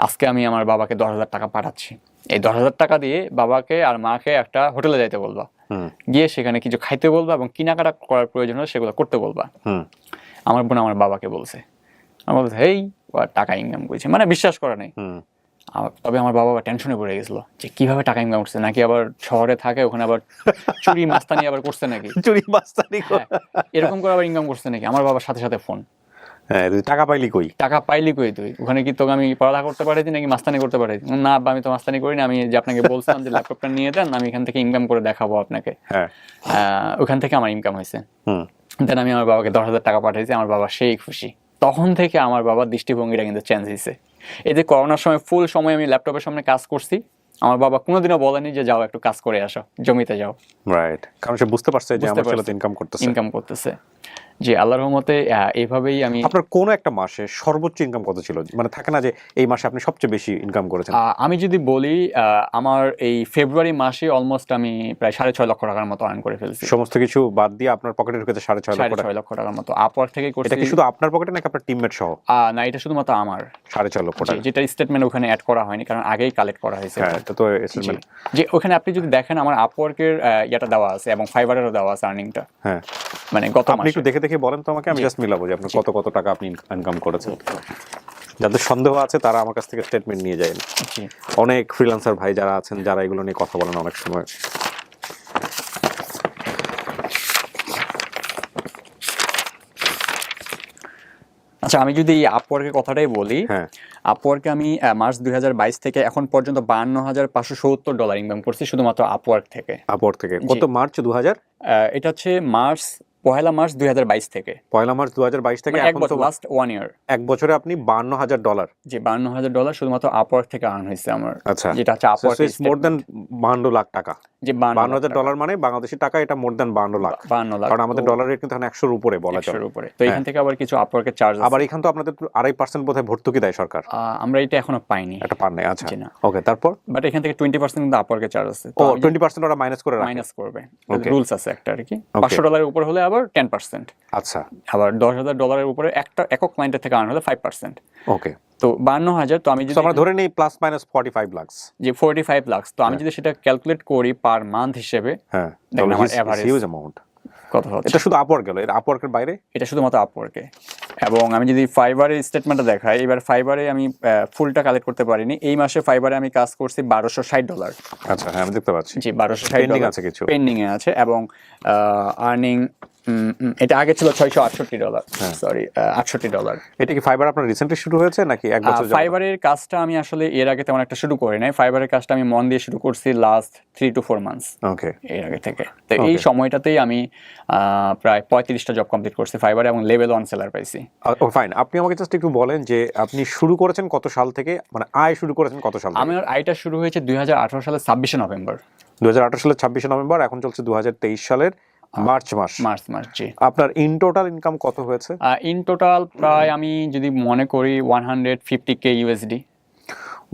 আজকে আমি আমার বাবাকে 10,000 টাকা পাঠাচ্ছি, এই 10,000 টাকা দিয়ে বাবাকে আর মাকে একটা হোটেলে যাইতে বলবা, গিয়ে সেখানে কিছু খাইতে বলবা এবং কেনাকাটা করার প্রয়োজন হলে সেগুলো করতে বলবা। আমার বোন আমার বাবাকে বলছে, আমার বলছে হেই টাকা ইনকাম করেছে, মানে বিশ্বাস করে নাই। তবে আমার বাবা টেনশনে পড়ে গেছিল যে কিভাবে টাকা ইনকাম করছে, নাকি আবার শহরে থাকে ওখানে আবার চুরি মাস্তানি আবার করছে নাকি, এরকম করে আবার ইনকাম করছে নাকি। আমার বাবার সাথে সাথে ফোন, টাকা পাইলি কই তুই ওখানে, কি তোকে আমি পড়ালেখা করতে পারি নাকি মাস্তানি করতে পারি? না আব্বা, আমি তো মাস্তানি করি না, আমি যে আপনাকে বলছিলাম যে ল্যাপটপটা নিয়ে দেন, আমি এখান থেকে ইনকাম করে দেখাবো আপনাকে। ওখান থেকে আমার ইনকাম হয়েছে। দেন আমি আমার বাবাকে 10,000 টাকা পাঠিয়েছি, আমার বাবা সেই খুশি। তখন থেকে আমার বাবার দৃষ্টিভঙ্গিটা কিন্তু চেঞ্জ হয়েছে। এই যে করোনার সময় ফুল সময় আমি ল্যাপটপের সামনে কাজ করছি, আমার বাবা কোনোদিনও বলেনি যে যাও একটু কাজ করে আসো, জমিতে যাও। রাইট, কারণ সে বুঝতে পারছে যে আমার ছেলে ইনকাম করতেছে। জি, আল্লাহর রহমতে এইভাবেই আমি আপনার কোন একটা মাসে সর্বোচ্চ ইনকাম কত ছিল? মানে থাকে না যে এই মাসে আপনি সবচেয়ে বেশি ইনকাম করেছেন? আমি যদি বলি আমার এই ফেব্রুয়ারি মাসে অলমোস্ট আমি প্রায় 6.5 লক্ষ টাকার মতো আর্ন করে ফেলছি। সমস্ত কিছু বাদ দিয়ে আপনার পকেটে ঢুকেছে 6.5 লক্ষ টাকা। 6.5 লক্ষ টাকার মতো আপওয়ার্ক থেকে এটা করছি। কি শুধু আপনার পকেটে নাকি আপনার টিমমেট সহ? না, এটা শুধুমাত্র আমার। 4.5 লক্ষ টাকা। যেটা স্টেটমেন্ট ওখানে অ্যাড করা হয়নি, কারণ আগেই কালেক্ট করা হয়েছে। হ্যাঁ, এটা তো এসএমএল। যে ওখানে আপনি যদি দেখেন আমার আপওয়ার্কের ইয়াটা দেওয়া আছে এবং ফাইবারেরও দেওয়া আছে আর্নিংটা। হ্যাঁ, মানে গত আপনি মাসে। একটু দেখে দেখে বলেন তো আমাকে, আমি জাস্ট মিলাবো যে আপনি কত টাকা আপনি ইনকাম করেছেন। যাদের সন্দেহ আছে তারা আমার কাছ থেকে স্টেটমেন্ট নিয়ে যায়। জি। অনেক ফ্রিল্যান্সার ভাই যারা আছেন, যারা এগুলো নিয়ে কথা বলেন অনেক সময়। আচ্ছা, আমি যদি এই আপওয়ার্কের কথাটাই বলি, হ্যাঁ, আপওয়ার্কে আমি মার্চ 2022 থেকে এখন পর্যন্ত $52,570 ইনকাম করছি শুধুমাত্র আপওয়ার্ক থেকে। আপওয়ার্ক থেকে কত? মার্চ 2000, এটা হচ্ছে পহেলা মার্চ 2022 থেকে, পয়লা মার্চ 2022 থেকে মানে এক এখন তো বছর, লাস্ট 1 ইয়ার। এক বছরে আপনি $52,000। যে $52,000 শুধুমাত্র আপওয়ার্ক থেকে আর্ন হয়েছে আমার। আচ্ছা, যেটা হচ্ছে আপওয়ার্ক মোর দেন 52 লাখ টাকা। যে $52,000 মানে বাংলাদেশি টাকা এটা মোর দেন 52 লাখ। 52 লাখ, কারণ আমাদের ডলার রেট কিন্তু এখন 100 এর উপরে বলা চলে। 100 এর উপরে। তো এখান থেকে আবার কিছু আপওয়ার্কের চার্জ আছে। আবার এখান তো আপনাদের 2.5% বোধহয় ভর্তুকি দেয় সরকার। আমরা এটা এখনো পাইনি। এটা পান নাই? আচ্ছা, জি না। ওকে, তারপর? বাট এখান থেকে 20% কিন্তু আপওয়ার্কের চার্জ আছে। ও, 20% ওরা মাইনাস করে রাখে। মাইনাস করবে, Okay. রুলস আছে একটা আর কি। $500 উপরে হলে আবার 10%। আচ্ছা, আবার $10,000 উপরে একটা একক ক্লায়েন্টের থেকে আর্ন হলে 5%। ওকে। তো 52,000, তো আমি যদি আমরা ধরে নেই প্লাস মাইনাস 45 লাখ। যে 45 লাখ, তো আমি যদি সেটা ক্যালকুলেট করি পার মান্থ হিসেবে, হ্যাঁ, দেখেন তাহলে আমার এভারেজ হিউজ অ্যামাউন্ট। কত হচ্ছে। এটা শুধু আপওয়ার্ক গেল, এর আপওয়ার্কের বাইরে? এটা শুধুমাত্র আপওয়ার্কে। এবং আমি যদি ফাইবারের স্টেটমেন্টটা দেখাই, এবার ফাইবারে আমি ফুলটা কালেক্ট করতে পারিনি। এই মাসে ফাইবারে আমি কাজ করছি $1,260। আচ্ছা, হ্যাঁ, আমি দেখতে পাচ্ছি। জি, $1,260 Pending আছে কিছু। পেন্ডিং এ আছে। এবং আর্নিং এটা আগে ছিল $668, সরি $68। এটা কি ফাইবার আপনার রিসেন্টলি শুরু হয়েছে নাকি এক বছর যাবত? ফাইবারের কাজটা আমি আসলে এর আগে তেমন একটা শুরু করি নাই। ফাইবারের কাজটা আমি মন দিয়ে শুরু করছি লাস্ট 3 to 4 মান্থস ওকে, এর আগে থেকে। তো এই সময়টাতেই আমি প্রায় 35টা জব কমপ্লিট করছি ফাইবারে এবং লেভেল 1 সেলার পাইছি। ও ফাইন। আপনি আমাকে জাস্ট একটু বলেন যে আপনি শুরু করেছেন কত সাল থেকে, মানে আয় শুরু করেছেন কত সাল থেকে? আমার আইটা শুরু হয়েছে 2018 সালের 26শে নভেম্বর। 2018 সালের 26শে নভেম্বর, এখন চলছে 2023 সালের মার্চ মাস। মার্চ, জি। আপনার ইন টোটাল ইনকাম কত হয়েছে? ইন টোটাল প্রায় আমি যদি মনে করি 150K USD।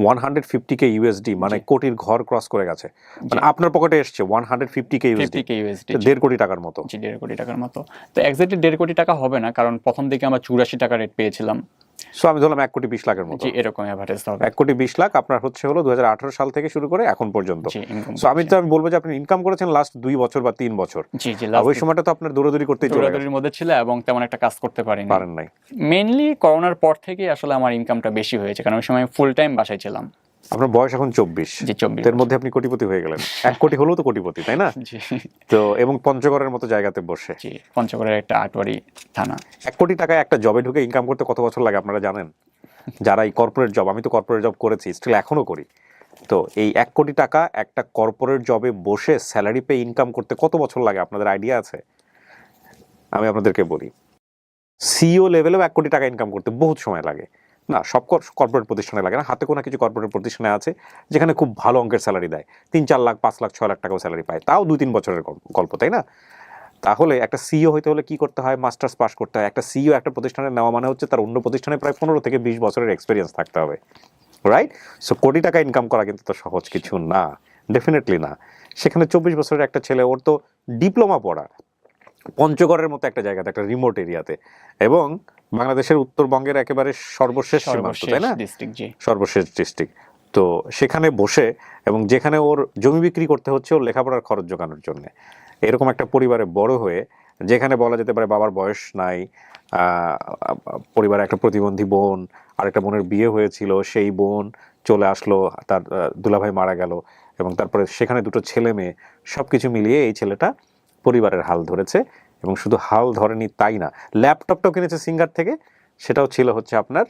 150K ইউএসডি, মানে কোটির ঘর ক্রস করে গেছে। মানে আপনার পকেটে এসছে 150K ইউএসডি, 50K USD, 1.5 কোটি টাকার মতো। জি, 1.5 কোটি টাকার মতো। তো এক্স্যাক্টলি 1.5 কোটি টাকা হবে না, কারণ প্রথম দিকে আমরা 84 টাকা রেট পেয়েছিলাম। সো আমি ধরলাম 1,20,00,000-এর মতো। জি, এরকম এভারেজ হবে। 1,20,00,000 আপনার হচ্ছে হলো 2018 সাল থেকে শুরু করে এখন পর্যন্ত। জি, ইনকাম। সো আমি বলবো যে আপনি ইনকাম করেছেন লাস্ট 2 বছর বা 3 বছর। জি, ওই সময়টা তো আপনার দৌড়াদৌড়ি করতেই চলে গেছে। দৌড়াদৌড়ির মধ্যে ছিল এবং তেমন একটা কাজ করতে পারেন নাই। মেইনলি করোনার পর থেকে আসলে আমার ইনকামটা বেশি হয়েছে, কারণ ওই সময় ফুল টাইম বাসায় ছিলাম। আপনার বয়স এখন 24। জি, 24। এর মধ্যে আপনি কোটিপতি হয়ে গেলেন। 1 কোটি হলেও তো কোটিপতি, তাই না? জি। তো এবং পঞ্চগড়ের মতো জায়গাতে বসে। জি, পঞ্চগড়ের একটা আটোয়ারি থানা। 1 কোটি টাকায় একটা জবে ঢুকে ইনকাম করতে কত বছর লাগে আপনারা জানেন? যারা এই কর্পোরেট জব, আমি তো কর্পোরেট জব করেছি, স্টিল এখনো করি। তো এই 1 কোটি টাকা একটা কর্পোরেট জবে বসে স্যালারি পেয়ে ইনকাম করতে কত বছর লাগে আপনাদের আইডিয়া আছে? আমি আপনাদেরকে বলি, সিইও লেভেলেও 1 কোটি টাকা ইনকাম করতে বহুত সময় লাগে না। সব কর্পোরেট প্রতিষ্ঠানে লাগে না, হাতে কোনো কিছু কর্পোরেট প্রতিষ্ঠানে আছে যেখানে খুব ভালো অঙ্কের স্যালারি দেয়, 3-4 লাখ, 5 লাখ, 6 লাখ টাকাও স্যালারি পায়, তাও 2-3 বছরের গল্প, তাই না? তাহলে একটা সিইও হইতে হলে কি করতে হয়? মাস্টার্স পাস করতে হয়। একটা সিইও একটা প্রতিষ্ঠানে নেওয়া মানে হচ্ছে তার অন্য প্রতিষ্ঠানে প্রায় 15 থেকে 20 বছরের এক্সপিরিয়েন্স থাকতে হবে, রাইট? সো কোটি টাকা ইনকাম করা কিন্তু তো সহজ কিছু না, ডেফিনেটলি না। সেখানে 24 বছরের একটা ছেলে, ওর তো ডিপ্লোমা পড়া পঞ্চগড়ের মতো একটা জায়গাতে, একটা রিমোট এরিয়াতে, এবং বাংলাদেশের উত্তরবঙ্গের একেবারে সর্বশেষ সীমান্ত, তাই না? ডিস্ট্রিক্ট, জি, সর্বশেষ ডিস্ট্রিক্ট। তো সেখানে বসে, এবং যেখানে ওর জমি বিক্রি করতে হচ্ছে ওর লেখাপড়ার খরচ জোগানোর জন্য, এরকম একটা পরিবারে বড় হয়ে, যেখানে বলা যেতে পারে বাবার বয়স নাই, পরিবারে একটা প্রতিবন্ধী বোন, আরেকটা বোনের বিয়ে হয়েছিল, সেই বোন চলে আসলো, তার দুলাভাই মারা গেল, এবং তারপরে সেখানে 2টো ছেলে মেয়ে, সব কিছু মিলিয়ে এই ছেলেটা পরিবারের হাল ধরেছে। এবং শুধু হাল ধরেনি তাই না, ল্যাপটপটাও কিনেছে সিঙ্গার থেকে, সেটাও ছিল হচ্ছে আপনার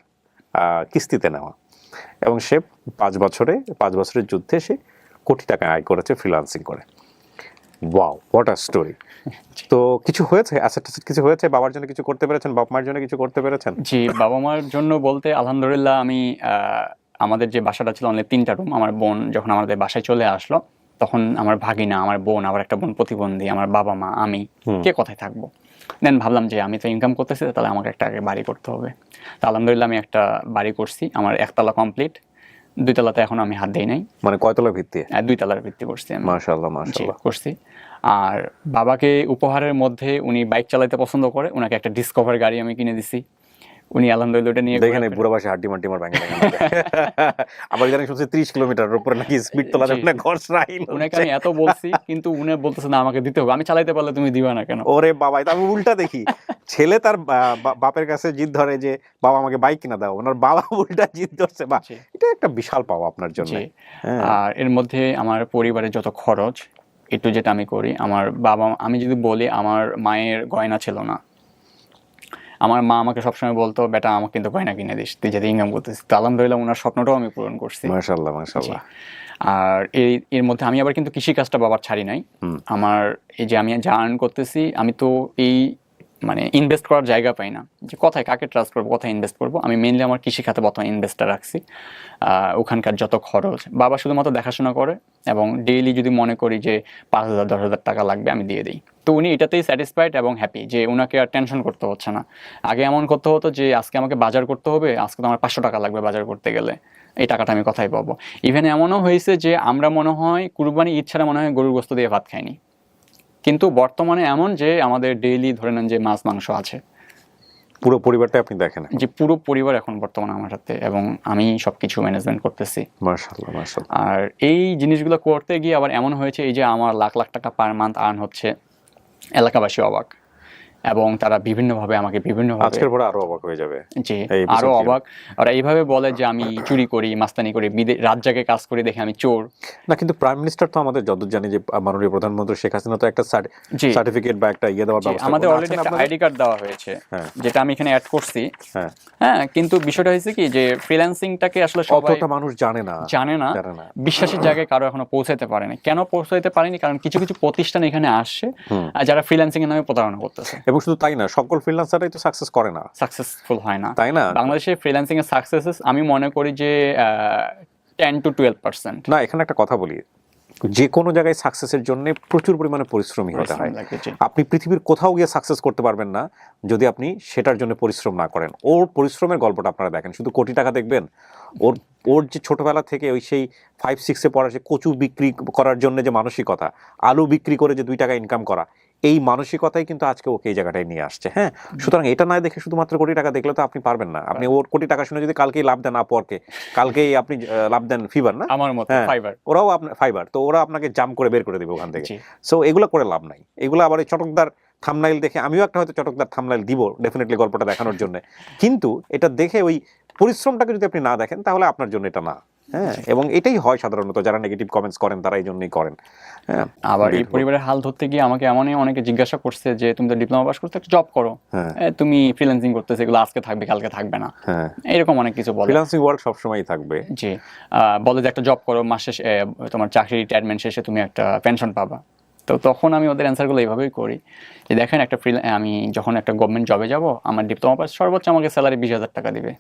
কিস্তিতে নেওয়া। এবং সে 5 বছরের যুদ্ধে সে কোটি টাকা আয় করেছে ফ্রিল্যান্সিং করে। Wow, what a story. তো কিছু হয়েছে, অ্যাসেট কিছু হয়েছে, বাবার জন্য কিছু করতে পেরেছেন, বাপ মার জন্য কিছু করতে পেরেছেন? জি, বাবা মার জন্য বলতে আলহামদুলিল্লাহ আমি আমাদের যে বাসাটা ছিল অনলি 3টা রুম, আমার বোন যখন আমাদের বাসায় চলে আসলো, তখন আমার ভাগিনা, আমার বোন, আবার একটা বোন প্রতিবন্ধী, আমার বাবা মা, আমি, কে কোথায় থাকবো? দেন ভাবলাম যে আমি তো ইনকাম করতেছি, তাহলে আমাকে একটা আগে বাড়ি করতে হবে। তো আলহামদুলিল্লাহ আমি একটা বাড়ি করছি, আমার একতলা কমপ্লিট, 2 তলাতে এখন আমি হাত দিই নাই। মানে কয়তলা ভিত্তি? 2 তলার ভিত্তি করছি আমি। মাশাআল্লাহ জি, মাশাআল্লাহ। করছি। আর বাবাকে উপহারের মধ্যে উনি বাইক চালাতে পছন্দ করে, উনাকে একটা ডিসকভার গাড়ি আমি কিনে দিছি। উনি আলহামদুলিল্লাহ ওটা নিয়ে দেখেন এই বুড়া বয়সে হাড্ডি মাড্ডি মার ভাঙে ভাঙে আবার জানি শুনছি 30 কিলোমিটারের উপরে নাকি স্পিড তোলাতে জি। মানে ঘর্ষ রাইল উনাকে আমি এত বলছি, কিন্তু উনি বলতেছে না আমাকে দিতে হবে, আমি চালাইতে পারলে তুমি দিবা না কেন? ওরে বাবা, এটা আমি উল্টা দেখি। ছেলে তার বাপের কাছে জিদ ধরে যে বাবা আমাকে বাইক কিনা দাও, ওনার বাবা উল্টা জিদ ধরছে। বা জি। এটা একটা বিশাল পাওয়া আপনার জন্য। জি। আর এর মধ্যে আমার পরিবারের যত খরচ একটু যেটা আমি করি, আমার বাবা, আমি যদি বলি আমার মায়ের গয়না ছিল না, আমার মা আমাকে সবসময় বলতো বেটা আমাকে কিন্তু গয়না কিনে দিস, তুই যদি ইনকাম করতেছিস। তো আলহামদুলিল্লাহ ওনার স্বপ্নটাও আমি পূরণ করছি। মাশাআল্লাহ মাশাআল্লাহ। আর এর মধ্যে আমি আবার কিন্তু কৃষি কাজটা বাবার ছাড়ি নাই। আমার এই যে আমি যা আর্ন করতেছি, আমি তো এই মানে ইনভেস্ট করার জায়গা পাই না, যে কোথায় কাকে ট্রাস্ট করবো, কোথায় ইনভেস্ট করবো। আমি মেইনলি আমার কৃষি খাতে বর্তমানে ইনভেস্টটা রাখছি। ওখানকার যত খরচ বাবা শুধুমাত্র দেখাশোনা করে, এবং ডেইলি যদি মনে করি যে 5,000 10,000 টাকা লাগবে আমি দিয়ে দিই। তো উনি এটাতেই স্যাটিসফাইড এবং হ্যাপি, যে ওনাকে আর টেনশন করতে হচ্ছে না। আগে এমন করতে হতো যে আজকে আমাকে বাজার করতে হবে, আজকে তো আমার 500 টাকা লাগবে বাজার করতে গেলে, এই টাকাটা আমি কোথায় পাবো। ইভেন এমনও হয়েছে যে আমরা মনে হয় কুরবানি ঈদ ছাড়া মনে হয় গরুর গোস্ত দিয়ে ভাত খাইনি, কিন্তু বর্তমানে এমন যে আমাদের ডেইলি ধরে নেন যে মাছ মাংস আছে। পুরো পরিবারটা আপনি দেখেন? যে পুরো পরিবার এখন বর্তমানে আমার সাথে, এবং আমি সবকিছু ম্যানেজমেন্ট করতেছি। মাশাআল্লাহ মাশাআল্লাহ। আর এই জিনিসগুলো করতে গিয়ে আবার এমন হয়েছে, এই যে আমার লাখ লাখ টাকা পার মান্থ আর্ন হচ্ছে, এলাকাবাসী অবাক, এবং তারা বিভিন্নভাবে আমাকে বিভিন্নভাবে, আজকের পরে আরো অবাক হয়ে যাবে। যে আরো অবাক, ওরা এইভাবে বলে যে আমি চুরি করি, মাস্তানি করি, রাত জাগে কাজ করি, দেখে আমি চোর। না, কিন্তু প্রাইম মিনিস্টার তো আমাদের যতদূর জানি যে মাননীয় প্রধানমন্ত্রী শেখ হাসিনা তো একটা সার্টিফিকেট বা একটা দেওয়ার ব্যবস্থা আমাদের করেছেন অলরেডি একটা আপনাদের? আইডি কার্ড দেওয়া হয়েছে, যেটা আমি এখানে অ্যাড করছি। হ্যাঁ, কিন্তু বিষয়টা হয়েছে কি যে ফ্রিল্যান্সিংটাকে আসলে সবাই অতটা মানুষ জানে না। বিশ্বাসের জায়গায় কারো এখনো পৌঁছাতে পারেনি। কেন পৌঁছাতে পারেনি? কারণ কিছু কিছু প্রতিষ্ঠান এখানে আসছে যারা ফ্রিল্যান্সিং এর নামে প্রতারণা করতেছে। এবং শুধু তাই না, সকল ফ্রিল্যান্সারই তো সাকসেস করে না, সাকসেসফুল হয় না, তাই না? বাংলাদেশে ফ্রিল্যান্সিং এর সাকসেস আমি মনে করি যে 10 to 12%। না, এখানে একটা কথা বলি, যে কোনো জায়গায় সাকসেসের জন্য প্রচুর পরিমাণে পরিশ্রমী হতে হয়। আপনি পৃথিবীর কোথাও গিয়ে সাকসেস করতে পারবেন না যদি আপনি সেটার জন্য পরিশ্রম না করেন। ওর পরিশ্রমের গল্পটা আপনারা দেখেন, শুধু কোটি টাকা দেখবেন। ওর যে ছোটবেলা থেকে ওই সেই 5-6-এ পড়া, সে কচু বিক্রি করার জন্য যে মানসিকতা, আলু বিক্রি করে যে 2 টাকা ইনকাম করা, এই মানসিকতাই কিন্তু আজকে ওকে এই জায়গাটায় নিয়ে আসছে। হ্যাঁ, সুতরাং এটা না দেখে শুধুমাত্র কোটি টাকা দেখলে তো আপনি পারবেন না। আপনি ওর কোটি টাকা শুনে যদি কালকেই লাভ দেন আপওয়ার্কে, কালকেই আপনি লাভ দেন ফিভার, না আমার মতে ফাইবার, ওরাও আপনার ফাইবার, তো ওরা আপনাকে জাম্প করে বের করে দেবে ওখান থেকে। সো এগুলো করে লাভ নাই। এগুলো আবার এই চটকদার থাম্বনেইল দেখে, আমিও একটা হয়তো চটকদার থাম্বনেইল দিব ডেফিনেটলি গল্পটা দেখানোর জন্য, কিন্তু এটা দেখে ওই পরিশ্রমটাকে যদি আপনি না দেখেন তাহলে আপনার জন্য এটা না। হ্যাঁ, এবং এটাই হয় সাধারণত, যারা নেগেটিভ কমেন্টস করেন তারা এই জন্যই করেন। হ্যাঁ, আবার এই পরিবারের হাল ধরতে গিয়ে আমাকে এমনই অনেকে জিজ্ঞাসা করছে যে তুমি তো ডিপ্লোমা পাস করতে একটা জব করো, তুমি ফ্রিল্যান্সিং করতেছো, এগুলো আজকে থাকবে কালকে থাকবে না, এরকম অনেক কিছু বলে। ফ্রিল্যান্সিং ওয়ার্ক সবসময়ই থাকবে। জি, বলে যে একটা জব করো, মাস শেষে তোমার চাকরি রিটায়ারমেন্ট শেষে তুমি একটা পেনশন পাবা। তো তখন আমি ওদের অ্যান্সারগুলো এইভাবেই করি যে দেখেন, আমি যখন একটা গভর্নমেন্ট জবে যাব, আমার ডিপ্লোমা পাস সর্বোচ্চ আমাকে স্যালারি 20,000 টাকা দিবে,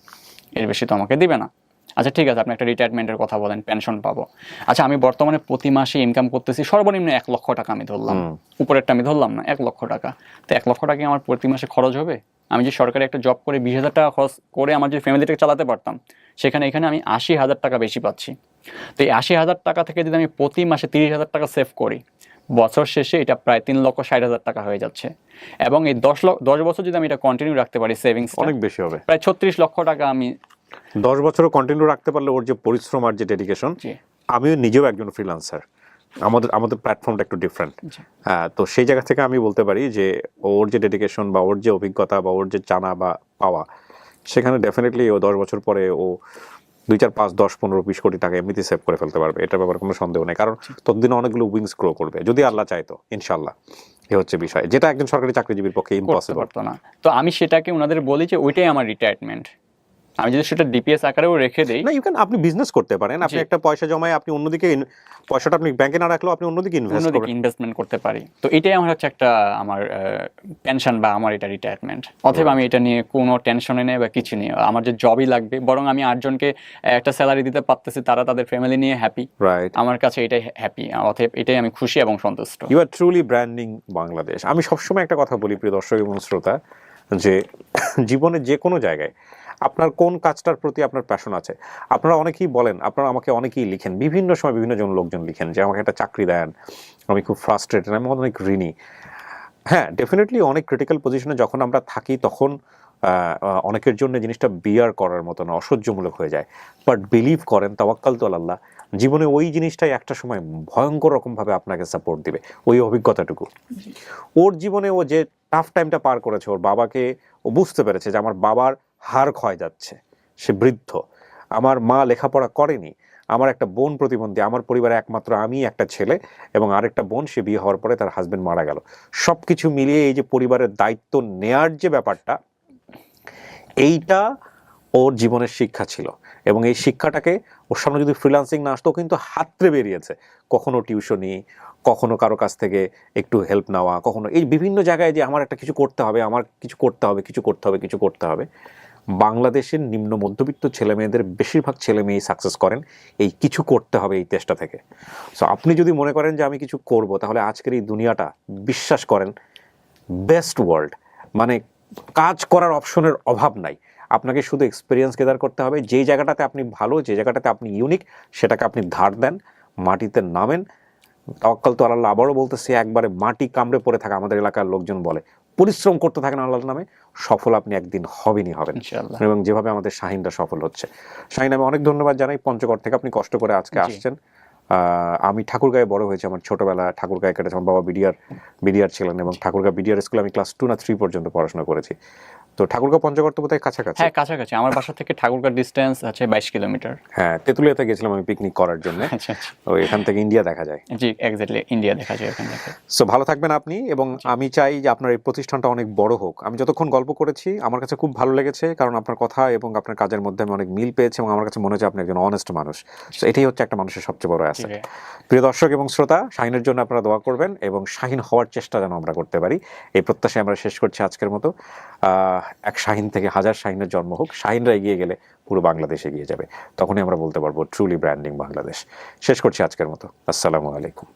এর বেশি তো আমাকে দিবে না। আচ্ছা ঠিক আছে, আপনি একটা রিটায়ারমেন্টের কথা বলেন, পেনশন পাবো। আচ্ছা, আমি বর্তমানে প্রতি মাসে ইনকাম করতেছি সর্বনিম্ন 1 লক্ষ টাকা, আমি ধরলাম, উপরেরটা আমি ধরলাম না, 1 লক্ষ টাকা। তো 1 লক্ষ টাকা আমার প্রতি মাসে খরচ হবে। আমি যে সরকারি একটা জব করে 20,000 টাকা খরচ করে আমার যে ফ্যামিলিটাকে চালাতে পারতাম, এখানে আমি 80,000 টাকা বেশি পাচ্ছি। তো এই 80,000 টাকা থেকে যদি আমি প্রতি মাসে 30,000 টাকা সেভ করি, বছর শেষে এটা প্রায় 3,60,000 টাকা হয়ে যাচ্ছে। এবং এই 10 বছর যদি আমি এটা কন্টিনিউ রাখতে পারি, সেভিংস অনেক বেশি হবে, প্রায় 36 লক্ষ টাকা আমি 10 বছরও কন্টিনিউ রাখতে পারলে। ওর যে পরিশ্রম আর যে ডেডিকেশন, আমিও নিজেও একজন ফ্রিল্যান্সার, আমাদের প্ল্যাটফর্মটা একটু ডিফারেন্ট। তো সেই জায়গা থেকে আমি বলতে পারি যে ওর যে ডেডিকেশন বা ওর যে অভিজ্ঞতা বা ওর যে জানা বা পাওয়া, সেখানে ডেফিনেটলি ও 10 বছর পরে ও 2, 4, 5, 10, 15, 20 কোটি টাকা এমনিতে সেভ করে ফেলতে পারবে। এটার ব্যাপারে কোনো সন্দেহ নেই, কারণ ততদিনে অনেকগুলো উইংস গ্রো করবে, যদি আল্লাহ চাইতো, ইনশাল্লাহ। এ হচ্ছে বিষয়, যেটা একজন সরকারি চাকরিজীবীর পক্ষে ইম্পসিবল। তো আমি সেটাকে ওনাদের বলি যে ওইটাই আমার রিটায়ারমেন্ট। আমি যদি সেটা ডিপিএস আকারেও রেখে দেই, না, আপনি বিজনেস করতে পারেন, আপনি একটা পয়সা জমায় আপনি অন্যদিকে পয়সাটা আপনি ব্যাংকে না রাখলেও আপনি অন্যদিকে ইনভেস্টমেন্ট করতে পারি। তো এটাই আমার হচ্ছে একটা আমার পেনশন বা আমার এটা রিটায়ারমেন্ট। অথবা আমি এটা নিয়ে কোনো টেনশনে নেই বা কিছু নেই, আমার যে জবই লাগবে, বরং আমি 8 জনকে একটা স্যালারি দিতে পারতেছি, তারা তাদের ফ্যামিলি নিয়ে হ্যাপি, রাইট। আমার কাছে এটাই হ্যাপি, অতএব এটাই আমি খুশি এবং সন্তুষ্ট। You are truly branding Bangladesh. আমি সবসময় একটা কথা বলি প্রিয় দর্শক এবং শ্রোতা, যে জীবনে যে কোনো জায়গায় আপনার কোন কাজটার প্রতি আপনার প্যাশন আছে। আপনারা অনেকেই বলেন, আপনারা আমাকে অনেকেই লিখেন, বিভিন্ন সময় বিভিন্ন জন লোকজন লিখেন যে আমাকে একটা চাকরি দেন, আমি খুব ফ্রাস্ট্রেটেড, আমি অনেক ঋণী। হ্যাঁ, ডেফিনেটলি অনেক ক্রিটিক্যাল পজিশনে যখন আমরা থাকি তখন অনেকের জন্য জিনিসটা বিয়ার করার মতো না, অসহ্যমূলক হয়ে যায়। বাট বিলিভ করেন, তাওয়াক্কালতু আলাল্লাহ, জীবনে ওই জিনিসটাই একটা সময় ভয়ঙ্কর রকমভাবে আপনাকে সাপোর্ট দিবে, ওই অভিজ্ঞতাটুকু। ওর জীবনে ও যে টাফ টাইমটা পার করেছে, ওর বাবাকে ও বুঝতে পেরেছে যে আমার বাবার হাড় ক্ষয় যাচ্ছে, সে বৃদ্ধ, আমার মা লেখাপড়া করেনি, আমার একটা বোন প্রতিবন্ধী, আমার পরিবারে একমাত্র আমি একটা ছেলে এবং আরেকটা বোন, সে বিয়ে হওয়ার পরে তার হাজবেন্ড মারা গেল। সব কিছু মিলিয়ে এই যে পরিবারের দায়িত্ব নেয়ার যে ব্যাপারটা, এইটা ওর জীবনের শিক্ষা ছিল। এবং এই শিক্ষাটাকে ওর সামনে যদি ফ্রিল্যান্সিং না আসতো, কিন্তু হাতড়ে বেরিয়েছে। কখনো টিউশনি, কখনো কারো কাছ থেকে একটু হেল্প নেওয়া, কখনো এই বিভিন্ন জায়গায় যে আমার একটা কিছু করতে হবে, আমার কিছু করতে হবে, কিছু করতে হবে, কিছু করতে হবে। বাংলাদেশের নিম্ন মধ্যবিত্ত ছেলে মেয়েদের বেশিরভাগ ছেলে মেয়েই সাকসেস করেন এই কিছু করতে হবে এই চেষ্টা থেকে। সো আপনি যদি মনে করেন যে আমি কিছু করব, তাহলে আজকের এই দুনিয়াটা, বিশ্বাস করেন, বেস্ট ওয়ার্ল্ড, মানে কাজ করার অপশনের অভাব নাই। আপনাকে শুধু এক্সপিরিয়েন্স গেদার করতে হবে, যেই জায়গাটাতে আপনি ভালো, যে জায়গাটাতে আপনি ইউনিক, সেটাকে আপনি ধার দেন, মাটিতে নামেন। তাওয়াক্কালতু আলাল্লাহ, আবারও বলতেছি, একবারে মাটি কামড়ে পড়ে থাকা আমাদের এলাকার লোকজন বলে, পরিশ্রম করতে থাকেন আল্লাহর নামে, সফল আপনি একদিন হবেনই হবেন। ইনশাআল্লাহ। এবং যেভাবে আমাদের শাহিনরা সফল হচ্ছে, শাহিন, আমি অনেক ধন্যবাদ জানাই। পঞ্চগড় থেকে আপনি কষ্ট করে আজকে আসছেন। আমি ঠাকুরগাঁয়ে বড় হয়েছি, আমার ছোটবেলা ঠাকুরগাঁয়ে কেটেছে। আমার বাবা বিডিআর ছিলেন এবং ঠাকুরগাঁ বিডিআর স্কুলে আমি ক্লাস 2 না 3 পর্যন্ত পড়াশোনা করেছি। তো ঠাকুরগাঁ পঞ্চগড় তো বোধহয় কাছাকাছি। হ্যাঁ, কাছাকাছি। আমার বাসা থেকে ঠাকুরগাঁও ডিস্টেন্স আছে 22 কিলোমিটার। হ্যাঁ, তেঁতুলিয়াতে গেছিলাম আমি পিকনিক করার জন্য। আচ্ছা আচ্ছা। তো এখান থেকে ইন্ডিয়া দেখা যায়। জি, এক্স্যাক্টলি, ইন্ডিয়া দেখা যায় এখান থেকে। সো ভালো থাকবেন আপনি, এবং আমি চাই যে আপনার এই প্রতিষ্ঠানটা অনেক বড় হোক। আমি যতক্ষণ গল্প করেছি আমার কাছে খুব ভালো লেগেছে, কারণ আপনার কথা এবং আপনার কাজের মধ্যে আমি অনেক মিল পেয়েছি, এবং আমার কাছে মনে হচ্ছে আপনি একজন অনেস্ট মানুষ। সো এটাই হচ্ছে একটা মানুষের সবচেয়ে বড় অ্যাসেট। প্রিয় দর্শক এবং শ্রোতা, শাহিনের জন্য আপনারা দোয়া করবেন এবং শাহিন হওয়ার চেষ্টা যেন আমরা করতে পারি, এই প্রত্যাশায় আমরা শেষ করছি আজকের মতো। এক শাহিন থেকে হাজার শাহিনের জন্ম হোক। শাহিনরা এগিয়ে গেলে পুরো বাংলাদেশ এগিয়ে যাবে, তখনই আমরা বলতে পারবো ট্রুলি ব্র্যান্ডিং বাংলাদেশ। শেষ করছি আজকের মতো। আসসালামু আলাইকুম।